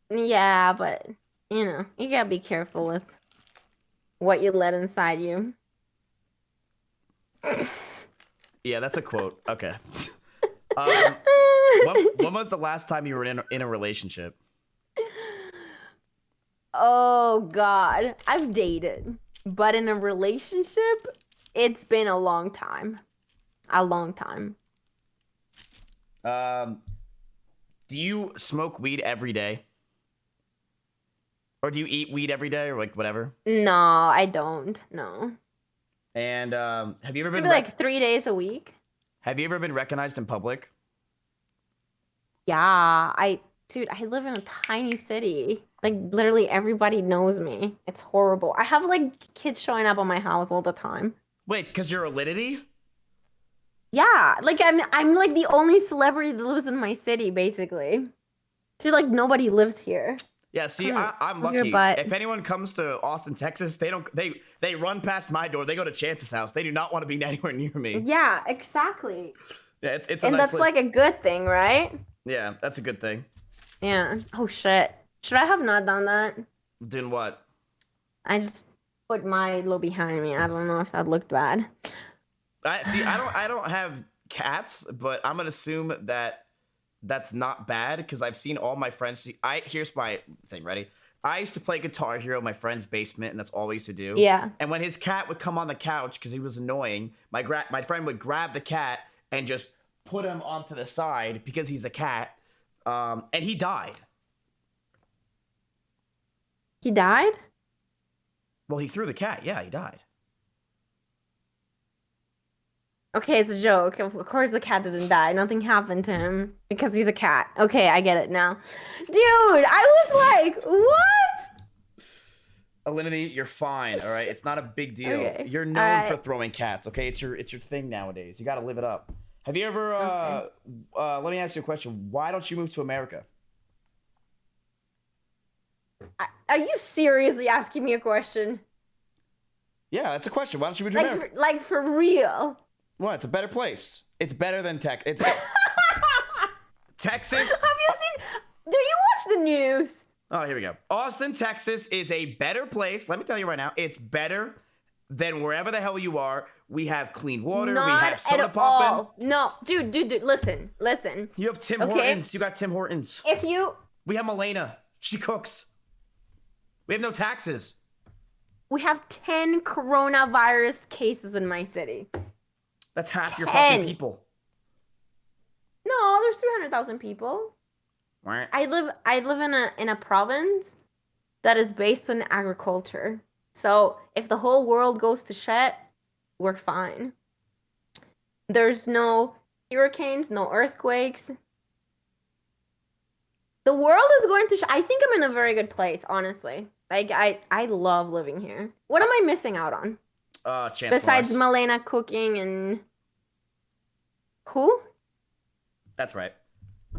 Yeah, but you gotta be careful with what you let inside you. Yeah, that's a quote. Okay. Um, when was the last time you were in a relationship? Oh God, I've dated, but in a relationship, it's been a long time. A long time. Um, do you smoke weed every day? Or do you eat weed every day or like whatever? No, I don't. No. And have you ever Maybe been like 3 days a week. have you ever been recognized in public? Yeah, dude, I live in a tiny city. Like literally everybody knows me. It's horrible. I have like kids showing up on my house all the time. Wait, because you're a lidity? Yeah, like I'm like the only celebrity that lives in my city, basically. So like nobody lives here. Yeah, see, Come I'm move your lucky. butt. If anyone comes to Austin, Texas, they run past my door. They go to Chance's house. They do not want to be anywhere near me. Yeah, exactly. Yeah, it's a And nice that's like a good thing, right? yeah, that's a good thing. Yeah. Oh shit. Should I have not done that? Doing what? I just put my low behind me. I don't know if that looked bad. I don't have cats, but I'm gonna assume that that's not bad because I've seen all my friends. Here's my thing. Ready? I used to play Guitar Hero in my friend's basement, and that's all we used to do. Yeah. And when his cat would come on the couch because he was annoying, my friend would grab the cat and just put him onto the side because he's a cat, and he died. He died? Well, he threw the cat. Yeah, he died. Okay, it's a joke. Of course the cat didn't die. Nothing happened to him because he's a cat. Okay, I get it now. Dude, I was like, what? Alinity, you're fine. All right, it's not a big deal. Okay. You're All known for right. throwing cats. Okay, it's your thing nowadays. You got to live it up. Have you ever? Okay. Let me ask you a question. Why don't you move to America? Are you seriously asking me a question? Yeah, that's a question. Why don't you move to America? Like for real? What? It's a better place. It's better than Texas. Texas. Have you seen? Do you watch the news? Oh, here we go. Austin, Texas is a better place. Let me tell you right now, it's better than wherever the hell you are. We have clean water. Not We have soda at popping. all. No, dude, listen. You have Tim Okay? Hortons. You got Tim Hortons. If you, We have Milena. She cooks. We have no taxes. we have 10 coronavirus cases in my city. That's half your 10. fucking people. No, there's 300,000 people. Right. I live in a province that is based on agriculture. So if the whole world goes to shit, we're fine. There's no hurricanes, no earthquakes. The world is going to I think I'm in a very good place, honestly. Like I love living here. What am I missing out on? Chance Besides Morris. Milena cooking and who? That's right.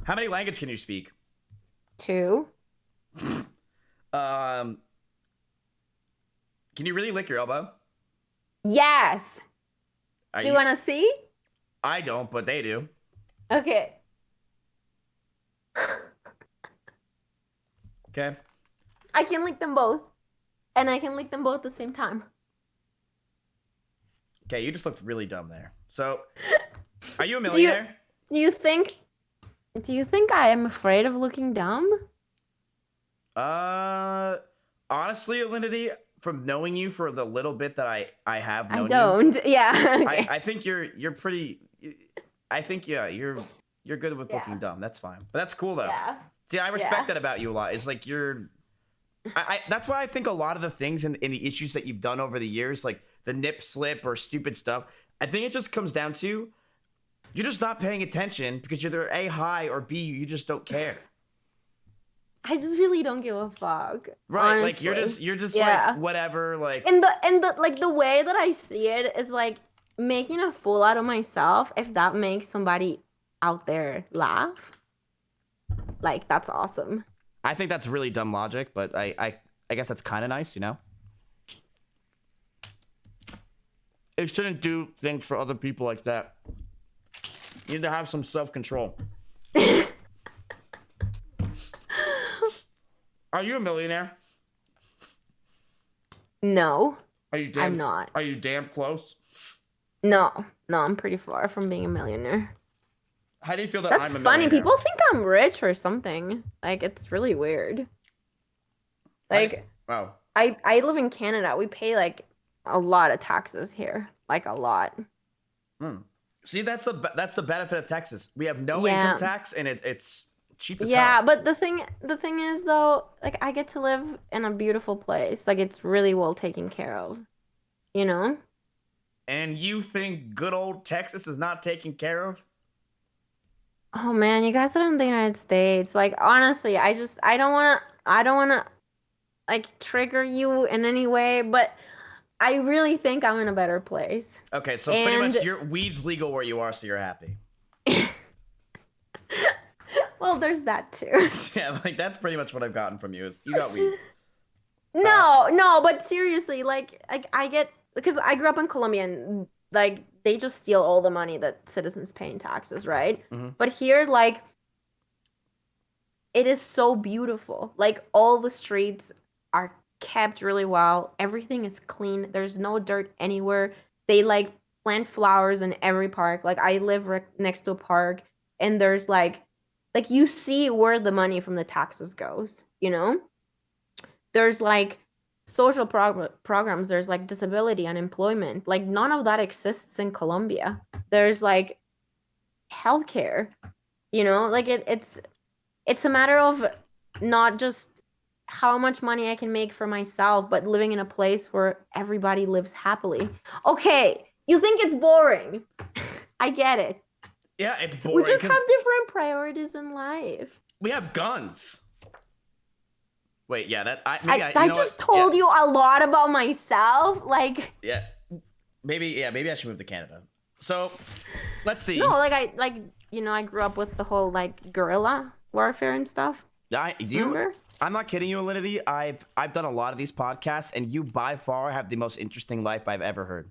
How many languages can you speak? 2. Can you really lick your elbow? Yes. Are Do you want to see? I don't, but they do. Okay. Okay. I can lick them both. And I can lick them both at the same time. Okay, you just looked really dumb there. So, are you a millionaire? Do you think I am afraid of looking dumb? Honestly, Alinity, from knowing you for the little bit that I have known I don't. Yeah. Okay. I think you're pretty. I think you're good with looking Yeah. dumb. That's fine, but that's cool though. Yeah. See, I respect Yeah. that about you a lot. It's like that's why I think a lot of the things in the issues that you've done over the years, like the nip slip or stupid stuff, I think it just comes down to you're just not paying attention because you're either A, high, or B, you just don't care. I just really don't give a fuck. Right, honestly. like you're just Yeah. like whatever, like And the like the way that I see it is like making a fool out of myself. If that makes somebody out there laugh, like that's awesome. I think that's really dumb logic, but I guess that's kind of nice, you know? It shouldn't do things for other people like that. You need to have some self-control. Are you a millionaire? No, Are you damn, I'm not. Are you damn close? No, I'm pretty far from being a millionaire. How do you feel that That's I'm a funny. millionaire? People think I'm rich or something. Like it's really weird. Like Oh. I live in Canada. We pay like a lot of taxes here. Like a lot. See, that's the benefit of Texas. We have no Yeah. income tax, and it's cheap as Yeah, hell. but the thing is though, like I get to live in a beautiful place. Like it's really well taken care of. You know? And you think good old Texas is not taken care of? Oh man, you guys are in the United States. Like honestly, I don't wanna like trigger you in any way, but I really think I'm in a better place. Okay, so pretty And- much your weed's legal where you are, so you're happy. Well, there's that too. Yeah, like that's pretty much what I've gotten from you is you got weed. No, but seriously, like I get because I grew up in Colombia and like they just steal all the money that citizens pay in taxes, right? Mhm. But here, like, it is so beautiful. Like all the streets are kept really well. Everything is clean. There's no dirt anywhere. They like plant flowers in every park. Like I live next to a park, and there's like you see where the money from the taxes goes. You know, there's like social programs. There's like disability, unemployment. Like none of that exists in Colombia. There's like healthcare. You know, like it's a matter of not just how much money I can make for myself, but living in a place where everybody lives happily. Okay, You think it's boring. I get it. Yeah, it's boring. We just have different priorities in life. We have guns. Wait, yeah, I just told you a lot about myself. Like, yeah, maybe I should move to Canada. So, let's see. No, I grew up with the whole like guerrilla warfare and stuff. Remember? I'm not kidding you, Alinity. I've done a lot of these podcasts, and you by far have the most interesting life I've ever heard.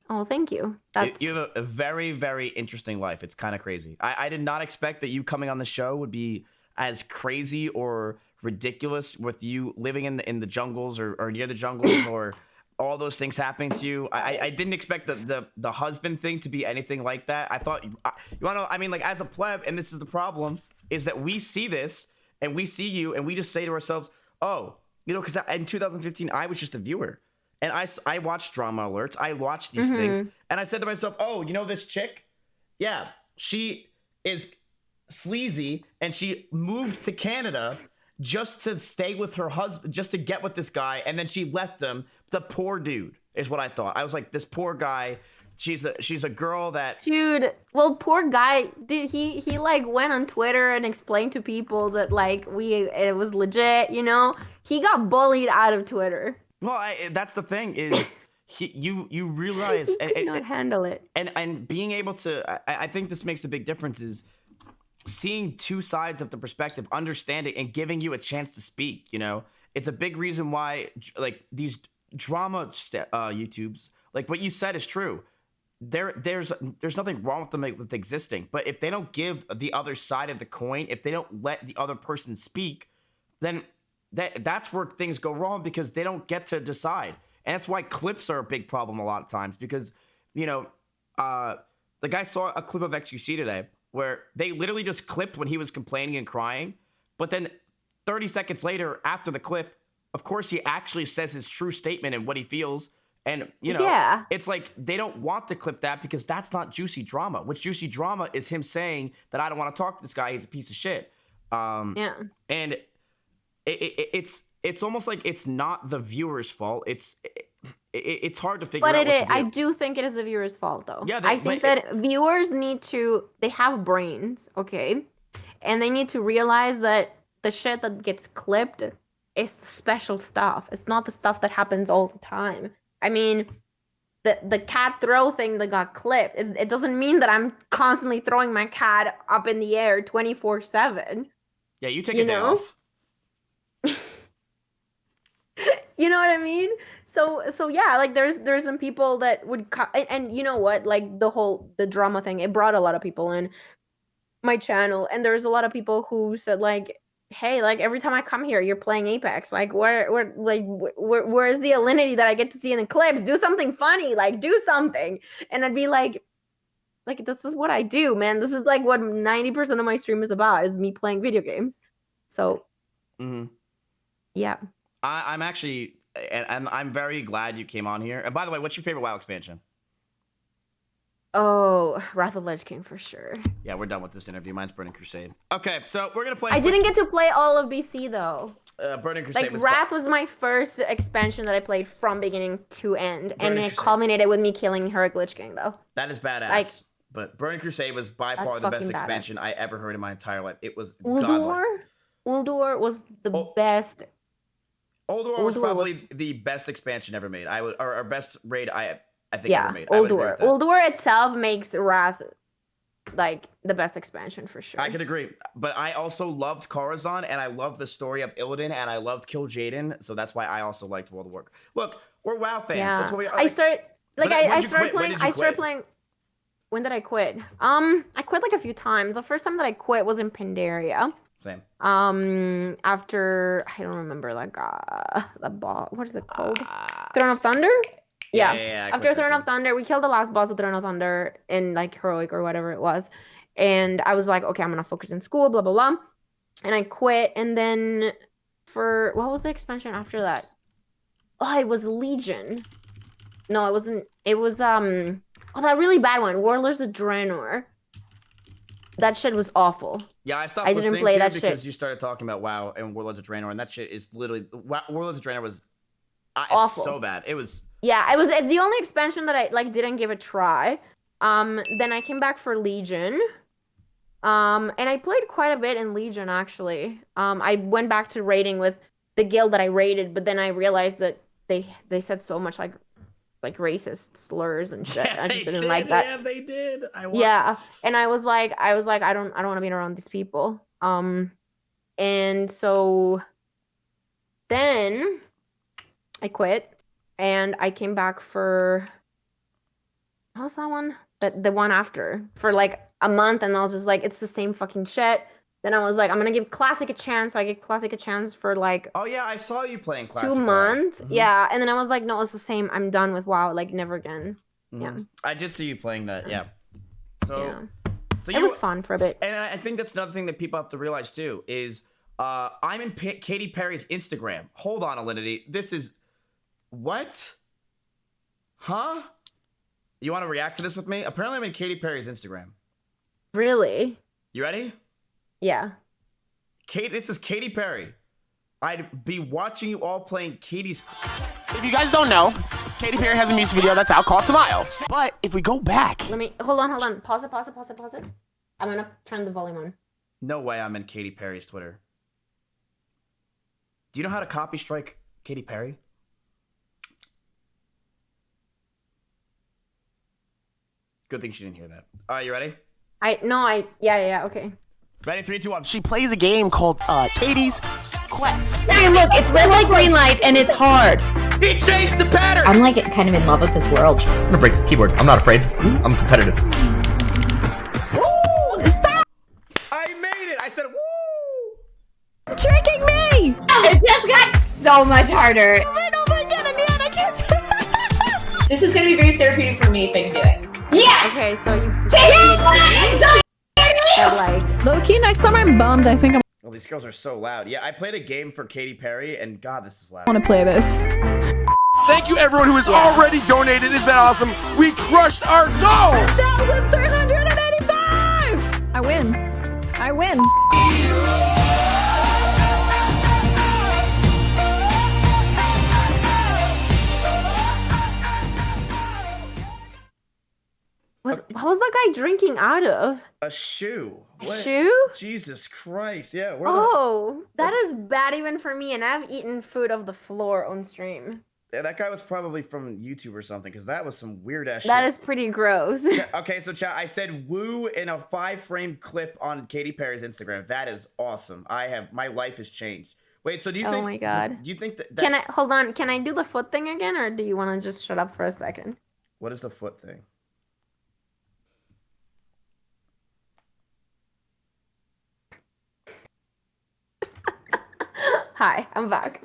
Oh, thank you. You have a very, very interesting life. It's kind of crazy. I did not expect that you coming on the show would be as crazy or ridiculous with you living in the jungles or near the jungles or all those things happening to you. I didn't expect the husband thing to be anything like that. I thought you want to know. I mean, like as a pleb, and this is the problem is that we see this and we see you and we just say to ourselves, oh, because in 2015 I was just a viewer. And I watched drama alerts. I watched these things. And I said to myself, oh, this chick? Yeah, she is sleazy. And she moved to Canada just to stay with her husband, just to get with this guy. And then she left him. The poor dude is what I thought. I was like, this poor guy. She's a girl that... Dude, well, poor guy. Dude, he like went on Twitter and explained to people that like it was legit, He got bullied out of Twitter. Well, that's the thing is, you realize he could not handle it, and being able to. I think this makes a big difference is seeing two sides of the perspective, understanding, and giving you a chance to speak. It's a big reason why like these drama YouTubes, like what you said is true. There's nothing wrong with them with existing, but if they don't give the other side of the coin, if they don't let the other person speak, then that's where things go wrong because they don't get to decide. And that's why clips are a big problem a lot of times because, the guy saw a clip of XQC today where they literally just clipped when he was complaining and crying. But then 30 seconds later, after the clip, of course, he actually says his true statement and what he feels. And, It's like they don't want to clip that because that's not juicy drama. What's juicy drama is him saying that I don't want to talk to this guy. He's a piece of shit. And it's almost like it's not the viewer's fault. It's hard to figure out. But I do think it is the viewer's fault, though. Yeah, I think that viewers they have brains, okay, and they need to realize that the shit that gets clipped is special stuff. It's not the stuff that happens all the time. I mean, the cat throw thing that got clipped. It doesn't mean that I'm constantly throwing my cat up in the air 24/7. Yeah, you take a day off. You know what I mean? So yeah, like there's some people that would and you know what, like the drama thing, it brought a lot of people in my channel, and there's a lot of people who said like, hey, like every time I come here you're playing Apex, like where is the alinity that I get to see in the clips? Do something funny, like do something. And I'd be like this is what I do, man. This is like what 90% of my stream is about, is me playing video games. So yeah. I'm actually, and I'm very glad you came on here. And by the way, what's your favorite WoW expansion? Oh, Wrath of Lich King for sure. Yeah, we're done with this interview. Mine's Burning Crusade. Okay, so we're gonna play. I didn't get to play all of BC though. Burning Crusade was Wrath was my first expansion that I played from beginning to end, and it culminated with me killing Heroic Lich King though. That is badass. But Burning Crusade was by far the best expansion I ever heard in my entire life. It was godlike. Ulduar was the best. Ulduar was probably the best expansion ever made. Our best raid I think ever made. Ulduar itself makes Wrath like the best expansion for sure. I can agree, but I also loved Corazon, and I loved the story of Illidan, and I loved Kill Jaden, so that's why I also liked World of Warcraft. Look, we're WoW fans. Yeah. That's what we are. I started playing. When did I quit? I quit like a few times. The first time that I quit was in Pandaria. Same. After I don't remember the boss. What is it called? Throne of Thunder. Yeah. After Throne of Thunder, we killed the last boss of Throne of Thunder in like Heroic or whatever it was, and I was like, okay, I'm gonna focus in school, blah blah blah, and I quit. And then for what was the expansion after that? Oh, it was Legion. No, it wasn't. It was that really bad one, Warlords of Draenor. That shit was awful. Yeah, I stopped listening to you because you started talking about WoW and Warlords of Draenor, and that shit is literally Warlords of Draenor was It's Awful. so bad. It was. Yeah, it's the only expansion that I like didn't give a try. Then I came back for Legion. And I played quite a bit in Legion actually. I went back to raiding with the guild that I raided, but then I realized that they said so much like racist slurs and shit. Yeah, I just didn't like that. Yeah, they did. Yeah, and I was like, I don't want to be around these people. And so then I quit, and I came back for what was that one? The one after for like a month, and I was just like, it's the same fucking shit. Then I was like, I'm gonna give Classic a chance. So I gave Classic a chance for like Oh yeah, I saw you playing Classic. 2 months. Yeah, and then I was like, no, it's the same. I'm done with WoW. Like never again. Yeah. I did see you playing that. Yeah. So. Yeah. So It was fun for a bit. And I think that's another thing that people have to realize too is I'm in Katy Perry's Instagram. Hold on, Alinity. This is what? Huh? You want to react to this with me? Apparently, I'm in Katy Perry's Instagram. Really? You ready? Yeah. This is Katy Perry. I'd be watching you all playing Katy's. If you guys don't know, Katy Perry has a music video that's out called Smile. But if we go back... Let me... Hold on. Pause it. I'm gonna turn the volume on. No way I'm in Katy Perry's Twitter. Do you know how to copy strike Katy Perry? Good thing she didn't hear that. All right, you ready? Yeah, okay. Ready? 3, 2, 1. She plays a game called Katie's Quest. Hey, look, it's red light, green light, and it's hard. He changed the pattern! I'm like kind of in love with this world. I'm gonna break this keyboard. I'm not afraid. I'm competitive. Woo! Stop I made it! I said, woo! tricking me! It just got so much harder. Over again, I can't. This is gonna be very therapeutic for me if I can do it. Yes! Okay, so you... like... Low-key, next time I'm bummed, I think I'm Well, these girls are so loud. Yeah, I played a game for Katy Perry, and God, this is loud. gonna play this. Thank you everyone who has already donated. It's been awesome. We crushed our goal! 1,385! I win. What was that guy drinking out of? A shoe. A shoe? Jesus Christ. Yeah. Oh, that is bad even for me, and I've eaten food off the floor on stream. Yeah, that guy was probably from YouTube or something, because that was some weird ass shit. That is pretty gross. Okay, so chat, I said woo in a 5-frame clip on Katy Perry's Instagram. That is awesome. My life has changed. Wait, so do you think? Oh my god. Do you think that? Can I hold on? Can I do the foot thing again, or do you want to just shut up for a second? What is the foot thing? Hi, I'm back.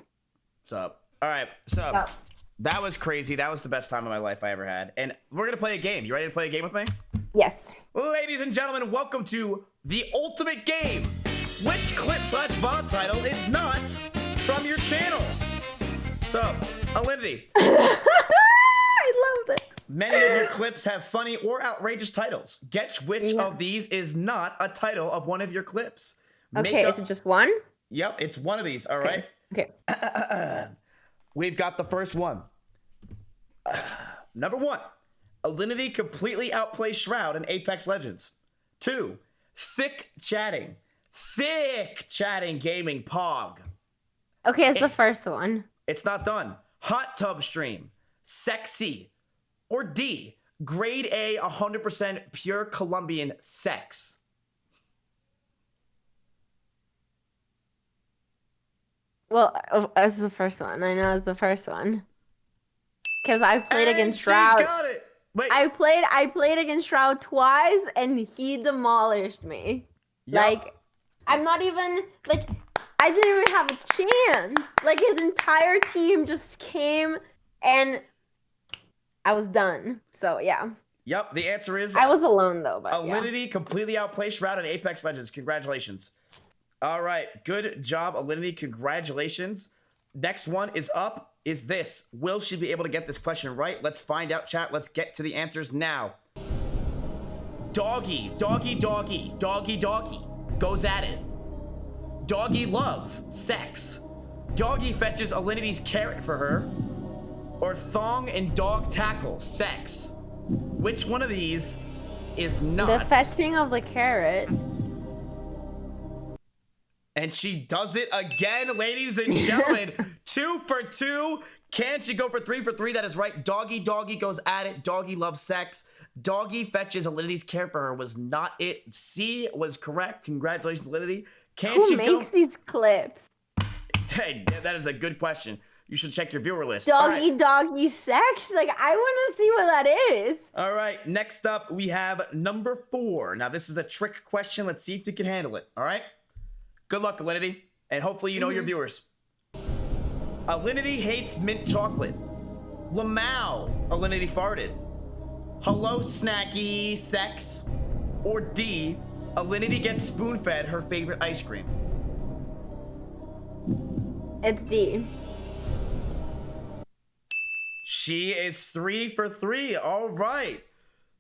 What's up? All right, so What's up? that was crazy. That was the best time of my life I ever had. And we're gonna play a game. You ready to play a game with me? Yes. Ladies and gentlemen, welcome to the ultimate game. Which clip/VOD title is not from your channel? So, Alinity. I love this. Many of your clips have funny or outrageous titles. Guess which of these is not a title of one of your clips. Okay, is it just one? Yep, it's one of these, all right? Okay. We've got the first one. Number 1, Alinity completely outplays Shroud in Apex Legends. 2, thick chatting gaming pog. Okay, it's the first one. It's not done. Hot tub stream, sexy. Or D, grade A, 100% pure Colombian sex. Well, it's the first one. I know it's the first one. Because I played against Shroud. Got it. Wait. I played against Shroud twice, and he demolished me. Yup. Like, I'm not even, like, I didn't even have a chance. Like, his entire team just came, and I was done. So, yeah. Yep, the answer is... I was alone, though, but yeah. Alinity completely outplays Shroud in Apex Legends. Congratulations. All right, good job, Alinity. Congratulations. Next one is up. Is this? Will she be able to get this question right? Let's find out, chat. Let's get to the answers now. Doggy, doggy, doggy, doggy, doggy. Goes at it. Doggy love, sex. Doggy fetches Alinity's carrot for her. or thong and dog tackle, sex? Which one of these is not? The fetching of the carrot. And she does it again, ladies and gentlemen. 2 for 2. Can she go for 3 for 3? That is right. Doggy goes at it. Doggy loves sex. Doggy fetches Alinity's care for her was not it. C was correct. Congratulations, Alinity. Who makes these clips? Hey, that is a good question. You should check your viewer list. Doggy sex? Like, I want to see what that is. All right, next up, we have number 4. Now, this is a trick question. Let's see if you can handle it, all right? Good luck, Alinity, and hopefully you know your viewers. Alinity hates mint chocolate. Lamau, Alinity farted. Hello, snacky sex. Or D, Alinity gets spoon-fed her favorite ice cream. It's D. She is 3 for 3. All right.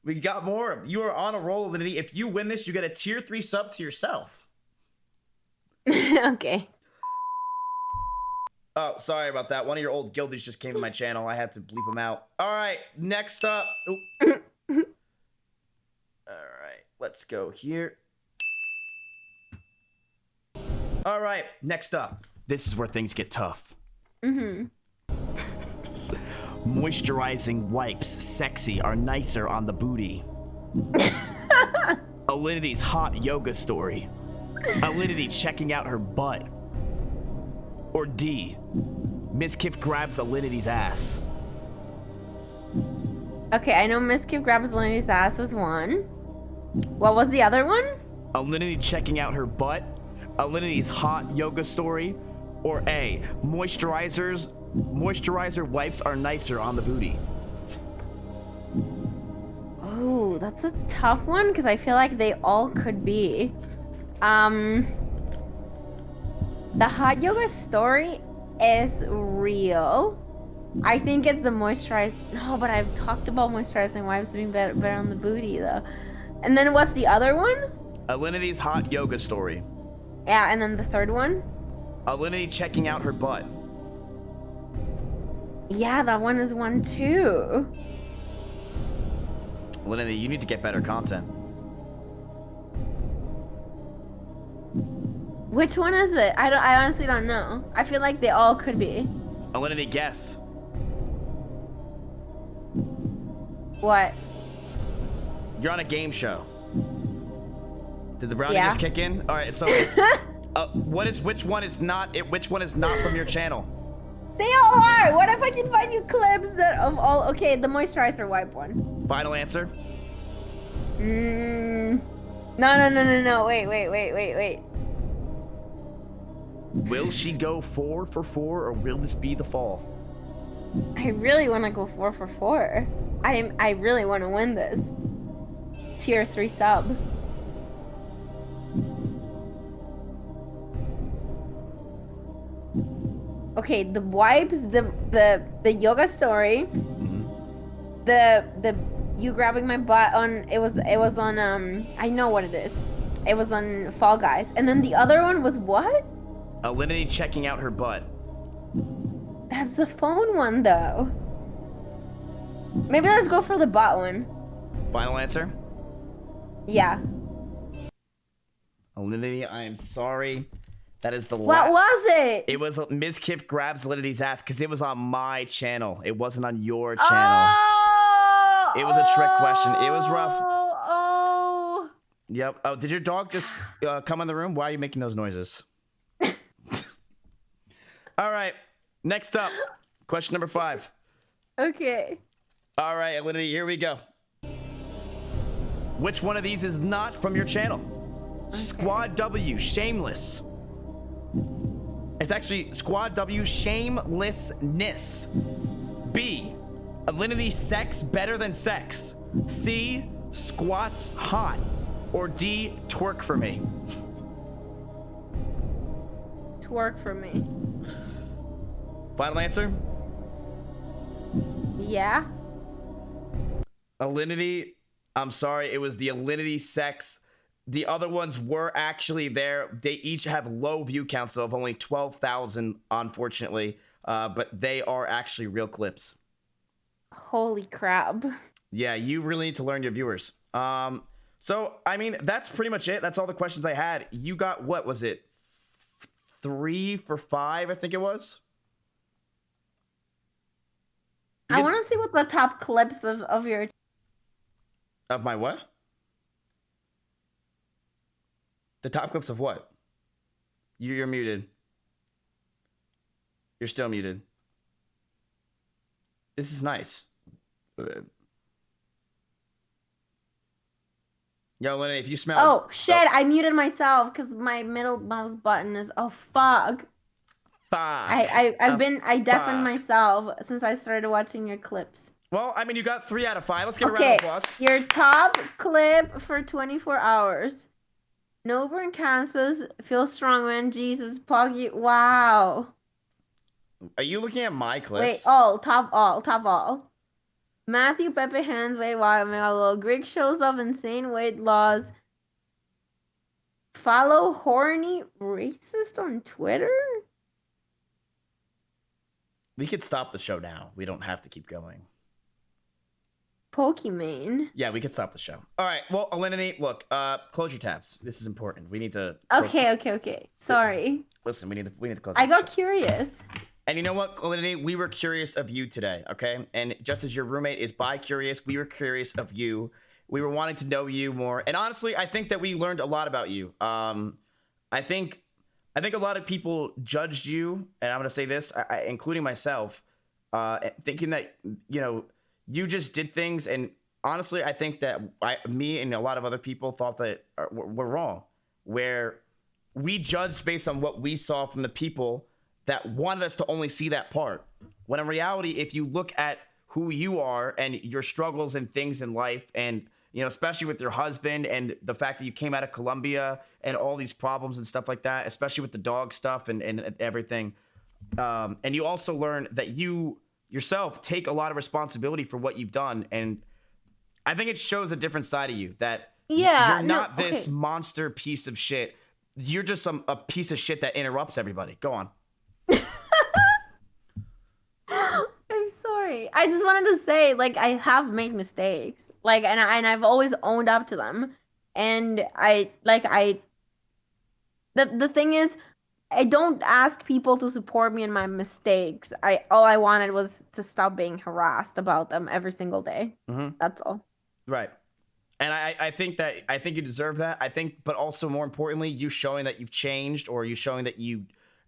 We got more. You are on a roll, Alinity. If you win this, you get a tier 3 sub to yourself. Okay. Oh, sorry about that. One of your old guildies just came to my channel. I had to bleep them out. All right. Next up. All right. Let's go here. All right. Next up. This is where things get tough. Moisturizing wipes, sexy, are nicer on the booty. Alinity's hot yoga story. Alinity checking out her butt. Or D, Mizkif grabs Alinity's ass. Okay, I know Mizkif grabs Alinity's ass is one. What was the other one? Alinity checking out her butt. Alinity's hot yoga story. Or A, moisturizer wipes are nicer on the booty. Oh, that's a tough one because I feel like they all could be. The hot yoga story is real. I think it's the moisturized. No, but I've talked about moisturizing wipes being better on the booty though. And then what's the other one? Alinity's hot yoga story. Yeah, and then the third one? Alinity checking out her butt. Yeah, that one is one too. Alinity, you need to get better content. Which one is it? I honestly don't know. I feel like they all could be. Alinity, guess. What? You're on a game show. Did the brownie Yeah. just kick in? All right, so it's which one is not from your channel? They all are. What if I can find you clips that of all? Okay, the moisturizer wipe one. Final answer? No. Wait. Will she go 4 for 4 or will this be the fall? I really want to go 4 for 4. I really want to win this. Tier 3 sub. Okay, the wipes, the yoga story, the you grabbing my butt on it was on I know what it is. It was on Fall Guys. And then the other one was what? Alinity checking out her butt. That's the phone one though. Maybe let's go for the butt one. Final answer? Yeah. Alinity, I am sorry. That is the What was it? It was Mizkif grabs Alinity's ass because it was on my channel. It wasn't on your channel. Oh, It was a trick question. It was rough. Oh. Yep. Oh, did your dog just come in the room? Why are you making those noises? All right. Next up, question number 5. Okay. All right, Alinity, here we go. Which one of these is not from your channel? Okay. Squad W, shameless. It's actually Squad W, shamelessness. B, Alinity, sex better than sex. C, squats hot. Or D, twerk for me. Twerk for me. Final answer? Yeah. Alinity, I'm sorry, it was the Alinity sex. The other ones were actually there. They each have low view counts of only 12,000, unfortunately. But they are actually real clips. Holy crap. Yeah, you really need to learn your viewers. So I mean, that's pretty much it. That's all the questions I had. You got, what was it? 3 for 5, I think it was. I want to see what the top clips of your... Of my what? The top clips of what? You're muted. You're still muted. This is nice. Yo, Lenny, if you smell... Oh, shit. I muted myself because my middle mouse button is... Oh, fuck. Fuck. I deafened myself since I started watching your clips. Well, I mean, you got 3 out of 5. Let's give a round of applause. Your top clip for 24 hours. Nova and Kansas, feel strong, man. Jesus, plug you. Wow. Are you looking at my clips? Wait, top all. Matthew Pepe hands way wild, Megalo. Greg shows off insane weight loss. Follow horny racist on Twitter? We could stop the show now. We don't have to keep going. Pokemon. Yeah, we could stop the show. All right. Well, Alinity, look, close your tabs. This is important. We need to. Okay. Sorry. Listen, we need to close. I got curious. And you know what, Alinity, we were curious of you today, okay? And just as your roommate is bi-curious, we were curious of you. We were wanting to know you more. And honestly, I think that we learned a lot about you. I think a lot of people judged you, and I'm gonna say this, including myself, thinking that you just did things, and honestly, I think that me and a lot of other people thought that we're wrong, where we judged based on what we saw from the people that wanted us to only see that part. When in reality, if you look at who you are and your struggles and things in life, and especially with your husband and the fact that you came out of Colombia and all these problems and stuff like that, especially with the dog stuff and everything, and you also learn that you yourself take a lot of responsibility for what you've done, and I think it shows a different side of you, that you're not this monster piece of shit. You're just a piece of shit that interrupts everybody. Go on. I'm sorry. I just wanted to say, I have made mistakes, and I've always owned up to them, and the thing is, I don't ask people to support me in my mistakes. All I wanted was to stop being harassed about them every single day. Mm-hmm. That's all. Right. And I think you deserve that. But also more importantly, you showing that you've changed, or you showing that you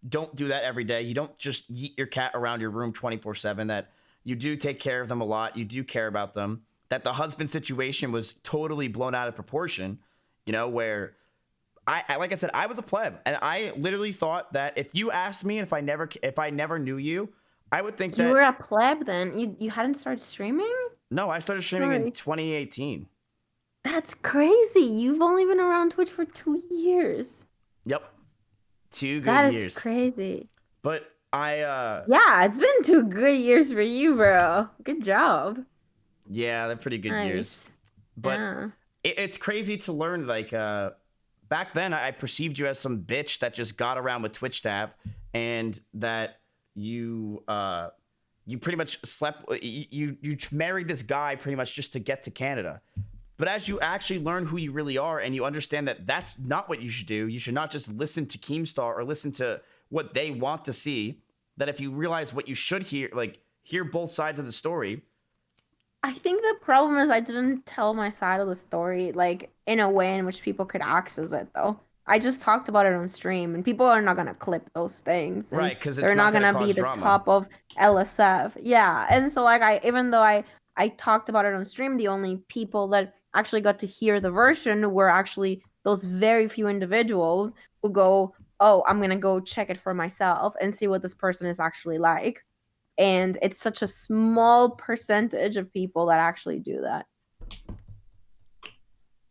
don't do that every day. You don't just yeet your cat around your room 24/7, that you do take care of them a lot. You do care about them. That the husband situation was totally blown out of proportion, where like I said, I was a pleb, and I literally thought that if you asked me, and if I never knew you, I would think that you were a pleb then. You hadn't started streaming? No, I started streaming in 2018. That's crazy. You've only been around Twitch for 2 years. Yep. 2 good years. That is crazy. But yeah, it's been 2 good years for you, bro. Good job. Yeah, they're pretty good years. But it's crazy to learn, back then I perceived you as some bitch that just got around with Twitch tab, and that you pretty much you married this guy pretty much just to get to Canada. But as you actually learn who you really are, and you understand that that's not what you should do, you should not just listen to Keemstar or listen to what they want to see, that if you realize what you should hear, hear both sides of the story. I think the problem is I didn't tell my side of the story, in a way in which people could access it, though. I just talked about it on stream, and people are not going to clip those things. Right, because they're not going to be the top of LSF. Yeah, and so, even though I talked about it on stream, the only people that actually got to hear the version were actually those very few individuals who go, oh, I'm going to go check it for myself and see what this person is actually like. And it's such a small percentage of people that actually do that.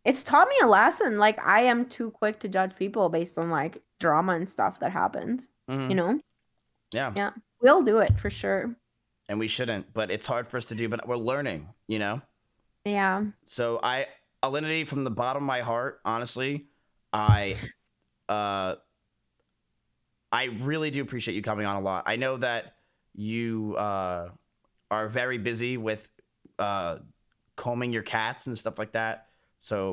It's taught me a lesson. I am too quick to judge people based on drama and stuff that happens. Mm-hmm. Yeah. We'll do it for sure. And we shouldn't, but it's hard for us to do, but we're learning, Yeah. So Alinity, from the bottom of my heart, honestly, I really do appreciate you coming on a lot. I know that you are very busy with combing your cats and stuff like that. So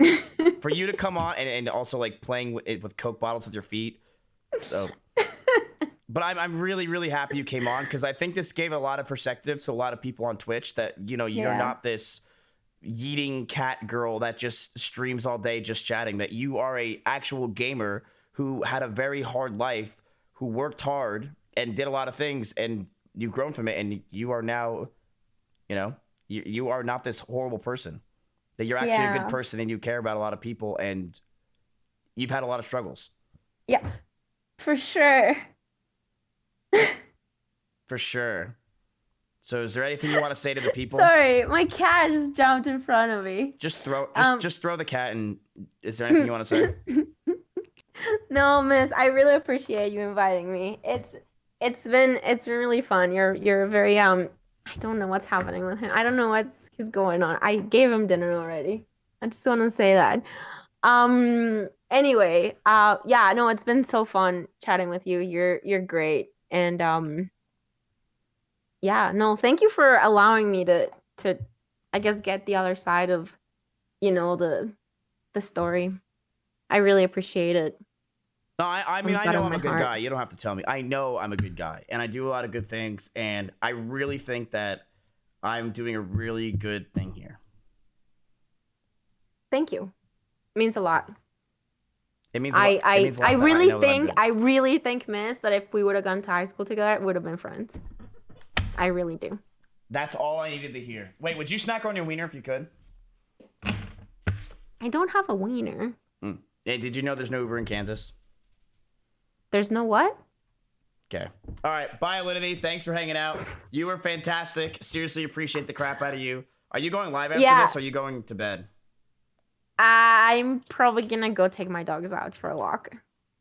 for you to come on and also like playing with Coke bottles with your feet. So, but I'm really, really happy you came on because I think this gave a lot of perspective to a lot of people on Twitch that, you know, you're not this yeeting cat girl that just streams all day just chatting, that you are a actual gamer who had a very hard life, who worked hard and did a lot of things, and you've grown from it, and you are now, you know, you are not this horrible person. That you're actually a good person and you care about a lot of people and you've had a lot of struggles. Yeah, for sure. For sure. So is there anything you want to say to the people? Sorry, my cat just jumped in front of me. Just throw the cat, and is there anything you want to say? No, miss, I really appreciate you inviting me. It's been really fun. You're very I don't know what's happening with him. I don't know what's going on. I gave him dinner already. I just want to say that. Anyway, yeah, no, it's been so fun chatting with you. You're great. And yeah, no, thank you for allowing me to I guess get the other side of, you know, the story. I really appreciate it. No, I mean, I know I'm a good guy. You don't have to tell me. I know I'm a good guy, and I do a lot of good things, and I really think that I'm doing a really good thing here. Thank you. It means a lot. It means a lot. It means a lot I that really think, Miss, that if we would have gone to high school together, we would have been friends. I really do. That's all I needed to hear. Wait, would you snack on your wiener if you could? I don't have a wiener. Hey, did you know there's no Uber in Kansas? There's no what? Okay. All right. Bye, Alinity. Thanks for hanging out. You were fantastic. Seriously appreciate the crap out of you. Are you going live after this, or are you going to bed? I'm probably gonna go take my dogs out for a walk.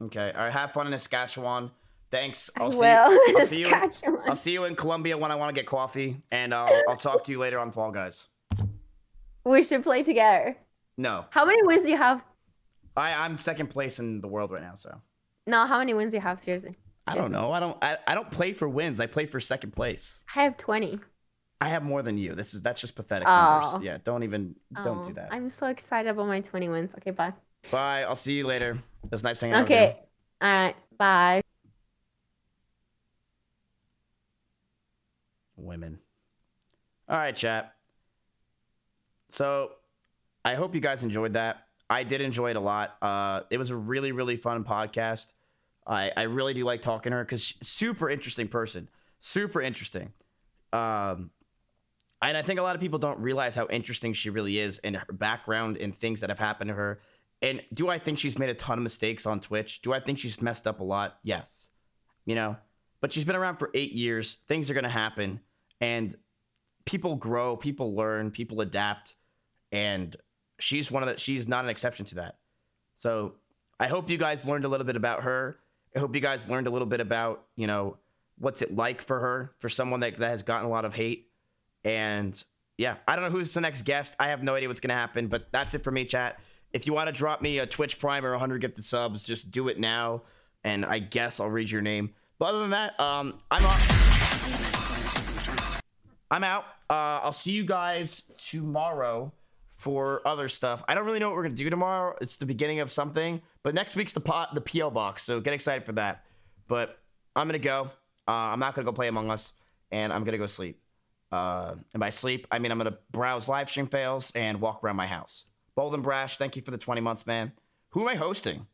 Okay. All right. Have fun in Saskatchewan. Thanks. I'll see you in Colombia when I want to get coffee, and I'll talk to you later on Fall Guys. We should play together. No. How many wins do you have? I'm second place in the world right now, so. No, how many wins do you have? Seriously. I don't know. I don't play for wins. I play for second place. I have 20. I have more than you. That's just pathetic numbers. Yeah, don't do that. I'm so excited about my 20 wins. Okay, bye. Bye. I'll see you later. It was nice hanging out with you. Okay. All right. Bye. Women. All right, chat. So, I hope you guys enjoyed that. I did enjoy it a lot. It was a really, really fun podcast. I really do like talking to her because she's a super interesting person. Super interesting. And I think a lot of people don't realize how interesting she really is and her background and things that have happened to her. And do I think she's made a ton of mistakes on Twitch? Do I think she's messed up a lot? Yes. You know? But she's been around for 8 years. Things are going to happen. And people grow, people learn, people adapt. And she's not an exception to that. So I hope you guys learned a little bit about her. I hope you guys learned a little bit about, you know, what's it like for her, for someone that has gotten a lot of hate. And yeah, I don't know who's the next guest. I have no idea what's going to happen, but that's it for me, chat. If you want to drop me a Twitch Prime or 100 gifted subs, just do it now. And I guess I'll read your name. But other than that, I'm out. I'll see you guys tomorrow for other stuff. I don't really know what we're gonna do tomorrow. It's the beginning of something, but next week's the PO box, so get excited for that. But I'm gonna go. I'm not gonna go play Among Us, and I'm gonna go sleep. And by sleep, I mean I'm gonna browse live stream fails and walk around my house. Bold and Brash, thank you for the 20 months, man. Who am I hosting?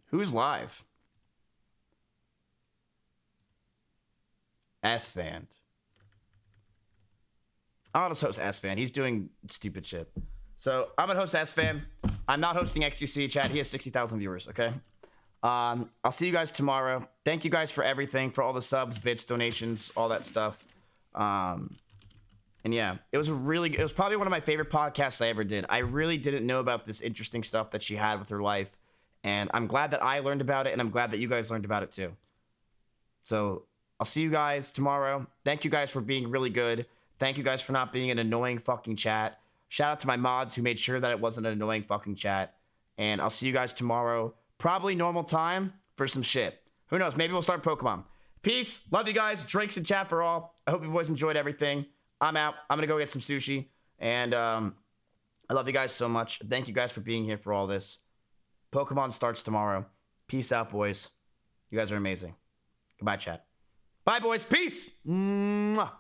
Who's live? S-Fan. I'll just host S-Fan. He's doing stupid shit. So I'm gonna host S-Fan. I'm not hosting XQC, chat. He has 60,000 viewers, okay? I'll see you guys tomorrow. Thank you guys for everything, for all the subs, bits, donations, all that stuff. And yeah, it was probably one of my favorite podcasts I ever did. I really didn't know about this interesting stuff that she had with her life. And I'm glad that I learned about it, and I'm glad that you guys learned about it too. So I'll see you guys tomorrow. Thank you guys for being really good. Thank you guys for not being an annoying fucking chat. Shout out to my mods who made sure that it wasn't an annoying fucking chat. And I'll see you guys tomorrow. Probably normal time for some shit. Who knows? Maybe we'll start Pokemon. Peace. Love you guys. Drinks in chat for all. I hope you boys enjoyed everything. I'm out. I'm going to go get some sushi. And I love you guys so much. Thank you guys for being here for all this. Pokemon starts tomorrow. Peace out, boys. You guys are amazing. Goodbye, chat. Bye, boys. Peace. Mwah.